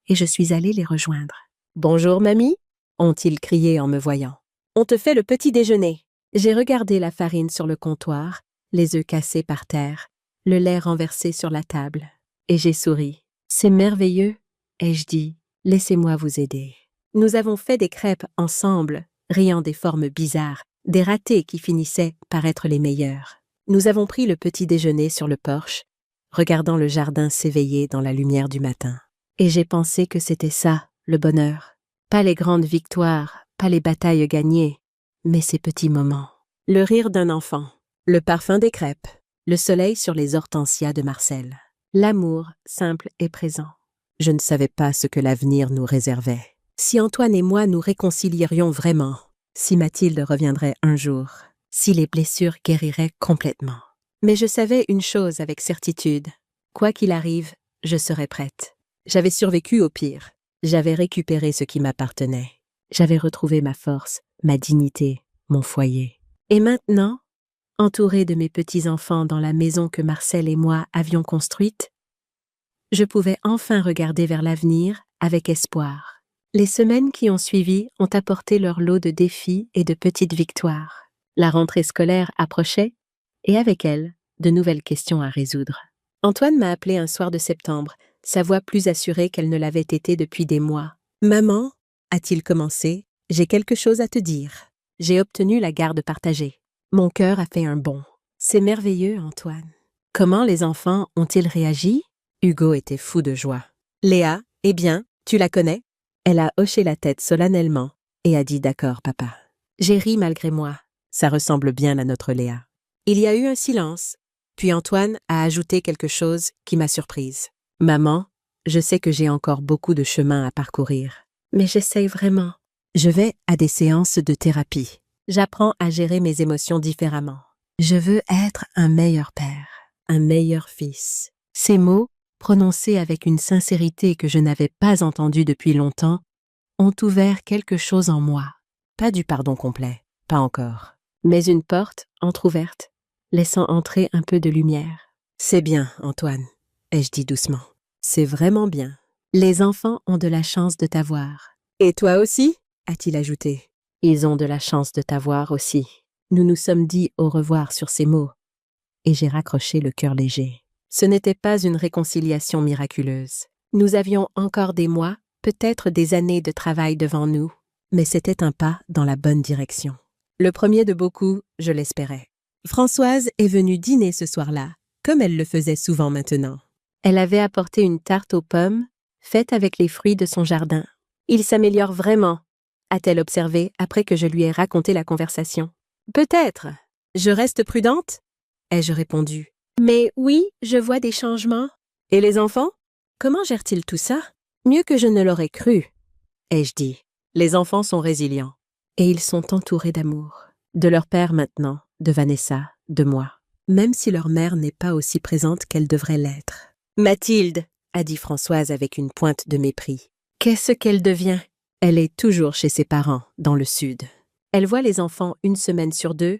et je suis allée les rejoindre. « Bonjour, mamie » ont-ils crié en me voyant. « On te fait le petit déjeuner. » J'ai regardé la farine sur le comptoir, les œufs cassés par terre, le lait renversé sur la table, et j'ai souri. « C'est merveilleux » ai-je dit. « Laissez-moi vous aider. » Nous avons fait des crêpes ensemble, riant des formes bizarres, des ratés qui finissaient par être les meilleurs. Nous avons pris le petit déjeuner sur le porche, regardant le jardin s'éveiller dans la lumière du matin. Et j'ai pensé que c'était ça, le bonheur. Pas les grandes victoires, pas les batailles gagnées, mais ces petits moments. Le rire d'un enfant, le parfum des crêpes, le soleil sur les hortensias de Marcel. L'amour simple et présent. Je ne savais pas ce que l'avenir nous réservait. Si Antoine et moi nous réconcilierions vraiment, si Mathilde reviendrait un jour, si les blessures guériraient complètement. Mais je savais une chose avec certitude. Quoi qu'il arrive, je serais prête. J'avais survécu au pire. J'avais récupéré ce qui m'appartenait. J'avais retrouvé ma force, ma dignité, mon foyer. Et maintenant, entourée de mes petits-enfants dans la maison que Marcel et moi avions construite, je pouvais enfin regarder vers l'avenir avec espoir. Les semaines qui ont suivi ont apporté leur lot de défis et de petites victoires. La rentrée scolaire approchait, et avec elle, de nouvelles questions à résoudre. Antoine m'a appelé un soir de septembre, sa voix plus assurée qu'elle ne l'avait été depuis des mois. « Maman, » a-t-il commencé, « j'ai quelque chose à te dire. J'ai obtenu la garde partagée. Mon cœur a fait un bond. C'est merveilleux, Antoine. Comment les enfants ont-ils réagi? Hugo était fou de joie. Léa, eh bien, tu la connais? Elle a hoché la tête solennellement et a dit d'accord, papa. J'ai ri malgré moi. Ça ressemble bien à notre Léa. Il y a eu un silence, puis Antoine a ajouté quelque chose qui m'a surprise. Maman, je sais que j'ai encore beaucoup de chemin à parcourir, mais j'essaye vraiment. Je vais à des séances de thérapie. J'apprends à gérer mes émotions différemment. Je veux être un meilleur père, un meilleur fils. Ces mots, prononcés avec une sincérité que je n'avais pas entendue depuis longtemps, ont ouvert quelque chose en moi. Pas du pardon complet, pas encore, mais une porte entr'ouverte, laissant entrer un peu de lumière. C'est bien, Antoine, ai-je dit doucement. C'est vraiment bien. Les enfants ont de la chance de t'avoir. Et toi aussi, a-t-il ajouté. Ils ont de la chance de t'avoir aussi. Nous nous sommes dit au revoir sur ces mots, et j'ai raccroché le cœur léger. Ce n'était pas une réconciliation miraculeuse. Nous avions encore des mois, peut-être des années de travail devant nous, mais c'était un pas dans la bonne direction. Le premier de beaucoup, je l'espérais. Françoise est venue dîner ce soir-là, comme elle le faisait souvent maintenant. Elle avait apporté une tarte aux pommes, faite avec les fruits de son jardin. « Il s'améliore vraiment », a-t-elle observé après que je lui ai raconté la conversation. « Peut-être. Je reste prudente ?» ai-je répondu. « Mais oui, je vois des changements. » « Et les enfants? Comment gèrent-ils tout ça? » « Mieux que je ne l'aurais cru, ai-je dit. Les enfants sont résilients. Et ils sont entourés d'amour. De leur père maintenant, de Vanessa, de moi. Même si leur mère n'est pas aussi présente qu'elle devrait l'être. « Mathilde, » a dit Françoise avec une pointe de mépris. « Qu'est-ce qu'elle devient? » Elle est toujours chez ses parents, dans le sud. Elle voit les enfants 1 semaine sur 2,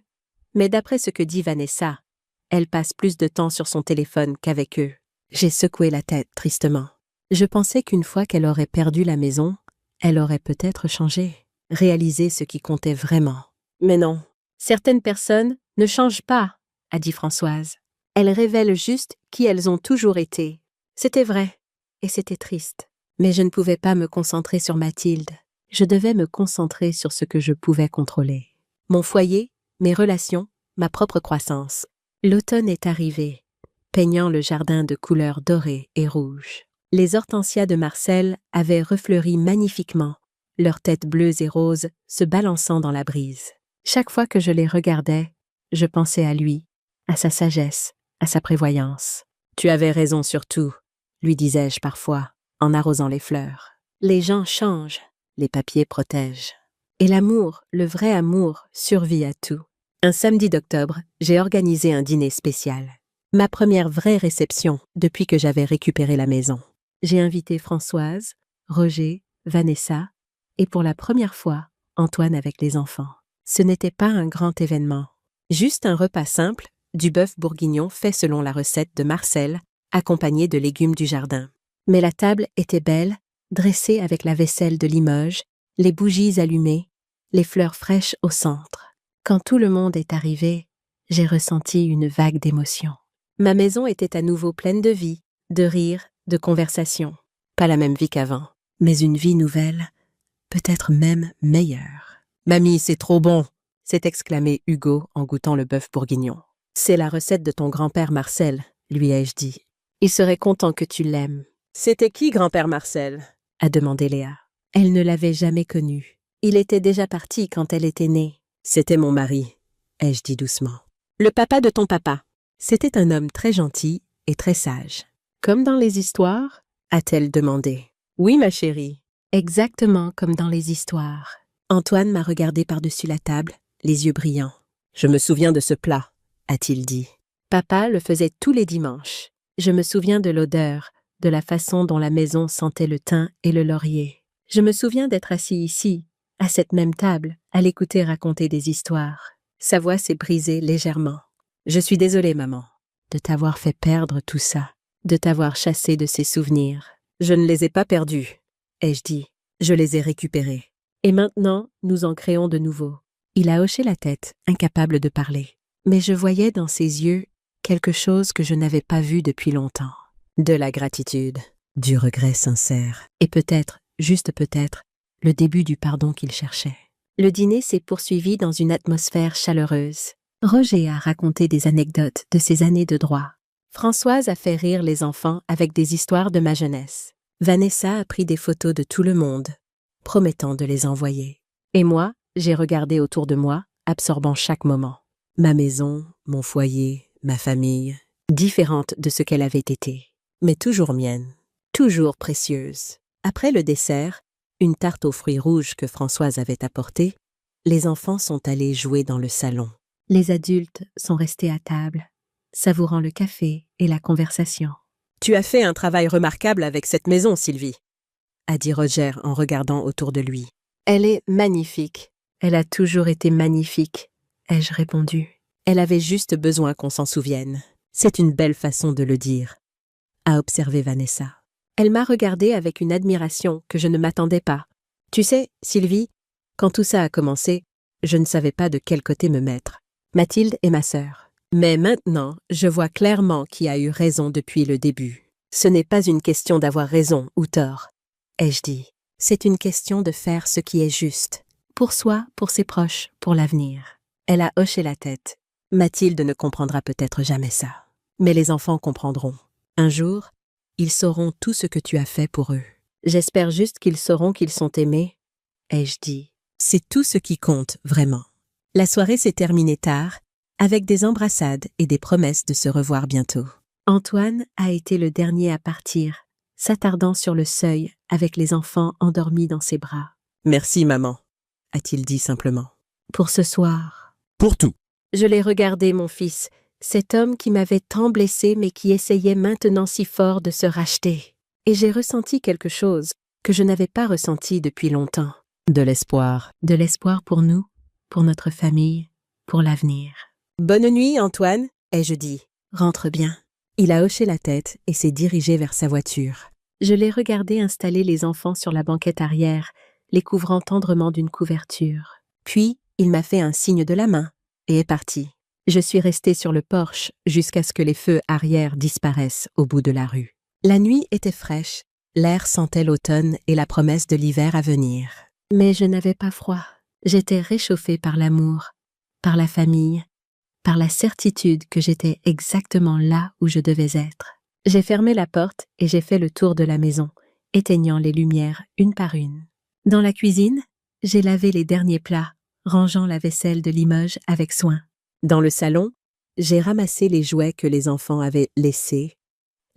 mais d'après ce que dit Vanessa, elle passe plus de temps sur son téléphone qu'avec eux. J'ai secoué la tête tristement. Je pensais qu'une fois qu'elle aurait perdu la maison, elle aurait peut-être changé, réalisé ce qui comptait vraiment. Mais non, certaines personnes ne changent pas, a dit Françoise. Elles révèlent juste qui elles ont toujours été. C'était vrai, et c'était triste. Mais je ne pouvais pas me concentrer sur Mathilde. Je devais me concentrer sur ce que je pouvais contrôler. Mon foyer, mes relations, ma propre croissance. L'automne est arrivé, peignant le jardin de couleurs dorées et rouges. Les hortensias de Marcel avaient refleuri magnifiquement, leurs têtes bleues et roses se balançant dans la brise. Chaque fois que je les regardais, je pensais à lui, à sa sagesse, à sa prévoyance. « Tu avais raison sur tout », lui disais-je parfois, en arrosant les fleurs. Les gens changent, les papiers protègent. Et l'amour, le vrai amour, survit à tout. Un samedi d'octobre, j'ai organisé un dîner spécial. Ma première vraie réception depuis que j'avais récupéré la maison. J'ai invité Françoise, Roger, Vanessa et pour la première fois, Antoine avec les enfants. Ce n'était pas un grand événement. Juste un repas simple, du bœuf bourguignon fait selon la recette de Marcel, accompagné de légumes du jardin. Mais la table était belle, dressée avec la vaisselle de Limoges, les bougies allumées, les fleurs fraîches au centre. Quand tout le monde est arrivé, j'ai ressenti une vague d'émotion. Ma maison était à nouveau pleine de vie, de rire, de conversation. Pas la même vie qu'avant, mais une vie nouvelle, peut-être même meilleure. « Mamie, c'est trop bon !» s'est exclamé Hugo en goûtant le bœuf bourguignon. « C'est la recette de ton grand-père Marcel, lui ai-je dit. Il serait content que tu l'aimes. »« C'était qui, grand-père Marcel ?» a demandé Léa. Elle ne l'avait jamais connu. Il était déjà parti quand elle était née. « C'était mon mari, ai-je dit doucement. Le papa de ton papa. C'était un homme très gentil et très sage. »« Comme dans les histoires ?» a-t-elle demandé. « Oui, ma chérie. » Exactement comme dans les histoires. Antoine m'a regardé par-dessus la table, les yeux brillants. « Je me souviens de ce plat, » a-t-il dit. Papa le faisait tous les dimanches. Je me souviens de l'odeur, de la façon dont la maison sentait le thym et le laurier. Je me souviens d'être assis ici, à cette même table, à l'écouter raconter des histoires. Sa voix s'est brisée légèrement. « Je suis désolée, maman, de t'avoir fait perdre tout ça, de t'avoir chassé de ces souvenirs. Je ne les ai pas perdus, ai-je dit. Je les ai récupérés. Et maintenant, nous en créons de nouveaux. » Il a hoché la tête, incapable de parler. Mais je voyais dans ses yeux quelque chose que je n'avais pas vu depuis longtemps. De la gratitude, du regret sincère, et peut-être, juste peut-être, le début du pardon qu'il cherchait. Le dîner s'est poursuivi dans une atmosphère chaleureuse. Roger a raconté des anecdotes de ses années de droit. Françoise a fait rire les enfants avec des histoires de ma jeunesse. Vanessa a pris des photos de tout le monde, promettant de les envoyer. Et moi, j'ai regardé autour de moi, absorbant chaque moment. Ma maison, mon foyer, ma famille, différente de ce qu'elle avait été, mais toujours mienne, toujours précieuse. Après le dessert, une tarte aux fruits rouges que Françoise avait apportée, les enfants sont allés jouer dans le salon. Les adultes sont restés à table, savourant le café et la conversation. « Tu as fait un travail remarquable avec cette maison, Sylvie », a dit Roger en regardant autour de lui. « Elle est magnifique. Elle a toujours été magnifique, » ai-je répondu. Elle avait juste besoin qu'on s'en souvienne. C'est une belle façon de le dire, a observé Vanessa. Elle m'a regardée avec une admiration que je ne m'attendais pas. Tu sais, Sylvie, quand tout ça a commencé, je ne savais pas de quel côté me mettre. Mathilde est ma sœur. Mais maintenant, je vois clairement qui a eu raison depuis le début. Ce n'est pas une question d'avoir raison ou tort, ai-je dit. C'est une question de faire ce qui est juste. Pour soi, pour ses proches, pour l'avenir. Elle a hoché la tête. Mathilde ne comprendra peut-être jamais ça. Mais les enfants comprendront. Un jour, ils sauront tout ce que tu as fait pour eux. J'espère juste qu'ils sauront qu'ils sont aimés, ai-je dit. C'est tout ce qui compte, vraiment. La soirée s'est terminée tard, avec des embrassades et des promesses de se revoir bientôt. Antoine a été le dernier à partir, s'attardant sur le seuil avec les enfants endormis dans ses bras. « Merci, maman », a-t-il dit simplement. « Pour ce soir. »« Pour tout. » Je l'ai regardé, mon fils, cet homme qui m'avait tant blessé mais qui essayait maintenant si fort de se racheter. Et j'ai ressenti quelque chose que je n'avais pas ressenti depuis longtemps. De l'espoir. De l'espoir pour nous, pour notre famille, pour l'avenir. « Bonne nuit, Antoine, ai-je dit. Rentre bien. » Il a hoché la tête et s'est dirigé vers sa voiture. Je l'ai regardé installer les enfants sur la banquette arrière, les couvrant tendrement d'une couverture. Puis, il m'a fait un signe de la main et est parti. Je suis restée sur le porche jusqu'à ce que les feux arrière disparaissent au bout de la rue. La nuit était fraîche, l'air sentait l'automne et la promesse de l'hiver à venir. Mais je n'avais pas froid. J'étais réchauffée par l'amour, par la famille, par la certitude que j'étais exactement là où je devais être. J'ai fermé la porte et j'ai fait le tour de la maison, éteignant les lumières une par une. Dans la cuisine, j'ai lavé les derniers plats, rangeant la vaisselle de Limoges avec soin. Dans le salon, j'ai ramassé les jouets que les enfants avaient laissés,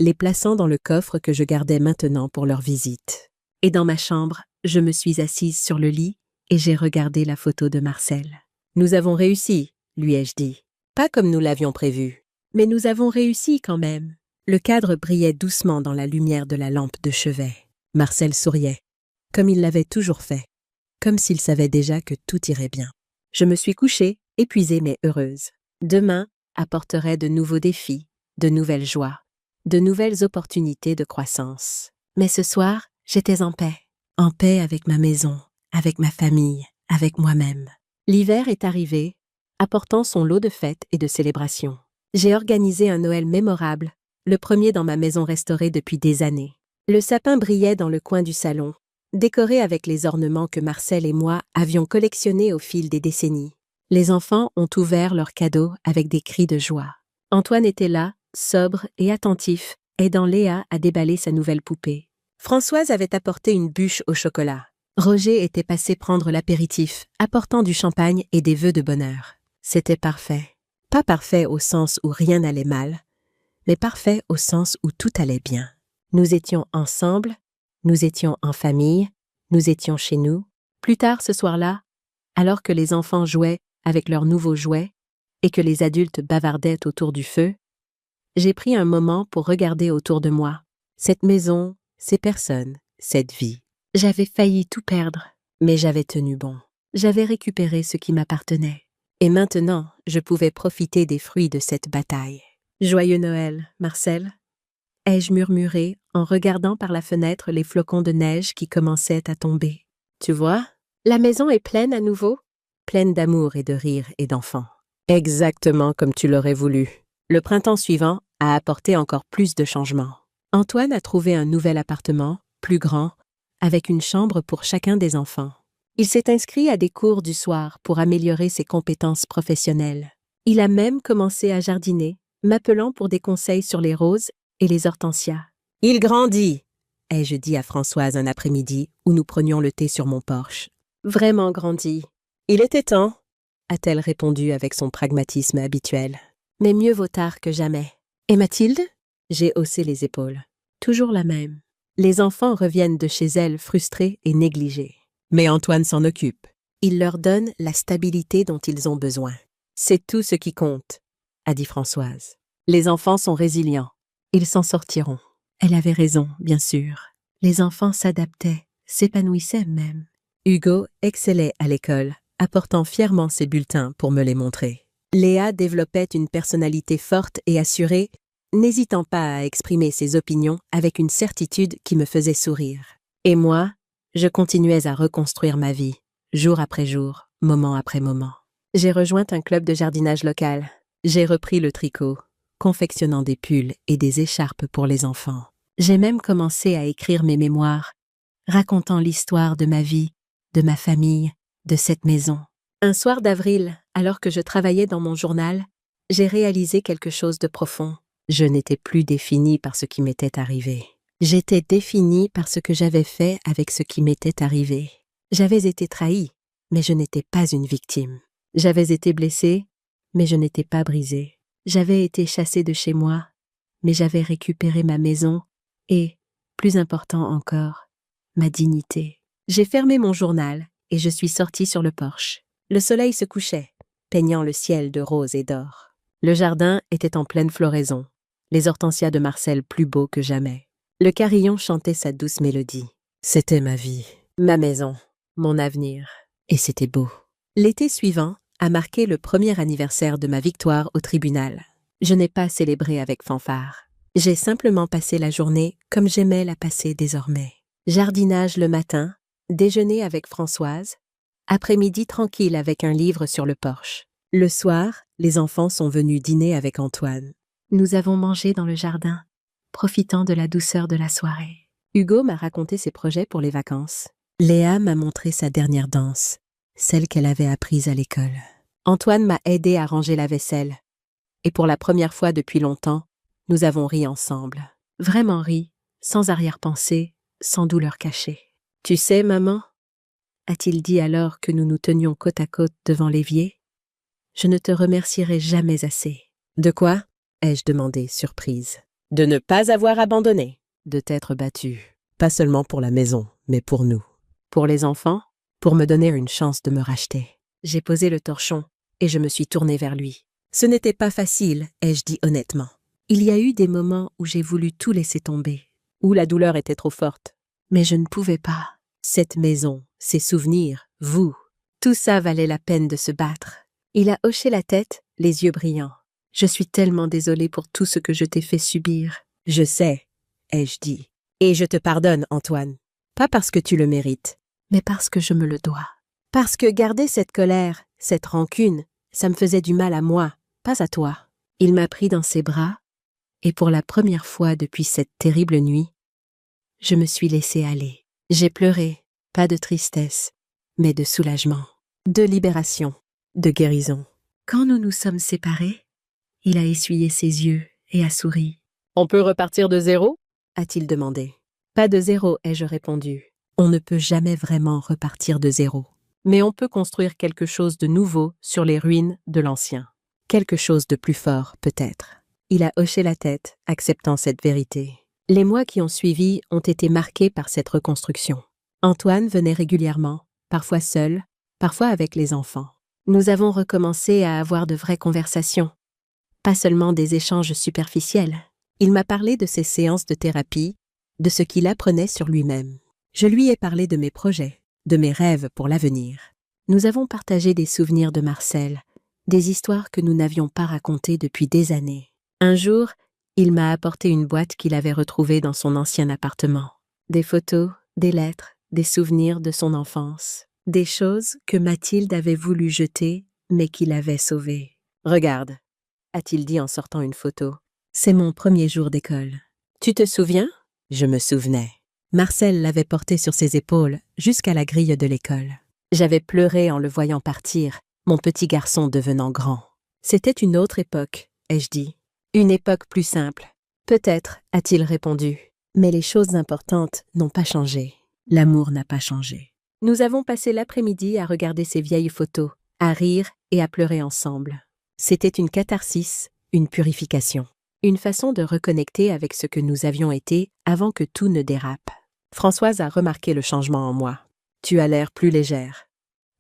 les plaçant dans le coffre que je gardais maintenant pour leur visite. Et dans ma chambre, je me suis assise sur le lit et j'ai regardé la photo de Marcel. « Nous avons réussi », lui ai-je dit. Pas comme nous l'avions prévu, mais nous avons réussi quand même. Le cadre brillait doucement dans la lumière de la lampe de chevet. Marcel souriait, comme il l'avait toujours fait, comme s'il savait déjà que tout irait bien. Je me suis couchée, épuisée mais heureuse. Demain apporterait de nouveaux défis, de nouvelles joies, de nouvelles opportunités de croissance. Mais ce soir, j'étais en paix avec ma maison, avec ma famille, avec moi-même. L'hiver est arrivé, apportant son lot de fêtes et de célébrations. J'ai organisé un Noël mémorable, le premier dans ma maison restaurée depuis des années. Le sapin brillait dans le coin du salon, décoré avec les ornements que Marcel et moi avions collectionnés au fil des décennies. Les enfants ont ouvert leurs cadeaux avec des cris de joie. Antoine était là, sobre et attentif, aidant Léa à déballer sa nouvelle poupée. Françoise avait apporté une bûche au chocolat. Roger était passé prendre l'apéritif, apportant du champagne et des vœux de bonheur. C'était parfait. Pas parfait au sens où rien n'allait mal, mais parfait au sens où tout allait bien. Nous étions ensemble, nous étions en famille, nous étions chez nous. Plus tard ce soir-là, alors que les enfants jouaient avec leurs nouveaux jouets et que les adultes bavardaient autour du feu, j'ai pris un moment pour regarder autour de moi. Cette maison, ces personnes, cette vie. J'avais failli tout perdre, mais j'avais tenu bon. J'avais récupéré ce qui m'appartenait. Et maintenant, je pouvais profiter des fruits de cette bataille. Joyeux Noël, Marcel, ai-je murmuré en regardant par la fenêtre les flocons de neige qui commençaient à tomber. Tu vois, la maison est pleine à nouveau, pleine d'amour et de rire et d'enfants. Exactement comme tu l'aurais voulu. Le printemps suivant a apporté encore plus de changements. Antoine a trouvé un nouvel appartement, plus grand, avec une chambre pour chacun des enfants. Il s'est inscrit à des cours du soir pour améliorer ses compétences professionnelles. Il a même commencé à jardiner, m'appelant pour des conseils sur les roses et les hortensias. « Il grandit !» ai-je dit à Françoise un après-midi où nous prenions le thé sur mon porche. « Vraiment grandi. Il était temps !» a-t-elle répondu avec son pragmatisme habituel. « Mais mieux vaut tard que jamais. » « Et Mathilde ?» J'ai haussé les épaules. Toujours la même. Les enfants reviennent de chez elle frustrés et négligés. Mais Antoine s'en occupe. Il leur donne la stabilité dont ils ont besoin. C'est tout ce qui compte, a dit Françoise. Les enfants sont résilients. Ils s'en sortiront. Elle avait raison, bien sûr. Les enfants s'adaptaient, s'épanouissaient même. Hugo excellait à l'école, apportant fièrement ses bulletins pour me les montrer. Léa développait une personnalité forte et assurée, n'hésitant pas à exprimer ses opinions avec une certitude qui me faisait sourire. Et moi, je continuais à reconstruire ma vie, jour après jour, moment après moment. J'ai rejoint un club de jardinage local. J'ai repris le tricot, confectionnant des pulls et des écharpes pour les enfants. J'ai même commencé à écrire mes mémoires, racontant l'histoire de ma vie, de ma famille, de cette maison. Un soir d'avril, alors que je travaillais dans mon journal, j'ai réalisé quelque chose de profond. Je n'étais plus définie par ce qui m'était arrivé. J'étais définie par ce que j'avais fait avec ce qui m'était arrivé. J'avais été trahie, mais je n'étais pas une victime. J'avais été blessée, mais je n'étais pas brisée. J'avais été chassée de chez moi, mais j'avais récupéré ma maison et, plus important encore, ma dignité. J'ai fermé mon journal et je suis sortie sur le porche. Le soleil se couchait, peignant le ciel de rose et d'or. Le jardin était en pleine floraison, les hortensias de Marcel plus beaux que jamais. Le carillon chantait sa douce mélodie. C'était ma vie, ma maison, mon avenir. Et c'était beau. L'été suivant a marqué le premier anniversaire de ma victoire au tribunal. Je n'ai pas célébré avec fanfare. J'ai simplement passé la journée comme j'aimais la passer désormais. Jardinage le matin, déjeuner avec Françoise, après-midi tranquille avec un livre sur le porche. Le soir, les enfants sont venus dîner avec Antoine. Nous avons mangé dans le jardin, profitant de la douceur de la soirée. Hugo m'a raconté ses projets pour les vacances. Léa m'a montré sa dernière danse, celle qu'elle avait apprise à l'école. Antoine m'a aidé à ranger la vaisselle. Et pour la première fois depuis longtemps, nous avons ri ensemble. Vraiment ri, sans arrière-pensée, sans douleur cachée. « Tu sais, maman » a-t-il dit alors que nous nous tenions côte à côte devant l'évier, « je ne te remercierai jamais assez. »« De quoi ?» ai-je demandé, surprise. « De ne pas avoir abandonné, de t'être battu. Pas seulement pour la maison, mais pour nous. Pour les enfants, pour me donner une chance de me racheter. » J'ai posé le torchon et je me suis tournée vers lui. Ce n'était pas facile, ai-je dit honnêtement. Il y a eu des moments où j'ai voulu tout laisser tomber, où la douleur était trop forte. Mais je ne pouvais pas. Cette maison, ces souvenirs, vous, tout ça valait la peine de se battre. Il a hoché la tête, les yeux brillants. « Je suis tellement désolée pour tout ce que je t'ai fait subir. »« Je sais, » ai-je dit. « Et je te pardonne, Antoine. Pas parce que tu le mérites, mais parce que je me le dois. Parce que garder cette colère, cette rancune, ça me faisait du mal à moi, pas à toi. » Il m'a pris dans ses bras, et pour la première fois depuis cette terrible nuit, je me suis laissée aller. J'ai pleuré, pas de tristesse, mais de soulagement, de libération, de guérison. Quand nous nous sommes séparés, il a essuyé ses yeux et a souri. « On peut repartir de zéro ?» a-t-il demandé. « Pas de zéro, ai-je répondu. On ne peut jamais vraiment repartir de zéro. Mais on peut construire quelque chose de nouveau sur les ruines de l'ancien. Quelque chose de plus fort, peut-être. » Il a hoché la tête, acceptant cette vérité. Les mois qui ont suivi ont été marqués par cette reconstruction. Antoine venait régulièrement, parfois seul, parfois avec les enfants. Nous avons recommencé à avoir de vraies conversations, pas seulement des échanges superficiels. Il m'a parlé de ses séances de thérapie, de ce qu'il apprenait sur lui-même. Je lui ai parlé de mes projets, de mes rêves pour l'avenir. Nous avons partagé des souvenirs de Marcel, des histoires que nous n'avions pas racontées depuis des années. Un jour, il m'a apporté une boîte qu'il avait retrouvée dans son ancien appartement. Des photos, des lettres, des souvenirs de son enfance. Des choses que Mathilde avait voulu jeter, mais qu'il avait sauvées. « Regarde » a-t-il dit en sortant une photo. « C'est mon premier jour d'école. Tu te souviens ?» Je me souvenais. Marcel l'avait porté sur ses épaules jusqu'à la grille de l'école. J'avais pleuré en le voyant partir, mon petit garçon devenant grand. C'était une autre époque, ai-je dit. Une époque plus simple. Peut-être, a-t-il répondu. Mais les choses importantes n'ont pas changé. L'amour n'a pas changé. Nous avons passé l'après-midi à regarder ces vieilles photos, à rire et à pleurer ensemble. C'était une catharsis, une purification. Une façon de reconnecter avec ce que nous avions été avant que tout ne dérape. Françoise a remarqué le changement en moi. Tu as l'air plus légère,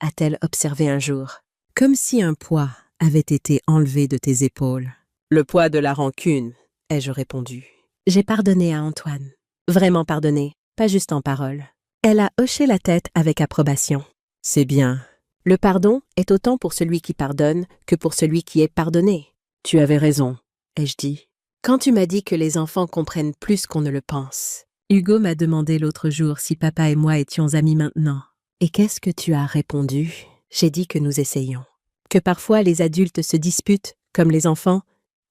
a-t-elle observé un jour. Comme si un poids avait été enlevé de tes épaules. Le poids de la rancune, ai-je répondu. J'ai pardonné à Antoine. Vraiment pardonné, pas juste en parole. Elle a hoché la tête avec approbation. C'est bien. Le pardon est autant pour celui qui pardonne que pour celui qui est pardonné. Tu avais raison, ai-je dit. Quand tu m'as dit que les enfants comprennent plus qu'on ne le pense. Hugo m'a demandé l'autre jour si papa et moi étions amis maintenant. Et qu'est-ce que tu as répondu? J'ai dit que nous essayons. Que parfois les adultes se disputent, comme les enfants,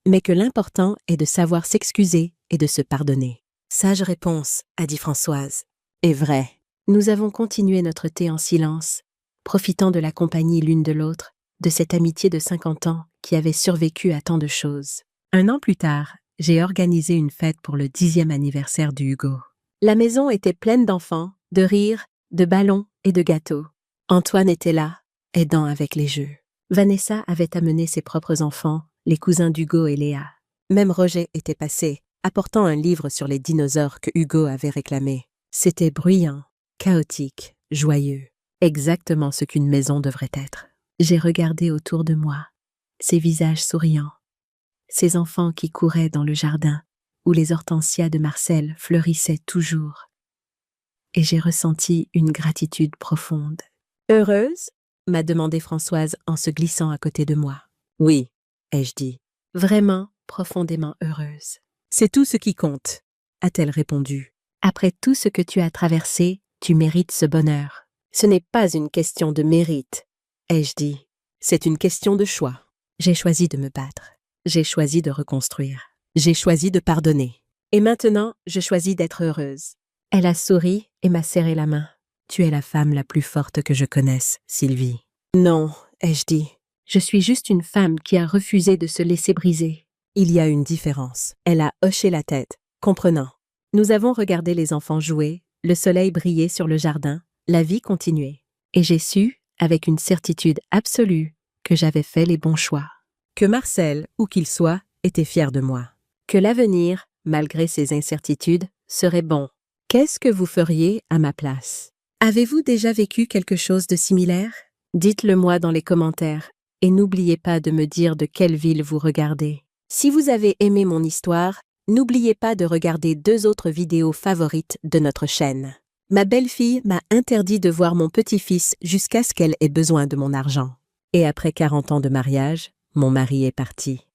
mais que l'important est de savoir s'excuser et de se pardonner. Sage réponse, a dit Françoise. Et vrai. Nous avons continué notre thé en silence, profitant de la compagnie l'une de l'autre, de cette amitié de 50 ans qui avait survécu à tant de choses. 1 an plus tard, j'ai organisé une fête pour le 10e anniversaire du Hugo. La maison était pleine d'enfants, de rires, de ballons et de gâteaux. Antoine était là, aidant avec les jeux. Vanessa avait amené ses propres enfants, les cousins d'Hugo et Léa. Même Roger était passé, apportant un livre sur les dinosaures que Hugo avait réclamé. C'était bruyant, chaotique, joyeux, exactement ce qu'une maison devrait être. J'ai regardé autour de moi, ces visages souriants, ces enfants qui couraient dans le jardin, où les hortensias de Marcel fleurissaient toujours. Et j'ai ressenti une gratitude profonde. « Heureuse ?» m'a demandé Françoise en se glissant à côté de moi. « Oui », ai-je dit. « Vraiment, profondément heureuse. »« C'est tout ce qui compte », a-t-elle répondu. « Après tout ce que tu as traversé, tu mérites ce bonheur. »« Ce n'est pas une question de mérite, » ai-je dit. « C'est une question de choix. J'ai choisi de me battre. J'ai choisi de reconstruire. J'ai choisi de pardonner. Et maintenant, je choisis d'être heureuse. » Elle a souri et m'a serré la main. « Tu es la femme la plus forte que je connaisse, Sylvie. »« Non, » ai-je dit. « Je suis juste une femme qui a refusé de se laisser briser. » Il y a une différence. Elle a hoché la tête, comprenant. Nous avons regardé les enfants jouer, le soleil briller sur le jardin, la vie continuer. Et j'ai su, avec une certitude absolue, que j'avais fait les bons choix. Que Marcel, où qu'il soit, était fier de moi. Que l'avenir, malgré ses incertitudes, serait bon. Qu'est-ce que vous feriez à ma place? Avez-vous déjà vécu quelque chose de similaire? Dites-le moi dans les commentaires et n'oubliez pas de me dire de quelle ville vous regardez. Si vous avez aimé mon histoire, n'oubliez pas de regarder 2 autres vidéos favorites de notre chaîne. Ma belle-fille m'a interdit de voir mon petit-fils jusqu'à ce qu'elle ait besoin de mon argent. Et après 40 ans de mariage, mon mari est parti.